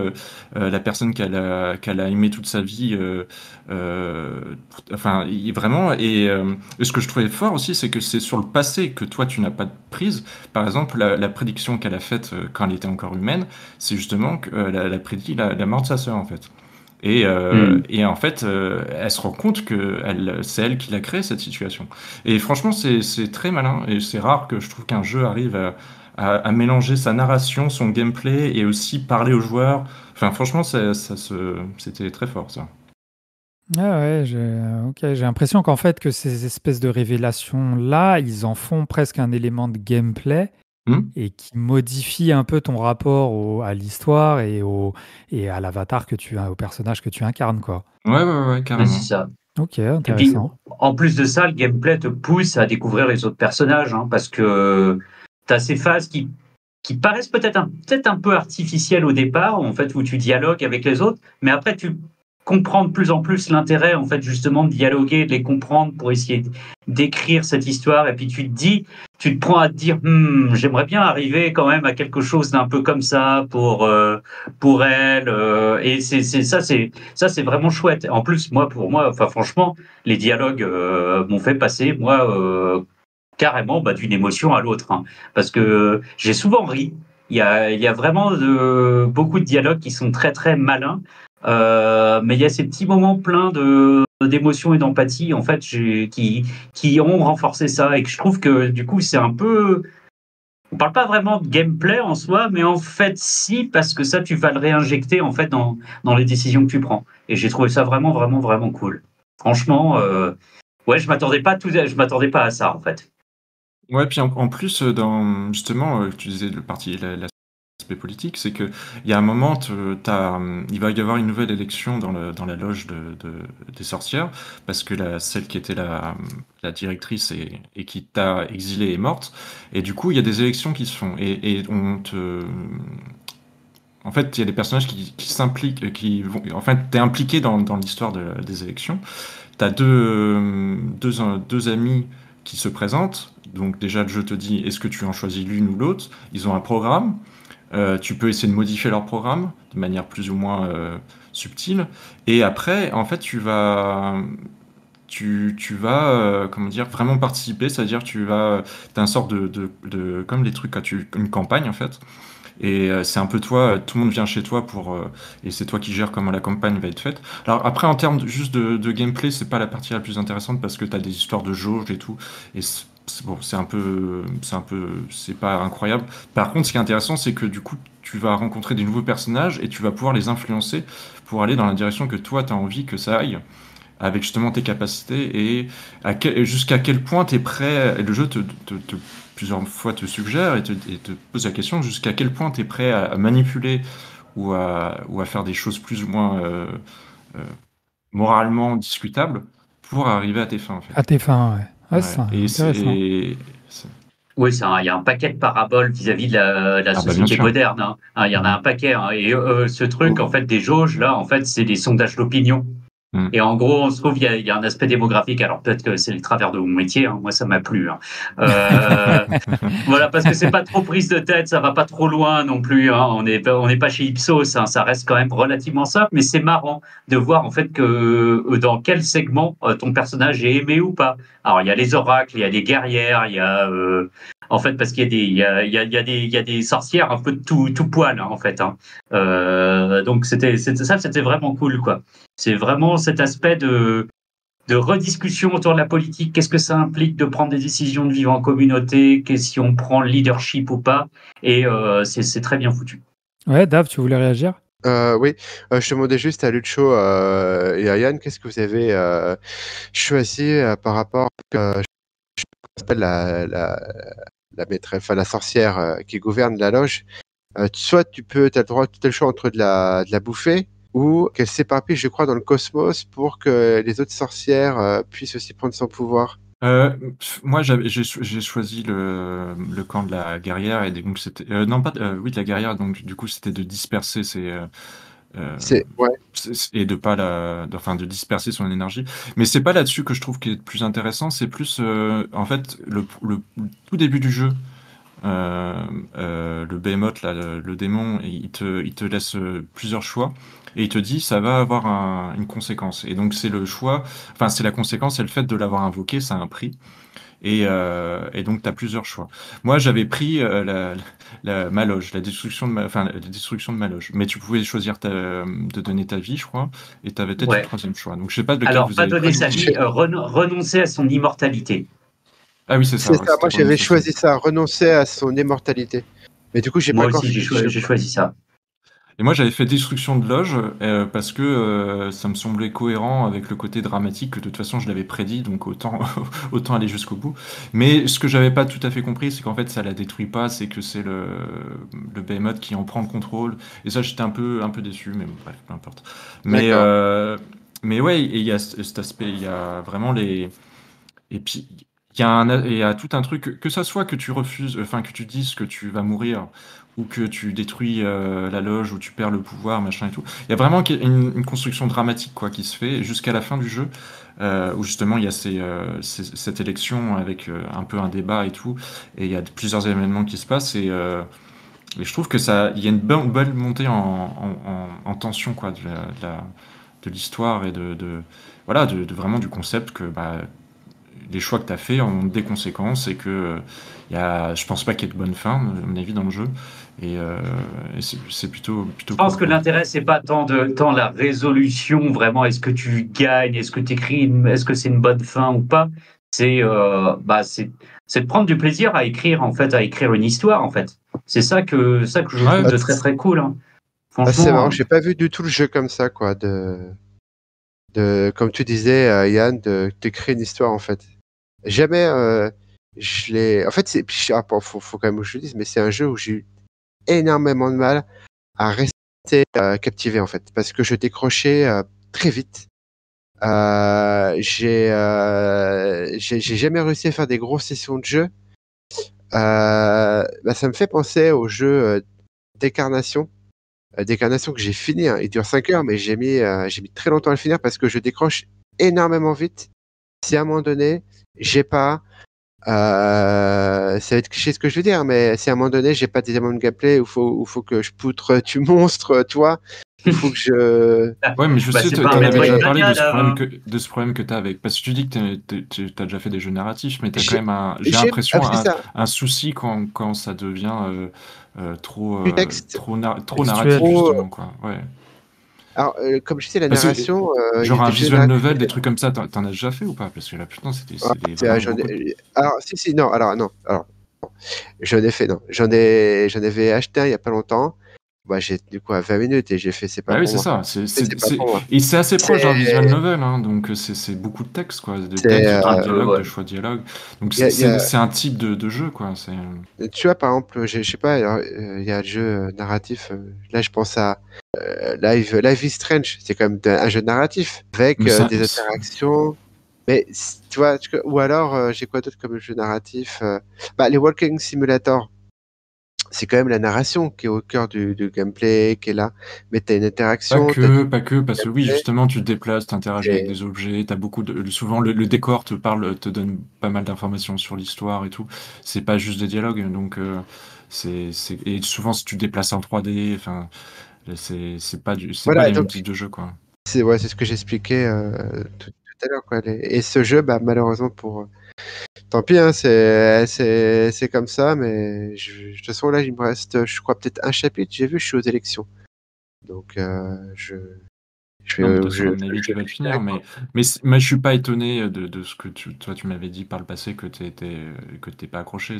la personne qu'elle a aimée toute sa vie, enfin vraiment. Et ce que je trouvais fort aussi, c'est que c'est sur le passé que toi tu n'as pas de prise. Par exemple, la prédiction qu'elle a faite quand elle était encore humaine, c'est justement que elle a prédit la mort de sa sœur en fait. Et en fait, elle se rend compte que c'est elle qui l'a créé cette situation. Et franchement, c'est très malin et c'est rare que je trouve qu'un jeu arrive à mélanger sa narration, son gameplay et aussi parler aux joueurs. Enfin, franchement, c'était très fort ça. Ah ouais, j'ai l'impression qu'en fait, que ces espèces de révélations-là, ils en font presque un élément de gameplay Hmm. et qui modifie un peu ton rapport à l'histoire et à l'avatar au personnage que tu incarnes, quoi. Ouais, C'est carrément. ça. Ok, Et puis, intéressant. en plus de ça, le gameplay te pousse à découvrir les autres personnages, hein, parce que tu as ces phases qui paraissent peut-être un peu artificielles au départ, en fait, où tu dialogues avec les autres, mais après, tu comprends de plus en plus l'intérêt, en fait, justement, de dialoguer, de les comprendre pour essayer d'écrire cette histoire. Et puis, tu te prends à te dire, j'aimerais bien arriver quand même à quelque chose d'un peu comme ça pour elle. Et ça, c'est vraiment chouette. En plus, pour moi, enfin, franchement, les dialogues m'ont fait passer, moi, carrément d'une émotion à l'autre, hein. Parce que j'ai souvent ri. Il y a vraiment beaucoup de dialogues qui sont très, très malins. Mais il y a ces petits moments pleins d'émotion et d'empathie, en fait, qui ont renforcé ça. Et que je trouve que, du coup, c'est un peu. On parle pas vraiment de gameplay en soi, mais en fait, si, parce que ça, tu vas le réinjecter, en fait, dans les décisions que tu prends. Et j'ai trouvé ça vraiment, vraiment, vraiment cool. Franchement, ouais, je m'attendais pas à ça, en fait. Ouais, puis en plus, justement, tu disais l'aspect politique, c'est que il y a un moment, il va y avoir une nouvelle élection dans la loge des sorcières, parce que celle qui était la directrice et qui t'a exilé est morte, et du coup, il y a des élections qui se font, et en fait, il y a des personnages qui s'impliquent, en fait, t'es impliqué dans l'histoire des élections. T'as deux amis qui se présentent. Donc déjà, le jeu te dit, est-ce que tu en choisis l'une ou l'autre? Ils ont un programme. Tu peux essayer de modifier leur programme de manière plus ou moins subtile. Et après, en fait, tu vas comment dire, vraiment participer. C'est-à-dire, t'as une sorte comme les trucs quand une campagne, en fait. Et c'est un peu toi, tout le monde vient chez toi et c'est toi qui gères comment la campagne va être faite. Alors après, en termes juste de gameplay, c'est pas la partie la plus intéressante parce que t'as des histoires de jauge et tout. Et bon, c'est pas incroyable. Par contre, ce qui est intéressant, c'est que du coup, tu vas rencontrer des nouveaux personnages et tu vas pouvoir les influencer pour aller dans la direction que toi, t'as envie que ça aille avec justement tes capacités et jusqu'à quel point tu es prêt, et le jeu plusieurs fois te suggère et te pose la question jusqu'à quel point tu es prêt à manipuler ou à faire des choses plus ou moins euh, moralement discutables pour arriver à tes fins en À fait. tes fins, ouais. Ouais, Ouais. c'est intéressant. Oui, il y a un paquet de paraboles vis-à-vis de la Ah bah bien société sûr. moderne, hein. Il y en a un paquet, hein. Et ce truc, en fait, des jauges, là, en fait, c'est des sondages d'opinion. Mm. Et en gros, on se trouve, il y a un aspect démographique. Alors peut-être que c'est le travers de mon métier, hein. Moi, ça m'a plu, hein. Voilà, parce que c'est pas trop prise de tête, ça va pas trop loin non plus, hein. On n'est pas chez Ipsos, hein. Ça reste quand même relativement simple, mais c'est marrant de voir en fait que dans quel segment ton personnage est aimé ou pas. Alors il y a les oracles, il y a des guerrières, il y a en fait parce qu'il y a il y a des sorcières un peu de tout poil, hein, en fait, hein. Donc c'était vraiment cool, quoi. C'est vraiment cet aspect rediscussion autour de la politique. Qu'est-ce que ça implique de prendre des décisions de vivre en communauté? Si on prend le leadership ou pas? Et c'est très bien foutu. Ouais, Dave, tu voulais réagir? Oui, je demandais juste à Lucho et à Yann, qu'est-ce que vous avez choisi par rapport je m'appelle la maîtresse, enfin la sorcière qui gouverne la loge. Soit t'as le choix entre de la bouffer ou qu'elle s'éparpille, je crois, dans le cosmos pour que les autres sorcières puissent aussi prendre son pouvoir. Moi, j'ai choisi le camp de la guerrière et donc c'était non pas oui de la guerrière donc du coup c'était de disperser Ouais, et de pas enfin de disperser son énergie. Mais c'est pas là-dessus que je trouve qu'il est le plus intéressant. C'est plus en fait le tout début du jeu. Le Behemoth, là, le démon, il te laisse plusieurs choix et il te dit ça va avoir une conséquence. Et donc c'est le choix, enfin c'est la conséquence, c'est le fait de l'avoir invoqué, ça a un prix. Et donc tu as plusieurs choix. Moi j'avais pris ma loge, la destruction la destruction de ma loge. Mais tu pouvais choisir de donner ta vie, je crois, et tu avais peut-être Ouais. une troisième choix. Donc je sais pas de lequel Alors, vous pas avez donner pris. sa vie, renoncer à son immortalité. Ah oui, c'est ça, c'est ouais, ça. c'était Moi, j'avais renoncer choisi ça, renoncer à son immortalité. Mais du coup, j'ai pas Moi encore aussi, fini le j'ai jeu. choisi ça. Et moi, j'avais fait Destruction de Loge parce que ça me semblait cohérent avec le côté dramatique que de toute façon je l'avais prédit, donc autant autant aller jusqu'au bout. Mais ce que j'avais pas tout à fait compris, c'est qu'en fait ça la détruit pas, c'est que c'est le Behemoth qui en prend le contrôle. Et ça, j'étais un peu déçu, mais bon, bref, peu importe. Mais D'accord. mais ouais, et il y a cet aspect, il y a vraiment les et puis, il y a tout un truc, que ça soit que tu refuses, enfin que tu dises que tu vas mourir, ou que tu détruis la loge, ou tu perds le pouvoir, machin et tout. Il y a vraiment une construction dramatique quoi, qui se fait jusqu'à la fin du jeu, où justement il y a cette élection avec un peu un débat et tout, et il y a plusieurs événements qui se passent, et je trouve que il y a une belle montée en tension quoi, de l'histoire et voilà, vraiment du concept que bah, les choix que tu as faits ont des conséquences et que je pense pas qu'il y ait de bonne fin, à mon avis, dans le jeu. Et c'est Je plutôt pense cool, que quoi. l'intérêt, c'est pas tant la résolution, vraiment, est-ce que tu gagnes, est-ce que tu écris, est-ce que c'est une bonne fin ou pas. C'est de prendre du plaisir à écrire, en fait, à écrire une histoire, en fait. C'est ça que je trouve Ouais, de très très cool, hein. C'est Franchement, marrant, j'ai pas vu du tout le jeu comme ça, quoi. Comme tu disais, Yann, de créer une histoire, en fait. Jamais je l'ai. En fait, faut quand même que je le dise, mais c'est un jeu où j'ai eu énormément de mal à rester captivé, en fait, parce que je décrochais très vite. J'ai jamais réussi à faire des grosses sessions de jeu. Ça me fait penser au jeu Décarnation. Décarnation que j'ai fini, hein. Il dure 5 heures, mais j'ai mis très longtemps à le finir parce que je décroche énormément vite. Si à un moment donné, j'ai pas, ça va être cliché ce que je veux dire, mais si à un moment donné, j'ai pas des éléments de gameplay où faut que je poutre tu monstre, toi, il faut que je. ouais, mais je sais, c'est tu pas un en avais déjà parlé Metroidvania, de ce là, problème hein. de ce problème que tu as avec. Parce que tu dis que tu as déjà fait des jeux narratifs, mais tu as quand J'ai, même j'ai l'impression, c'est ça, un souci quand ça devient du texte. trop Textuel. narratif, Trop, justement, quoi. Ouais. alors, comme je sais, la Parce que, narration, il y a genre un des jeux visual narratifs. novel, des trucs comme ça, t'en as déjà fait ou pas? Parce que là, putain, c'était vraiment beaucoup de. Alors, si, non, alors, non, alors, j'en ai fait, non, j'en avais acheté un il y a pas longtemps. Bah, j'ai du coup à 20 minutes et j'ai fait, c'est pas Bah oui, pour c'est moi. ça. C'est pas pour moi. Et c'est assez proche d'un C'est, visual novel, hein, donc c'est beaucoup de texte, quoi, de c'est, texte, de temps Un de peu, dialogue, ouais. de choix de dialogue. Donc y a, c'est un type de jeu, quoi. tu vois, par exemple, je sais pas, alors, il y a le jeu narratif. Là, je pense à Life is Strange. C'est quand même un jeu narratif avec Mais ça, des interactions. Mais tu vois, ou alors, j'ai quoi d'autre comme jeu narratif bah, les Walking Simulator. C'est quand même la narration qui est au cœur du gameplay, qui est là. Mais tu as une interaction, tu as du pas que, parce que oui, gameplay. justement, tu te déplaces, tu interagis avec Et des objets, t'as beaucoup souvent le décor te donne pas mal d'informations sur l'histoire et tout. C'est pas juste des dialogues, donc et souvent si tu te déplaces en 3D, enfin, c'est pas voilà, les mêmes donc types de jeux, quoi. c'est ouais, c'est ce que j'expliquais tout à l'heure. Quoi. Et ce jeu, bah, malheureusement pour. Tant pis, hein, c'est comme ça, mais de toute façon, là, il me reste, je crois, peut-être un chapitre. J'ai vu, je suis aux élections. Donc, Non, mais de toute façon, à mon avis, tu vas le finir. Mais je suis pas étonné de ce que tu m'avais dit par le passé que t'es pas accroché.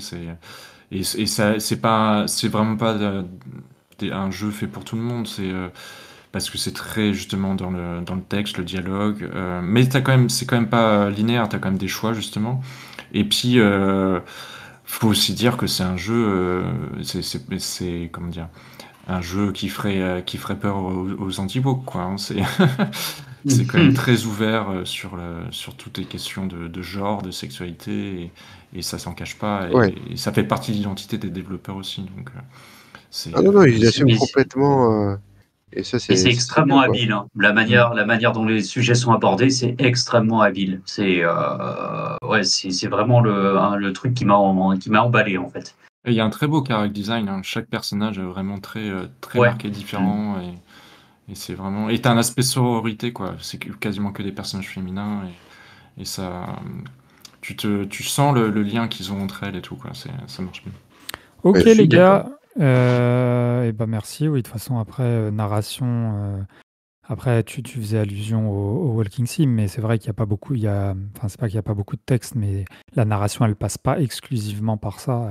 Et ça, c'est vraiment pas un jeu fait pour tout le monde. Parce que c'est très justement dans le texte, le dialogue. Mais c'est quand même pas linéaire. T'as quand même des choix justement. Et puis, faut aussi dire que c'est un jeu. C'est comment dire, un jeu qui ferait peur aux anti-woke, quoi. Hein. C'est quand même très ouvert sur toutes les questions de genre, de sexualité, et ça s'en cache pas. Ouais. Et ça fait partie de l'identité des développeurs aussi. Donc, Ah non, ils Mais- assument complètement. Et ça, Et c'est c'est extrêmement bien, quoi. habile. Hein. La manière dont les sujets sont abordés, c'est extrêmement habile. C'est vraiment le truc qui m'a emballé en fait. Et il y a un très beau character design. Hein. Chaque personnage est vraiment très Ouais. marqué, différent. Et c'est vraiment. Et t'as un aspect sororité, quoi. C'est quasiment que des personnages féminins. Et ça. Tu sens le lien qu'ils ont entre elles et tout, quoi. Ça marche bien. Ok Ouais, je suis les d'accord. gars, et ben merci. Oui, de toute façon après narration, après tu faisais allusion au Walking Sim, mais c'est vrai qu'il y a pas beaucoup, enfin c'est pas qu'il y a pas beaucoup de texte, mais la narration elle passe pas exclusivement par ça.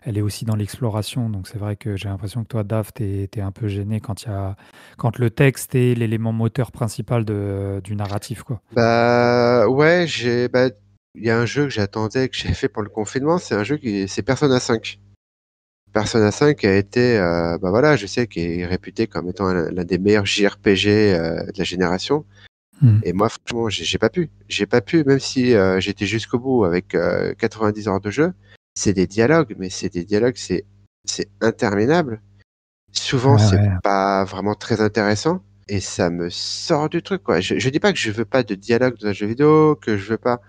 Elle est aussi dans l'exploration, donc c'est vrai que j'ai l'impression que toi, Dave, t'es un peu gêné quand le texte est l'élément moteur principal du narratif, quoi. Bah ouais, il y a un jeu que j'attendais, que j'ai fait pour le confinement, c'est Persona 5. Persona 5 a été, bah voilà, je sais qu'il est réputé comme étant l'un des meilleurs JRPG de la génération. Hmm. Et moi, franchement, j'ai pas pu, même si j'étais jusqu'au bout avec 90 heures de jeu. C'est des dialogues, mais c'est interminable. Souvent, Ouais, c'est ouais. pas vraiment très intéressant et ça me sort du truc, quoi. Je dis pas que je veux pas de dialogue dans un jeu vidéo, que je veux pas,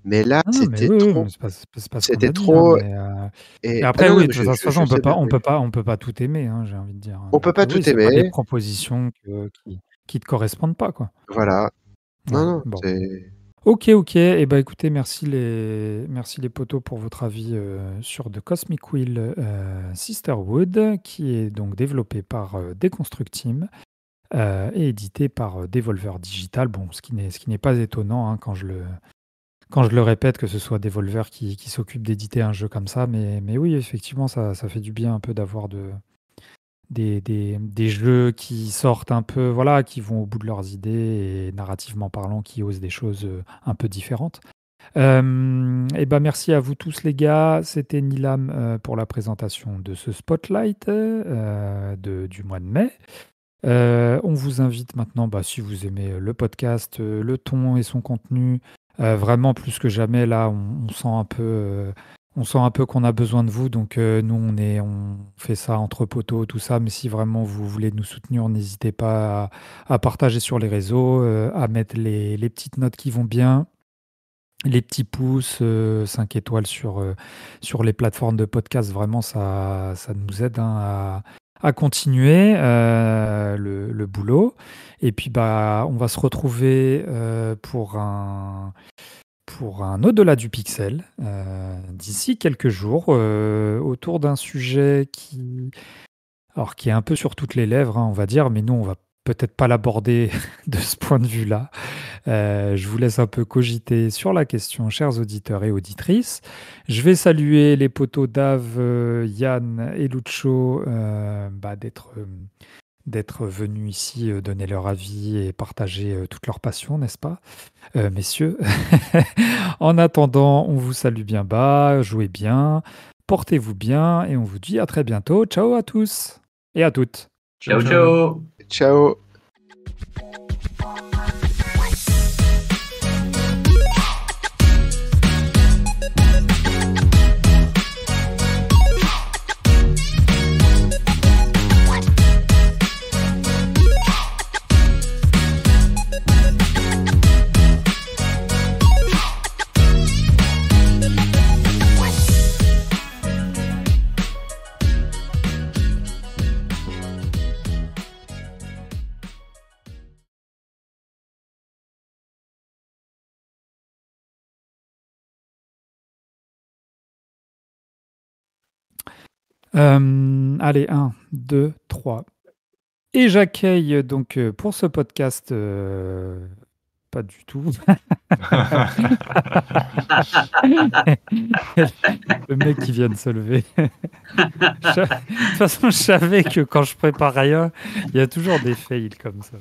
mais là, Non, non, mais oui, oui, mais c'est pas ce qu'on c'était a dit, hein, trop. mais Ah après, non, non, oui, mais de toute façon, je sais bien, oui. on peut pas tout aimer, hein, j'ai envie de dire. Hein. On peut Donc, pas oui, tout c'est pas des aimer, propositions qui te correspondent pas, quoi. voilà. Non, Ouais, non, bon. c'est. Ok, ok. Et ben, écoutez, merci les potos pour votre avis sur The Cosmic Wheel Sisterhood, qui est donc développé par Deconstruct Team et édité par Devolver Digital. Bon, ce qui n'est pas étonnant hein, quand je le répète, que ce soit Devolver qui s'occupe d'éditer un jeu comme ça. Mais oui, effectivement, ça fait du bien un peu d'avoir des jeux qui sortent un peu, voilà, qui vont au bout de leurs idées et narrativement parlant, qui osent des choses un peu différentes. Et ben merci à vous tous les gars. C'était Nilam pour la présentation de ce Spotlight du mois de mai. On vous invite maintenant, bah, si vous aimez le podcast, le ton et son contenu, vraiment plus que jamais là, on sent un peu qu'on a besoin de vous. Donc nous, on fait ça entre poteaux, tout ça. Mais si vraiment vous voulez nous soutenir, n'hésitez pas à partager sur les réseaux, à mettre les petites notes qui vont bien. Les petits pouces, 5 étoiles sur les plateformes de podcast, vraiment, ça nous aide hein, à continuer le boulot. Et puis, bah, on va se retrouver pour un au-delà du pixel d'ici quelques jours autour d'un sujet qui est un peu sur toutes les lèvres, hein, on va dire, mais nous, on va peut-être pas l'aborder de ce point de vue-là. Je vous laisse un peu cogiter sur la question, chers auditeurs et auditrices. Je vais saluer les potos Dave, Yann et Lucho d'être venus ici donner leur avis et partager toute leur passion, n'est-ce pas, messieurs? En attendant, on vous salue bien bas, jouez bien, portez-vous bien et on vous dit à très bientôt. Ciao à tous et à toutes. Ciao, ciao. Ciao. Allez, un, 2, 3. Et j'accueille donc pour ce podcast, pas du tout, le mec qui vient de se lever. De toute façon, je savais que quand je prépare rien, il y a toujours des fails comme ça.